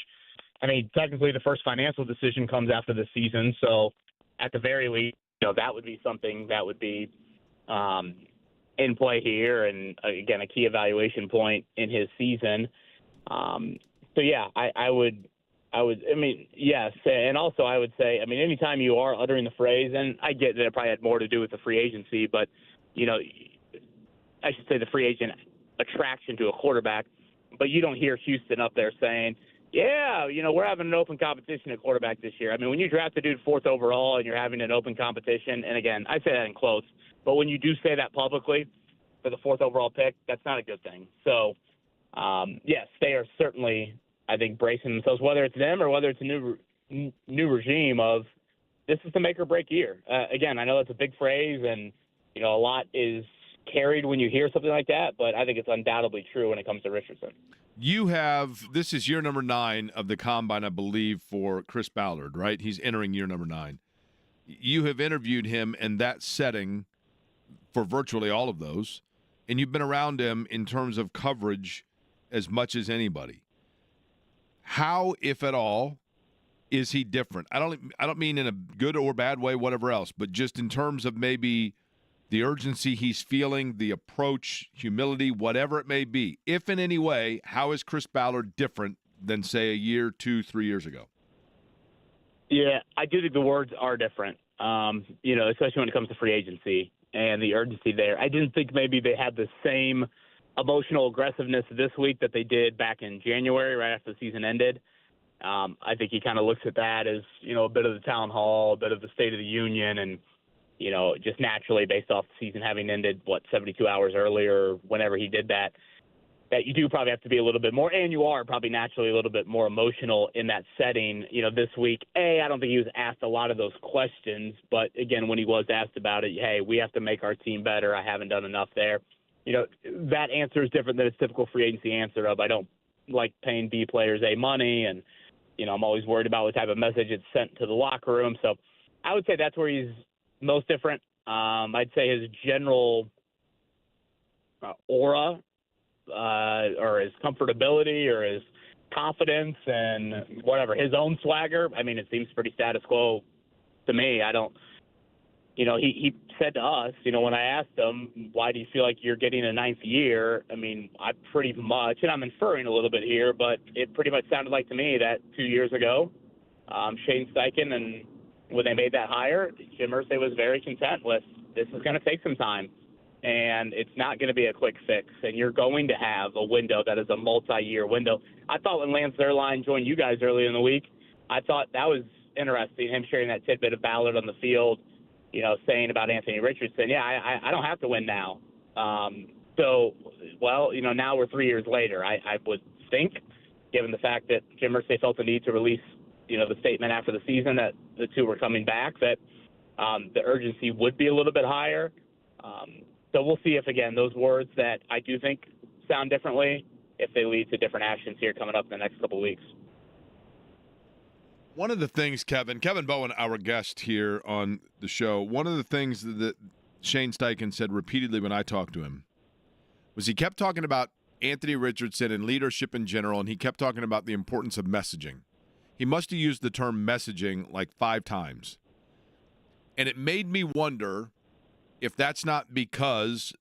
I mean, technically the first financial decision comes after the season, so at the very least, that would be something that would be in play here, and again, a key evaluation point in his season. So yeah, I would. I mean, yes, and also I would say, I mean, anytime you are uttering the phrase, and I get that it probably had more to do with the free agency, but I should say the free agent attraction to a quarterback, but you don't hear Houston up there saying, yeah, we're having an open competition at quarterback this year. I mean, when you draft a dude 4th overall and you're having an open competition, and again, I say that in quotes, but when you do say that publicly for the 4th overall pick, that's not a good thing. So, yes, they are certainly, I think, bracing themselves, whether it's them or whether it's a new regime of this is the make or break year. Again, I know that's a big phrase, and a lot is carried when you hear something like that, but I think it's undoubtedly true when it comes to Richardson. This is year number 9 of the combine, I believe, for Chris Ballard, right? He's entering year number 9. You have interviewed him in that setting for virtually all of those, and you've been around him in terms of coverage as much as anybody. How, if at all, is he different? I don't mean in a good or bad way, whatever else, but just in terms of maybe the urgency he's feeling, the approach, humility, whatever it may be. If in any way, how is Chris Ballard different than, say, a year, 2, 3 years ago? Yeah, I do think the words are different, especially when it comes to free agency and the urgency there. I didn't think maybe they had the same emotional aggressiveness this week that they did back in January, right after the season ended. I think he kind of looks at that as, a bit of the town hall, a bit of the State of the Union, and, just naturally based off the season having ended, 72 hours earlier, whenever he did that you do probably have to be a little bit more, and you are probably naturally a little bit more emotional in that setting. This week, I don't think he was asked a lot of those questions, but again, when he was asked about it, hey, we have to make our team better. I haven't done enough there. That answer is different than his typical free agency answer of I don't like paying B players A money, and, I'm always worried about what type of message it's sent to the locker room. So I would say that's where he's most different. I'd say his general aura or his comfortability or his confidence and whatever, his own swagger, I mean, it seems pretty status quo to me. I don't he said to us, when I asked him, why do you feel like you're getting a 9th year? I mean, I pretty much, and I'm inferring a little bit here, but it pretty much sounded like to me that 2 years ago, Shane Steichen, and when they made that hire, Jim Irsay was very content with, this is going to take some time, and it's not going to be a quick fix, and you're going to have a window that is a multi-year window. I thought when Lance Zierlein joined you guys earlier in the week, I thought that was interesting, him sharing that tidbit of Ballard on the field, saying about Anthony Richardson, I don't have to win now. Now we're 3 years later. I would think, given the fact that Jim Irsay felt the need to release, the statement after the season that the two were coming back, that the urgency would be a little bit higher. So we'll see if, again, those words that I do think sound differently, if they lead to different actions here coming up in the next couple of weeks. One of the things, Kevin Bowen, our guest here on the show, one of the things that Shane Steichen said repeatedly when I talked to him was he kept talking about Anthony Richardson and leadership in general, and he kept talking about the importance of messaging. He must have used the term messaging like 5 times. And it made me wonder if that's not because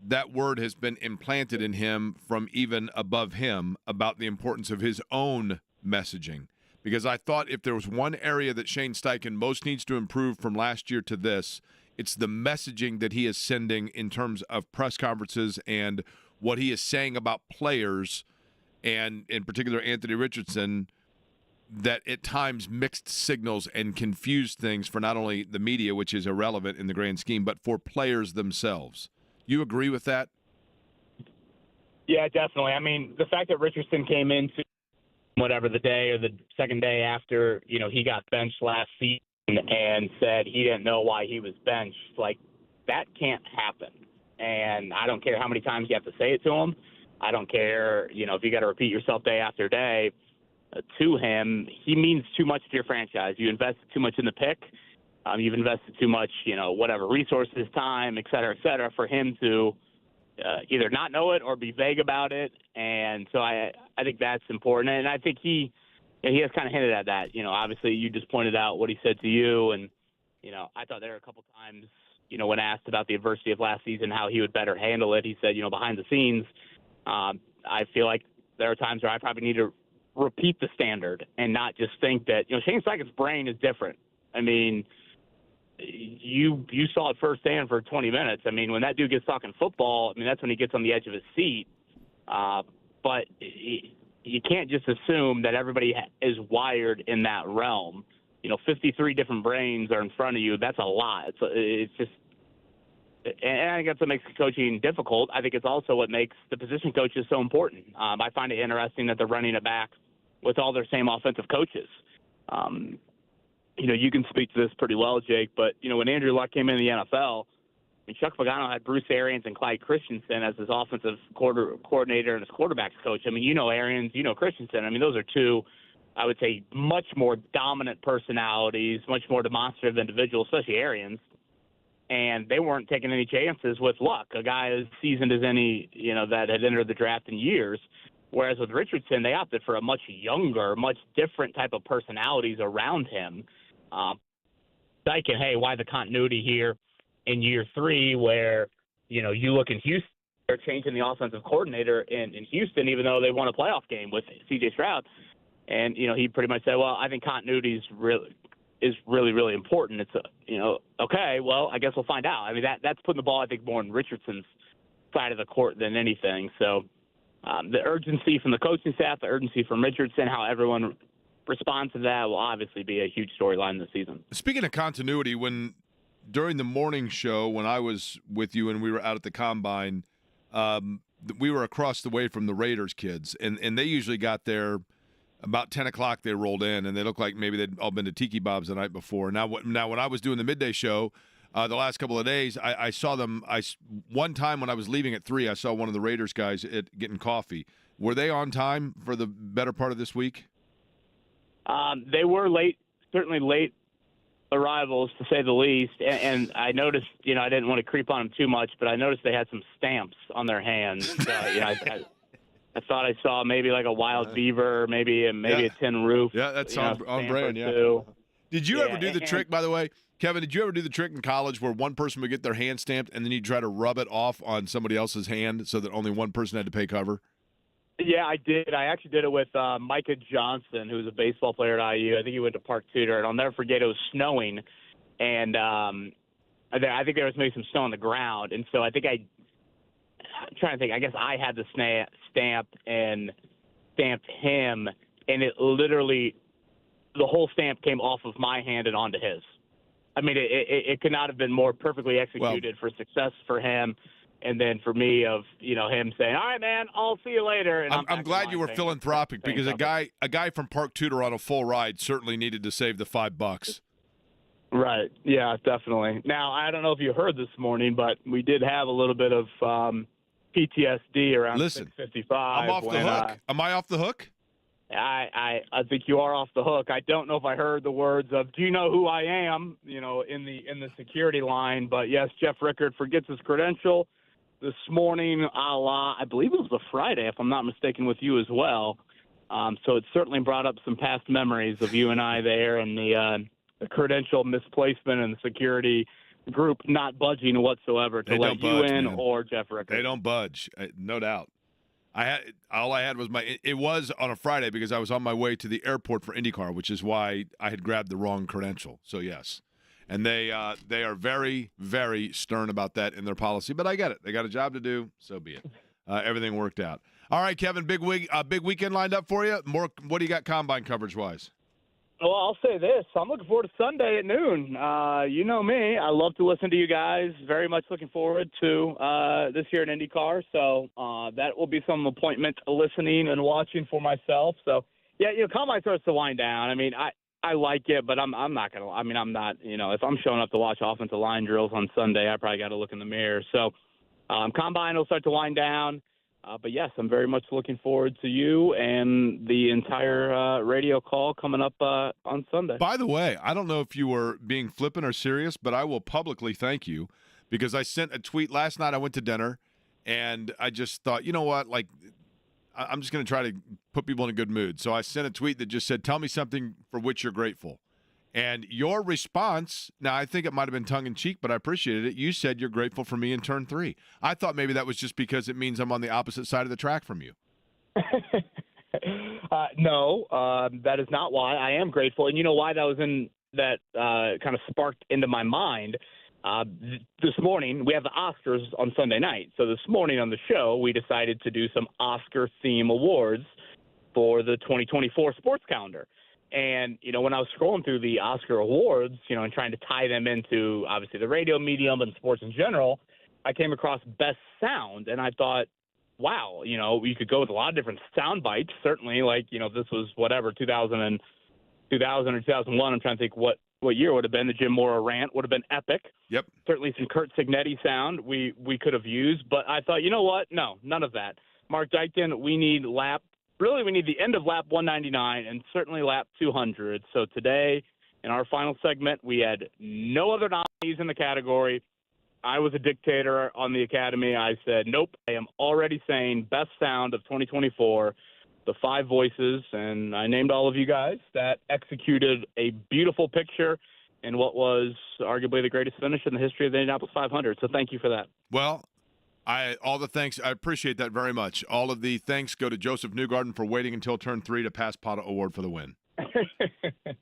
that word has been implanted in him from even above him about the importance of his own messaging. Because I thought if there was one area that Shane Steichen most needs to improve from last year to this, it's the messaging that he is sending in terms of press conferences and what he is saying about players, and in particular Anthony Richardson, that at times mixed signals and confused things for not only the media, which is irrelevant in the grand scheme, but for players themselves. You agree with that? Yeah, definitely. I mean, the fact that Richardson came into whatever the day or the second day after, he got benched last season and said he didn't know why he was benched, like, that can't happen. And I don't care how many times you have to say it to him. I don't care, if you got to repeat yourself day after day to him. He means too much to your franchise. You invested too much in the pick. You've invested too much, whatever, resources, time, et cetera, for him to either not know it or be vague about it. And so I think that's important. And I think he has kind of hinted at that. Obviously you just pointed out what he said to you. And, I thought there were a couple times, when asked about the adversity of last season, how he would better handle it, he said, behind the scenes, I feel like there are times where I probably need to repeat the standard and not just think that, Shane Steichen's brain is different. I mean, you saw it firsthand for 20 minutes. I mean, when that dude gets talking football, I mean, that's when he gets on the edge of his seat. But you can't just assume that everybody is wired in that realm. 53 different brains are in front of you. That's a lot. It's just, and I think that's what makes coaching difficult. I think it's also what makes the position coaches so important. I find it interesting that they're running it back with all their same offensive coaches. You can speak to this pretty well, Jake, but, when Andrew Luck came in the NFL, Chuck Pagano had Bruce Arians and Clyde Christensen as his offensive coordinator and his quarterbacks coach. I mean, Arians, Christensen. I mean, those are two, I would say, much more dominant personalities, much more demonstrative individuals, especially Arians. And they weren't taking any chances with Luck, a guy as seasoned as any, that had entered the draft in years. Whereas with Richardson, they opted for a much younger, much different type of personalities around him. Steichen, hey, why the continuity here in year 3 where, you look in Houston, they're changing the offensive coordinator in Houston, even though they won a playoff game with C.J. Stroud. And, he pretty much said, well, I think continuity is really, really important. It's, okay, well, I guess we'll find out. I mean, that's putting the ball, I think, more on Richardson's side of the court than anything. So the urgency from the coaching staff, the urgency from Richardson, how everyone responds to that will obviously be a huge storyline this season. Speaking of continuity, during the morning show, when I was with you and we were out at the Combine, we were across the way from the Raiders kids, and they usually got there about 10 o'clock. They rolled in, and they looked like maybe they'd all been to Tiki Bob's the night before. Now when I was doing the midday show the last couple of days, I saw them. One time when I was leaving at 3, I saw one of the Raiders guys getting coffee. Were they on time for the better part of this week? They were late, certainly late arrivals, to say the least. And I noticed, I didn't want to creep on them too much, but I noticed they had some stamps on their hands. I thought I saw maybe like a wild beaver, maybe a tin roof. Yeah, that's on brand. Yeah. Did you ever do the trick, by the way, Kevin? Did you ever do the trick in college where one person would get their hand stamped and then you try to rub it off on somebody else's hand so that only one person had to pay cover? Yeah, I did. I actually did it with Micah Johnson, who was a baseball player at IU. I think he went to Park Tudor, and I'll never forget, it was snowing, and I think there was maybe some snow on the ground, and so I'm trying to think. I guess I had the stamp and stamped him, and it literally, the whole stamp came off of my hand and onto his. I mean, it could not have been more perfectly executed for success for him. And then for me, of him saying, "All right, man, I'll see you later." And I'm glad you were philanthropic because a guy from Park Tudor on a full ride certainly needed to save the $5. Right. Yeah, definitely. Now, I don't know if you heard this morning, but we did have a little bit of PTSD around 6:55. I'm off the hook. Am I off the hook? I think you are off the hook. I don't know if I heard the words of "Do you know who I am?" in the security line, but yes, Jeff Rickard forgets his credential this morning. I believe it was a Friday, if I'm not mistaken, with you as well. So it certainly brought up some past memories of you and I there, and the credential misplacement and the security group not budging whatsoever to let you in, man. Or Jeff Rickard. They don't budge, no doubt. All I had was it was on a Friday because I was on my way to the airport for IndyCar, which is why I had grabbed the wrong credential. So yes, and they are very, very stern about that in their policy. But I get it; they got a job to do, so be it. Everything worked out. All right, Kevin, big weekend lined up for you. What do you got combine coverage wise? Well, I'll say this. I'm looking forward to Sunday at noon. You know me. I love to listen to you guys. Very much looking forward to this year in IndyCar. So that will be some appointment listening and watching for myself. So, yeah, Combine starts to wind down. I mean, I like it, but I'm not going to – I mean, I'm not – if I'm showing up to watch offensive line drills on Sunday, I probably got to look in the mirror. So Combine will start to wind down. But, yes, I'm very much looking forward to you and the entire radio call coming up on Sunday. By the way, I don't know if you were being flippant or serious, but I will publicly thank you because I sent a tweet last night. I went to dinner, and I just thought, you know what, like I'm just going to try to put people in a good mood. So I sent a tweet that just said, tell me something for which you're grateful. And your response, now I think it might have been tongue-in-cheek, but I appreciated it. You said you're grateful for me in turn 3. I thought maybe that was just because it means I'm on the opposite side of the track from you. No, that is not why. I am grateful. And you know why that kind of sparked into my mind? This morning, we have the Oscars on Sunday night. So this morning on the show, we decided to do some Oscar theme awards for the 2024 sports calendar. And, when I was scrolling through the Oscar awards, and trying to tie them into, obviously, the radio medium and sports in general, I came across Best Sound. And I thought, wow, you could go with a lot of different sound bites. Certainly, like, this was whatever, 2000 or 2001. I'm trying to think what year would have been. The Jim Mora rant would have been epic. Yep. Certainly some Kurt Signetti sound we could have used. But I thought, you know what? No, none of that. Mark Dykton, we need the end of lap 199 and certainly lap 200. So today, in our final segment, we had no other nominees in the category. I was a dictator on the Academy. I said, nope, I am already saying best sound of 2024, the 5 voices, and I named all of you guys that executed a beautiful picture in what was arguably the greatest finish in the history of the Indianapolis 500. So thank you for that. Well, all the thanks. I appreciate that very much. All of the thanks go to Joseph Newgarden for waiting until turn 3 to pass Pata Award for the win.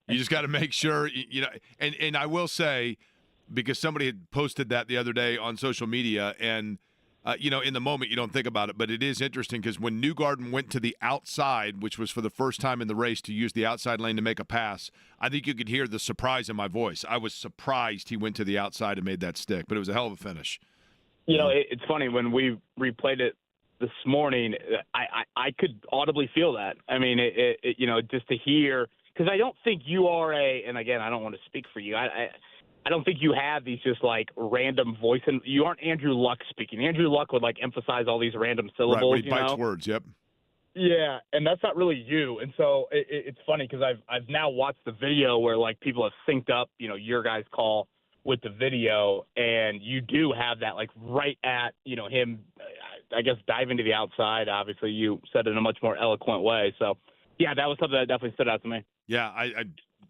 You just got to make sure, and I will say, because somebody had posted that the other day on social media, and, in the moment you don't think about it, but it is interesting because when Newgarden went to the outside, which was for the first time in the race to use the outside lane to make a pass, I think you could hear the surprise in my voice. I was surprised he went to the outside and made that stick, but it was a hell of a finish. It's funny, when we replayed it this morning, I could audibly feel that. I mean, just to hear, because I don't think you are and again, I don't want to speak for you. I don't think you have these just like random voice, and you aren't Andrew Luck speaking. Andrew Luck would like emphasize all these random syllables. Right, when he bites words, yep. Yeah, and that's not really you. And so it's funny because I've now watched the video where like people have synced up, your guys' call with the video, and you do have that like right at him, I guess, diving to the outside. Obviously, you said it in a much more eloquent way. So, yeah, that was something that definitely stood out to me. Yeah, I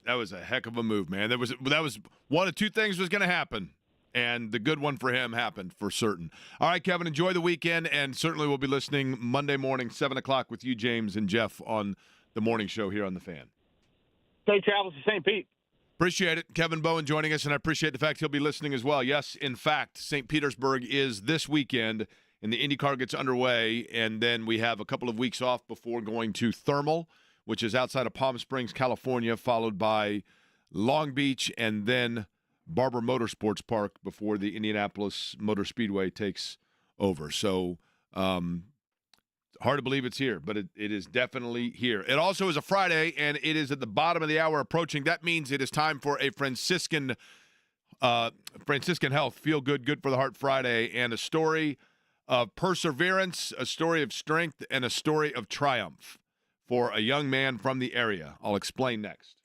that was a heck of a move, man. That was one of two things was going to happen, and the good one for him happened for certain. All right, Kevin, enjoy the weekend, and certainly we'll be listening Monday morning, 7 o'clock with you, James, and Jeff on the morning show here on The Fan. Safe travels to St. Pete. Appreciate it. Kevin Bowen joining us, and I appreciate the fact he'll be listening as well. Yes, in fact, St. Petersburg is this weekend, and the IndyCar gets underway, and then we have a couple of weeks off before going to Thermal, which is outside of Palm Springs, California, followed by Long Beach, and then Barber Motorsports Park before the Indianapolis Motor Speedway takes over. So hard to believe it's here, but it is definitely here. It also is a Friday, and it is at the bottom of the hour approaching. That means it is time for a Franciscan Health Feel Good, Good for the Heart Friday, and a story of perseverance, a story of strength, and a story of triumph for a young man from the area. I'll explain next.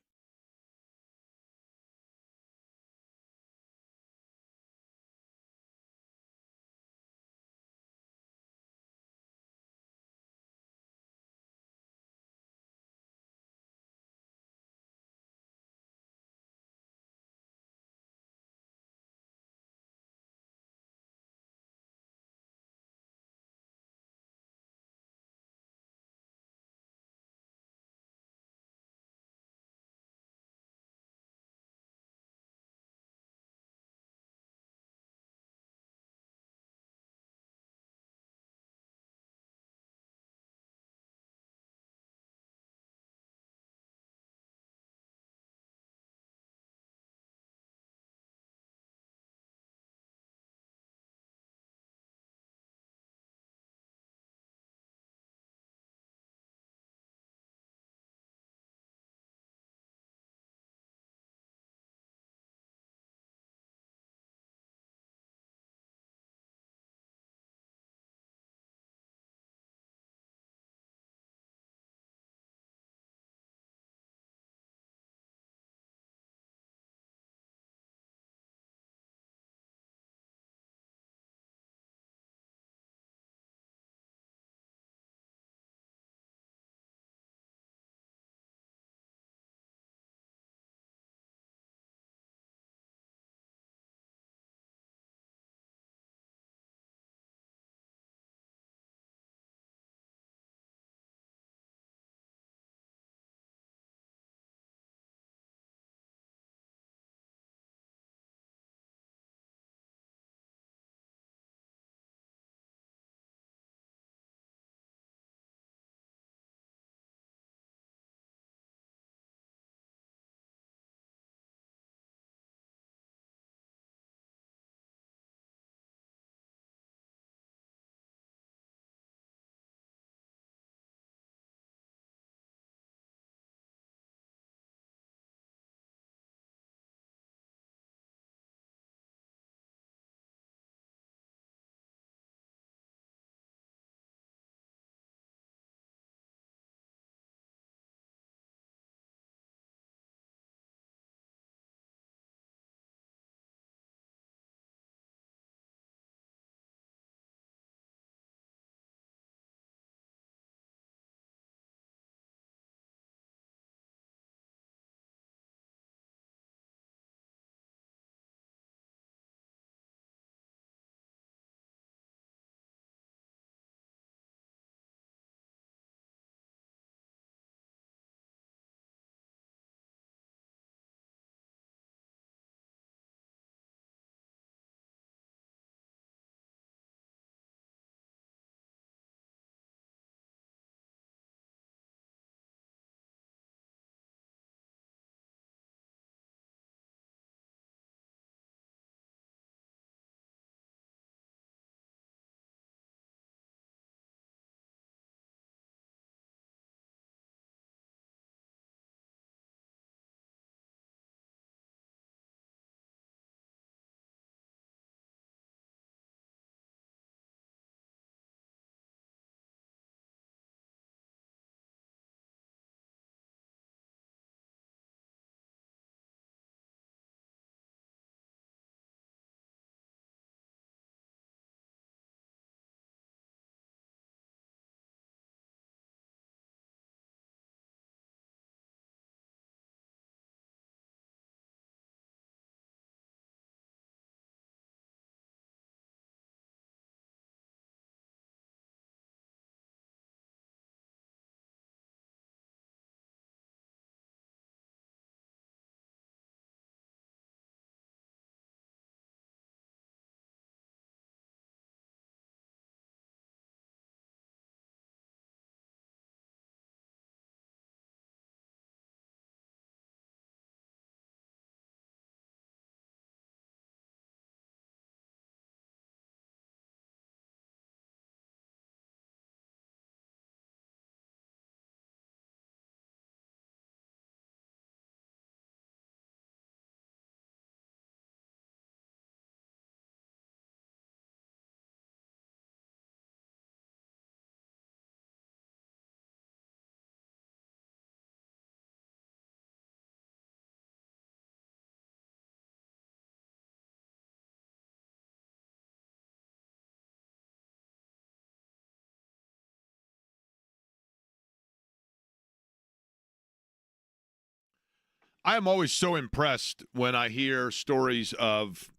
I am always so impressed when I hear stories of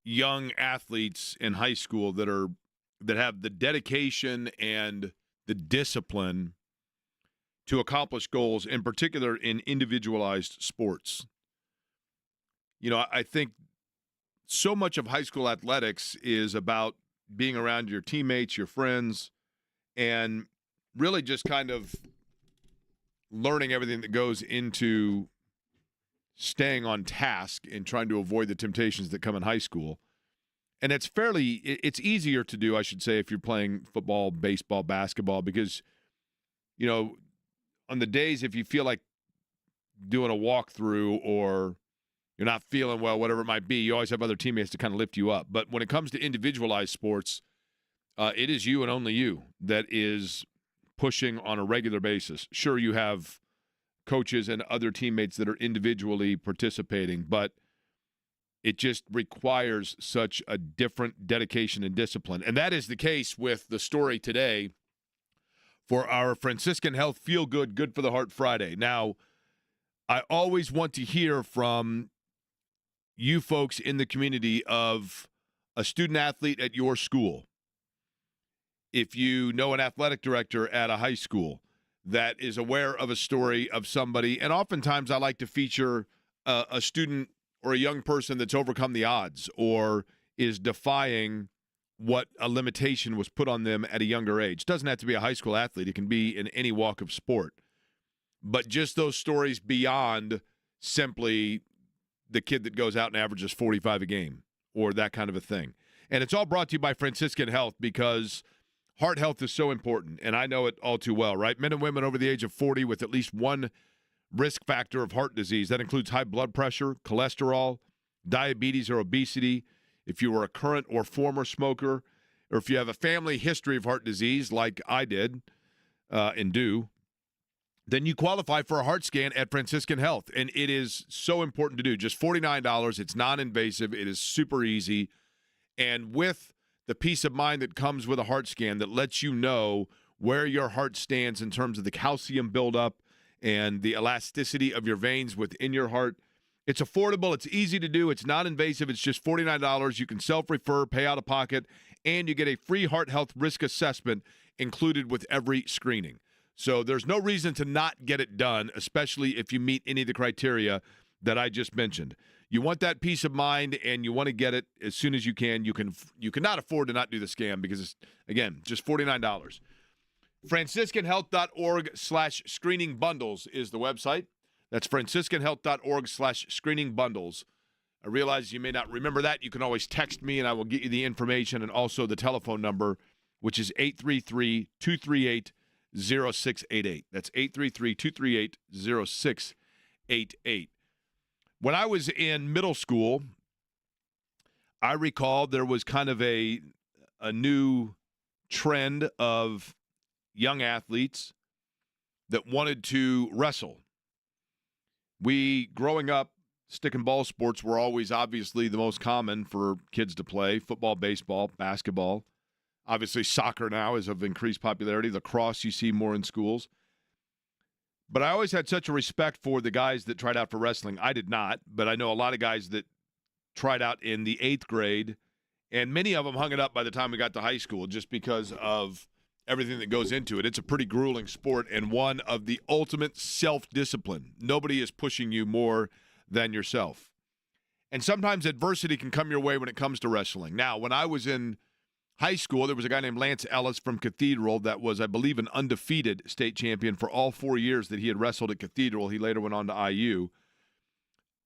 young athletes in high school that have the dedication and the discipline to accomplish goals, in particular in individualized sports. You know, I think so much of high school athletics is about being around your teammates, your friends, and really just kind of learning everything that goes into staying on task and trying to avoid the temptations that come in high school. And it's easier to do, I should say, if you're playing football, baseball, basketball, because, you know, on the days if you feel like doing a walkthrough or you're not feeling well, whatever it might be, you always have other teammates to kind of lift you up. But when it comes to individualized sports, it is you and only you that is pushing on a regular basis. Sure, you have coaches and other teammates that are individually participating, but it just requires such a different dedication and discipline. And that is the case with the story today for our Franciscan Health Feel Good, Good for the Heart Friday. Now, I always want to hear from you folks in the community of a student athlete at your school. If you know an athletic director at a high school that is aware of a story of somebody, and oftentimes I like to feature a student or a young person that's overcome the odds or is defying what a limitation was put on them at a younger age. It doesn't have to be a high school athlete. It can be in any walk of sport. But just those stories beyond simply the kid that goes out and averages 45 a game or that kind of a thing. And it's all brought to you by Franciscan Health because heart health is so important, and I know it all too well, right? Men and women over the age of 40 with at least one risk factor of heart disease. That includes high blood pressure, cholesterol, diabetes or obesity. If you are a current or former smoker, or if you have a family history of heart disease like I did and do, then you qualify for a heart scan at Franciscan Health. And it is so important to do. Just $49. It's non-invasive. It is super easy. And with the peace of mind that comes with a heart scan that lets you know where your heart stands in terms of the calcium buildup and the elasticity of your veins within your heart. It's affordable. It's easy to do. It's non-invasive. It's just $49. You can self-refer, pay out of pocket, and you get a free heart health risk assessment included with every screening. So there's no reason to not get it done, especially if you meet any of the criteria that I just mentioned. You want that peace of mind, and you want to get it as soon as you can. You cannot afford to not do the scam because it's, again, just $49. FranciscanHealth.org/screening bundles is the website. That's FranciscanHealth.org/screening bundles. I realize you may not remember that. You can always text me, and I will get you the information and also the telephone number, which is 833-238-0688. That's 833-238-0688. When I was in middle school, I recall there was kind of a new trend of young athletes that wanted to wrestle. We, growing up, stick and ball sports were always obviously the most common for kids to play. Football, baseball, basketball. Obviously, soccer now is of increased popularity. Lacrosse you see more in schools. But I always had such a respect for the guys that tried out for wrestling. I did not, but I know a lot of guys that tried out in the 8th grade, and many of them hung it up by the time we got to high school just because of everything that goes into it. It's a pretty grueling sport and one of the ultimate self-discipline. Nobody is pushing you more than yourself. And sometimes adversity can come your way when it comes to wrestling. Now, when I was in high school, there was a guy named Lance Ellis from Cathedral that was, I believe, an undefeated state champion for all 4 years that he had wrestled at Cathedral. He later went on to IU.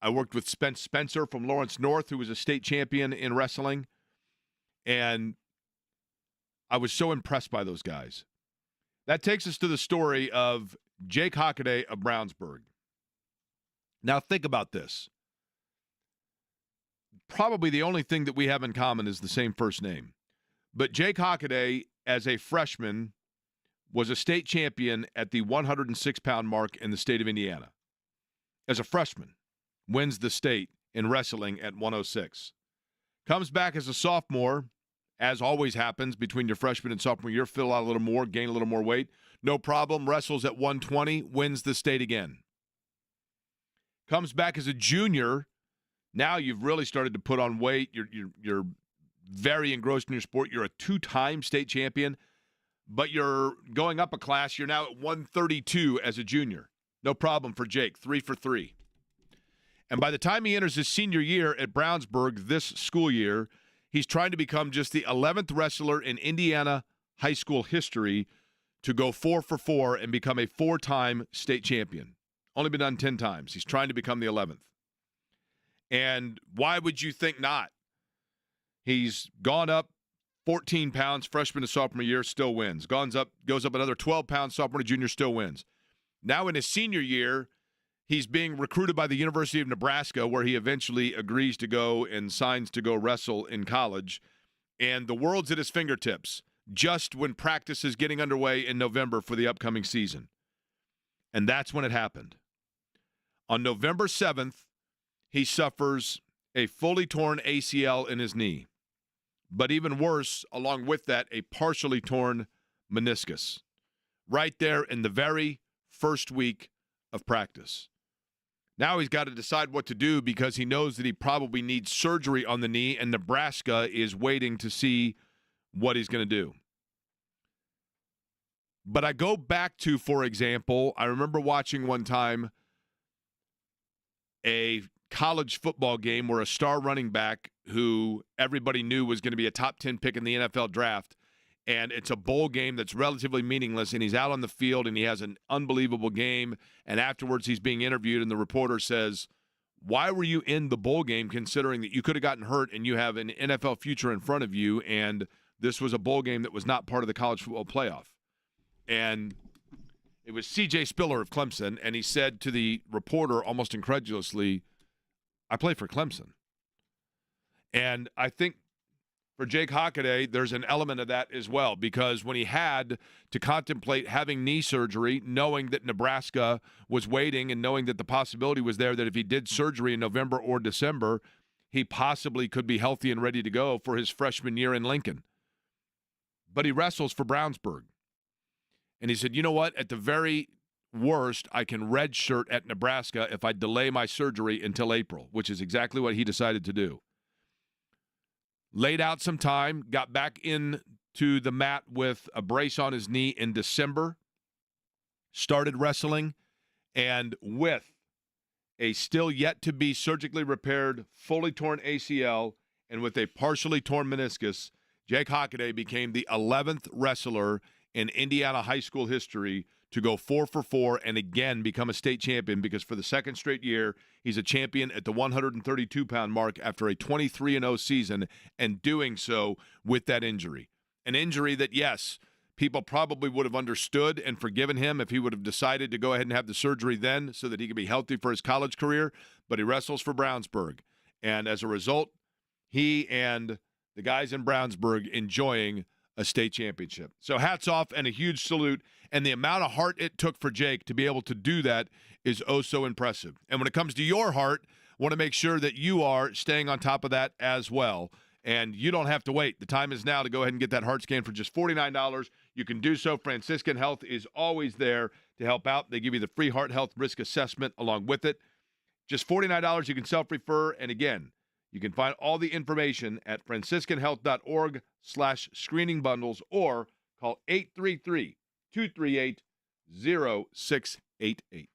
I worked with Spence Spencer from Lawrence North, who was a state champion in wrestling. And I was so impressed by those guys. That takes us to the story of Jake Hockaday of Brownsburg. Now, think about this. Probably the only thing that we have in common is the same first name. But Jake Hockaday, as a freshman, was a state champion at the 106-pound mark in the state of Indiana. As a freshman, wins the state in wrestling at 106. Comes back as a sophomore, as always happens between your freshman and sophomore year, fill out a little more, gain a little more weight. No problem, wrestles at 120, wins the state again. comes back as a junior. Now you've really started to put on weight. You're very engrossed in your sport. You're a 2-time state champion, but you're going up a class. You're now at 132 as a junior. No problem for Jake, 3 for 3. And by the time he enters his senior year at Brownsburg this school year, he's trying to become just the 11th wrestler in Indiana high school history to go 4 for 4 and become a 4-time state champion. Only been done 10 times. He's trying to become the 11th. And why would you think not? He's gone up 14 pounds freshman to sophomore year, still wins. Goes up another 12 pounds sophomore to junior, still wins. Now in his senior year, he's being recruited by the University of Nebraska, where he eventually agrees to go and signs to go wrestle in college. And the world's at his fingertips just when practice is getting underway in November for the upcoming season. And that's when it happened. On November 7th, he suffers a fully torn ACL in his knee. But even worse, along with that, a partially torn meniscus. Right there in the very first week of practice. Now he's got to decide what to do because he knows that he probably needs surgery on the knee, and Nebraska is waiting to see what he's going to do. But I go back to, for example, I remember watching one time a college football game where a star running back who everybody knew was going to be a top 10 pick in the NFL draft, and it's a bowl game that's relatively meaningless, and he's out on the field and he has an unbelievable game, and afterwards he's being interviewed and the reporter says, why were you in the bowl game considering that you could have gotten hurt and you have an NFL future in front of you, and this was a bowl game that was not part of the college football playoff? And it was C.J. Spiller of Clemson, and he said to the reporter almost incredulously, I play for Clemson. And I think for Jake Hockaday, there's an element of that as well, because when he had to contemplate having knee surgery, knowing that Nebraska was waiting and knowing that the possibility was there that if he did surgery in November or December, he possibly could be healthy and ready to go for his freshman year in Lincoln. But he wrestles for Brownsburg. And he said, you know what, at the very worst, I can redshirt at Nebraska if I delay my surgery until April, which is exactly what he decided to do. Laid out some time, got back into the mat with a brace on his knee in December, started wrestling, and with a still yet to be surgically repaired, fully torn ACL, and with a partially torn meniscus, Jake Hockaday became the 11th wrestler in Indiana high school history to go 4 for 4 and again become a state champion, because for the second straight year, he's a champion at the 132-pound mark after a 23-0 season, and doing so with that injury. An injury that, yes, people probably would have understood and forgiven him if he would have decided to go ahead and have the surgery then so that he could be healthy for his college career, but he wrestles for Brownsburg. And as a result, he and the guys in Brownsburg enjoying a state championship. So hats off and a huge salute. And the amount of heart it took for Jake to be able to do that is oh so impressive. And when it comes to your heart, I want to make sure that you are staying on top of that as well. And you don't have to wait. The time is now to go ahead and get that heart scan for just $49. You can do so. Franciscan Health is always there to help out. They give you the free heart health risk assessment along with it. Just $49. You can self-refer. And again, you can find all the information at franciscanhealth.org/screening bundles or call 833-238-0688.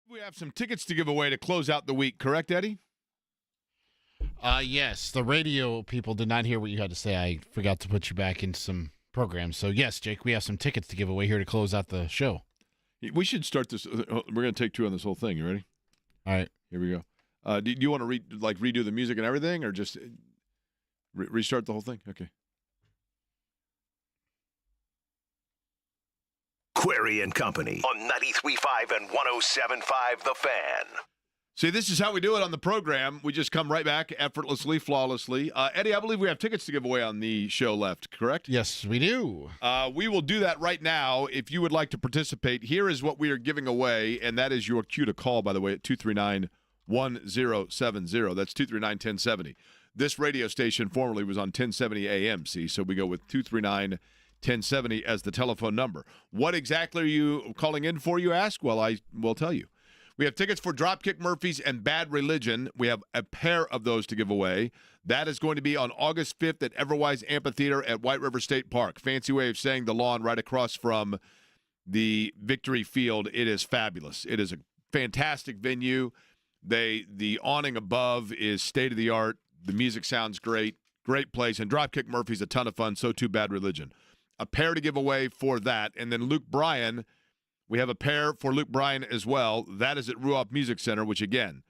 We have some tickets to give away to close out the week, correct, Eddie? Yes. The radio people did not hear what you had to say. I forgot to put you back in some programs. So, yes, Jake, we have some tickets to give away here to close out the show. We should start this. We're going to take two on this whole thing. You ready? All right. Here we go. Do you want to redo the music and everything, or just restart the whole thing? Okay. Query and Company on 93.5 and 107.5 The Fan. See, this is how we do it on the program. We just come right back effortlessly, flawlessly. Eddie, I believe we have tickets to give away on the show left, correct? Yes, we do. We will do that right now. If you would like to participate, here is what we are giving away, and that is your cue to call, by the way, at 239-1070. That's 239-1070. This radio station formerly was on 1070 AM, see, so we go with 239-1070 as the telephone number. What exactly are you calling in for, you ask? Well, I will tell you. We have tickets for Dropkick Murphys and Bad Religion. We have a pair of those to give away. That is going to be on August 5th at Everwise Amphitheater at White River State Park. Fancy way of saying the lawn right across from the Victory Field. It is fabulous. It is a fantastic venue. The awning above is state-of-the-art. The music sounds great. Great place. And Dropkick Murphys, a ton of fun. So too Bad Religion. A pair to give away for that. And then Luke Bryan. We have a pair for Luke Bryan as well. That is at Ruoff Music Center, which, again,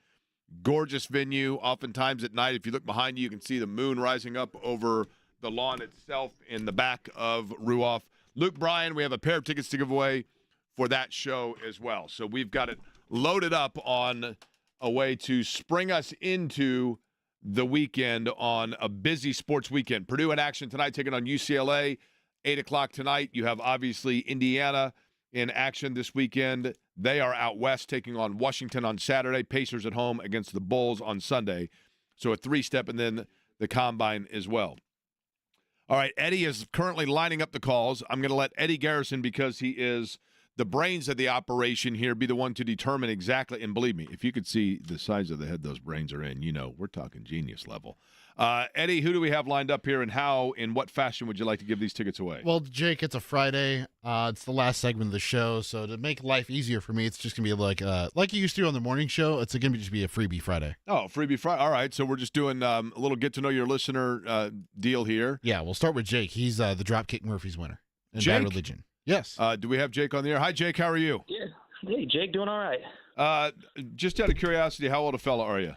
gorgeous venue. Oftentimes at night, if you look behind you, you can see the moon rising up over the lawn itself in the back of Ruoff. Luke Bryan, we have a pair of tickets to give away for that show as well. So we've got it loaded up on a way to spring us into the weekend on a busy sports weekend. Purdue in action tonight, taking on UCLA. 8 o'clock tonight. You have, obviously, Indiana in action this weekend. They are out west taking on Washington on Saturday. Pacers at home against the Bulls on Sunday. So a three-step and then the Combine as well. All right, Eddie is currently lining up the calls. I'm going to let Eddie Garrison, because he is the brains of the operation here, be the one to determine exactly. And believe me, if you could see the size of the head those brains are in, we're talking genius level. Eddie, who do we have lined up here, and how, in what fashion would you like to give these tickets away? Well, Jake, it's a Friday. It's the last segment of the show, so to make life easier for me, it's just going to be like you used to on the morning show. It's going to just be a freebie Friday. Oh, freebie Friday. All right, so we're just doing a little get-to-know-your-listener deal here. Yeah, we'll start with Jake. He's the Dropkick Murphys winner in Jake? Bad Religion. Yes. Do we have Jake on the air? Hi, Jake. How are you? Yeah. Hey, Jake, doing all right. Just out of curiosity, how old a fella are you?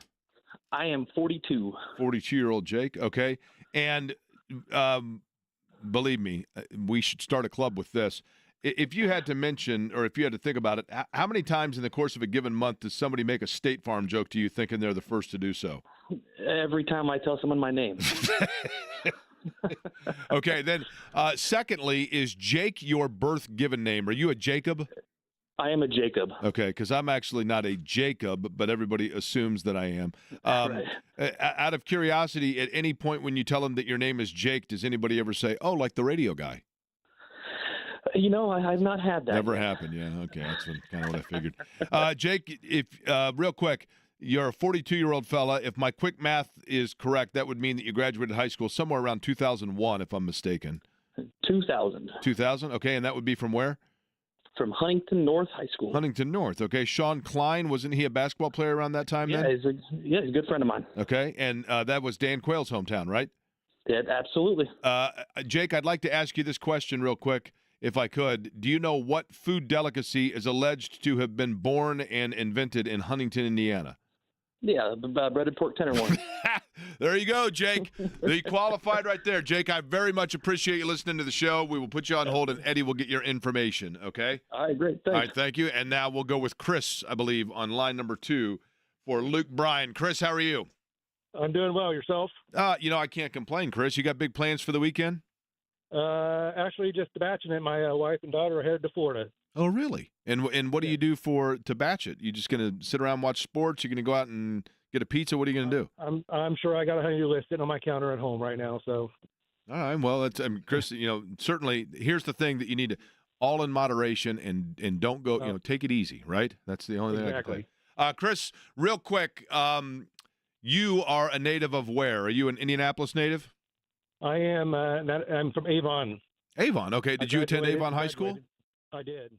I am 42. 42-year-old Jake, okay. And believe me, we should start a club with this. If you had to mention, or if you had to think about it, how many times in the course of a given month does somebody make a State Farm joke to you thinking they're the first to do so? Every time I tell someone my name. Okay, then secondly, is Jake your birth given name? Are you a Jacob? I am a Jacob. Okay, because I'm actually not a Jacob, but everybody assumes that I am. Right. Out of curiosity, at any point when you tell them that your name is Jake, does anybody ever say, oh, like the radio guy? I've not had that. Never happened, yeah. Okay, that's kind of what I figured. Jake, if real quick, you're a 42-year-old fella. If my quick math is correct, that would mean that you graduated high school somewhere around 2001, if I'm mistaken. 2000. 2000, okay, and that would be from where? From Huntington North High School. Huntington North, okay. Sean Klein, wasn't he a basketball player around that time then? He's a good friend of mine. Okay, and that was Dan Quayle's hometown, right? Yeah, absolutely. Jake, I'd like to ask you this question real quick, if I could. Do you know what food delicacy is alleged to have been born and invented in Huntington, Indiana? Yeah, breaded pork tenderloin. There you go, Jake. You qualified right there. Jake, I very much appreciate you listening to the show. We will put you on hold, and Eddie will get your information, okay? All right, great. Thanks. All right, thank you. And now we'll go with Chris, I believe, on line number 2 for Luke Bryan. Chris, how are you? I'm doing well. Yourself? I can't complain, Chris. You got big plans for the weekend? Actually, just batching it. My wife and daughter are headed to Florida. Oh, really? And what do you do to batch it? You just going to sit around and watch sports? You're going to go out and get a pizza? What are you going to do? I'm sure I got a honeydew list sitting on my counter at home right now. So, all right. Well, that's Chris. Certainly. Here's the thing that you need to all in moderation and don't go. Take it easy. Right. That's the only thing I can say. Chris, real quick. You are a native of where? Are you an Indianapolis native? I am. I'm from Avon. Avon. Okay. Did you attend Avon High School? I did.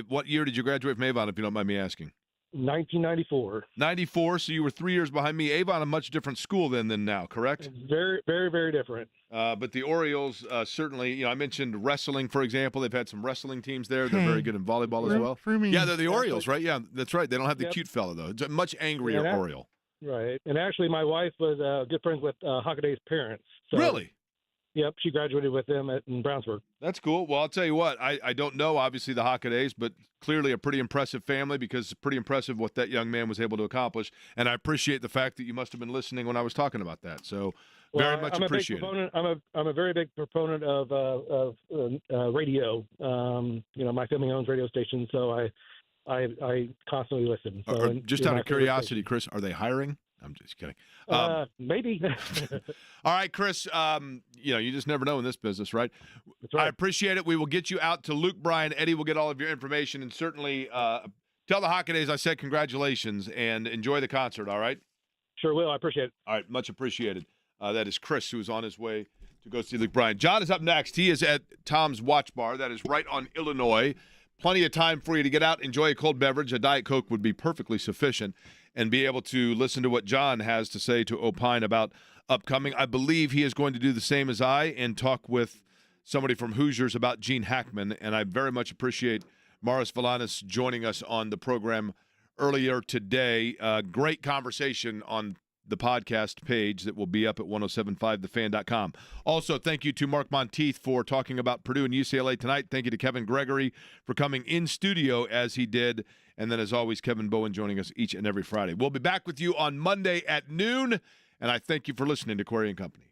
What year did you graduate from Avon, if you don't mind me asking? 1994. 94, so you were 3 years behind me. Avon, a much different school then than now, correct? Very, very, very different. But the Orioles, certainly, I mentioned wrestling, for example. They've had some wrestling teams there. They're very good in volleyball as well. For me. Yeah, they're the Orioles, right? Yeah, that's right. They don't have the Yep. cute fellow, though. It's a much angrier Oriole. Right. And actually, my wife was good friends with Hockaday's parents. So, Really? Yep, she graduated with them in Brownsburg. That's cool. Well, I'll tell you what, I don't know, obviously, the Hockadays, but clearly a pretty impressive family because it's pretty impressive what that young man was able to accomplish. And I appreciate the fact that you must have been listening when I was talking about that. So very much appreciated. I'm a very big proponent of radio. My family owns radio stations, so I constantly listen. So, just out of curiosity, Chris, are they hiring? I'm just kidding. Maybe. All right, Chris, you just never know in this business, right? That's right. I appreciate it. We will get you out to Luke, Brian, Eddie. We'll get all of your information, and certainly tell the Hockadays I said congratulations and enjoy the concert, all right? Sure will. I appreciate it. All right, much appreciated. That is Chris, who is on his way to go see Luke Bryan. John is up next. He is at Tom's Watch Bar. That is right on Illinois. Plenty of time for you to get out, enjoy a cold beverage. A Diet Coke would be perfectly sufficient, and be able to listen to what John has to say to opine about upcoming. I believe he is going to do the same as I and talk with somebody from Hoosiers about Gene Hackman, and I very much appreciate Morris Valanis joining us on the program earlier today. Great conversation on the podcast page that will be up at 1075thefan.com. Also, thank you to Mark Monteith for talking about Purdue and UCLA tonight. Thank you to Kevin Gregory for coming in studio as he did. And then, as always, Kevin Bowen joining us each and every Friday. We'll be back with you on Monday at noon, and I thank you for listening to Query & Company.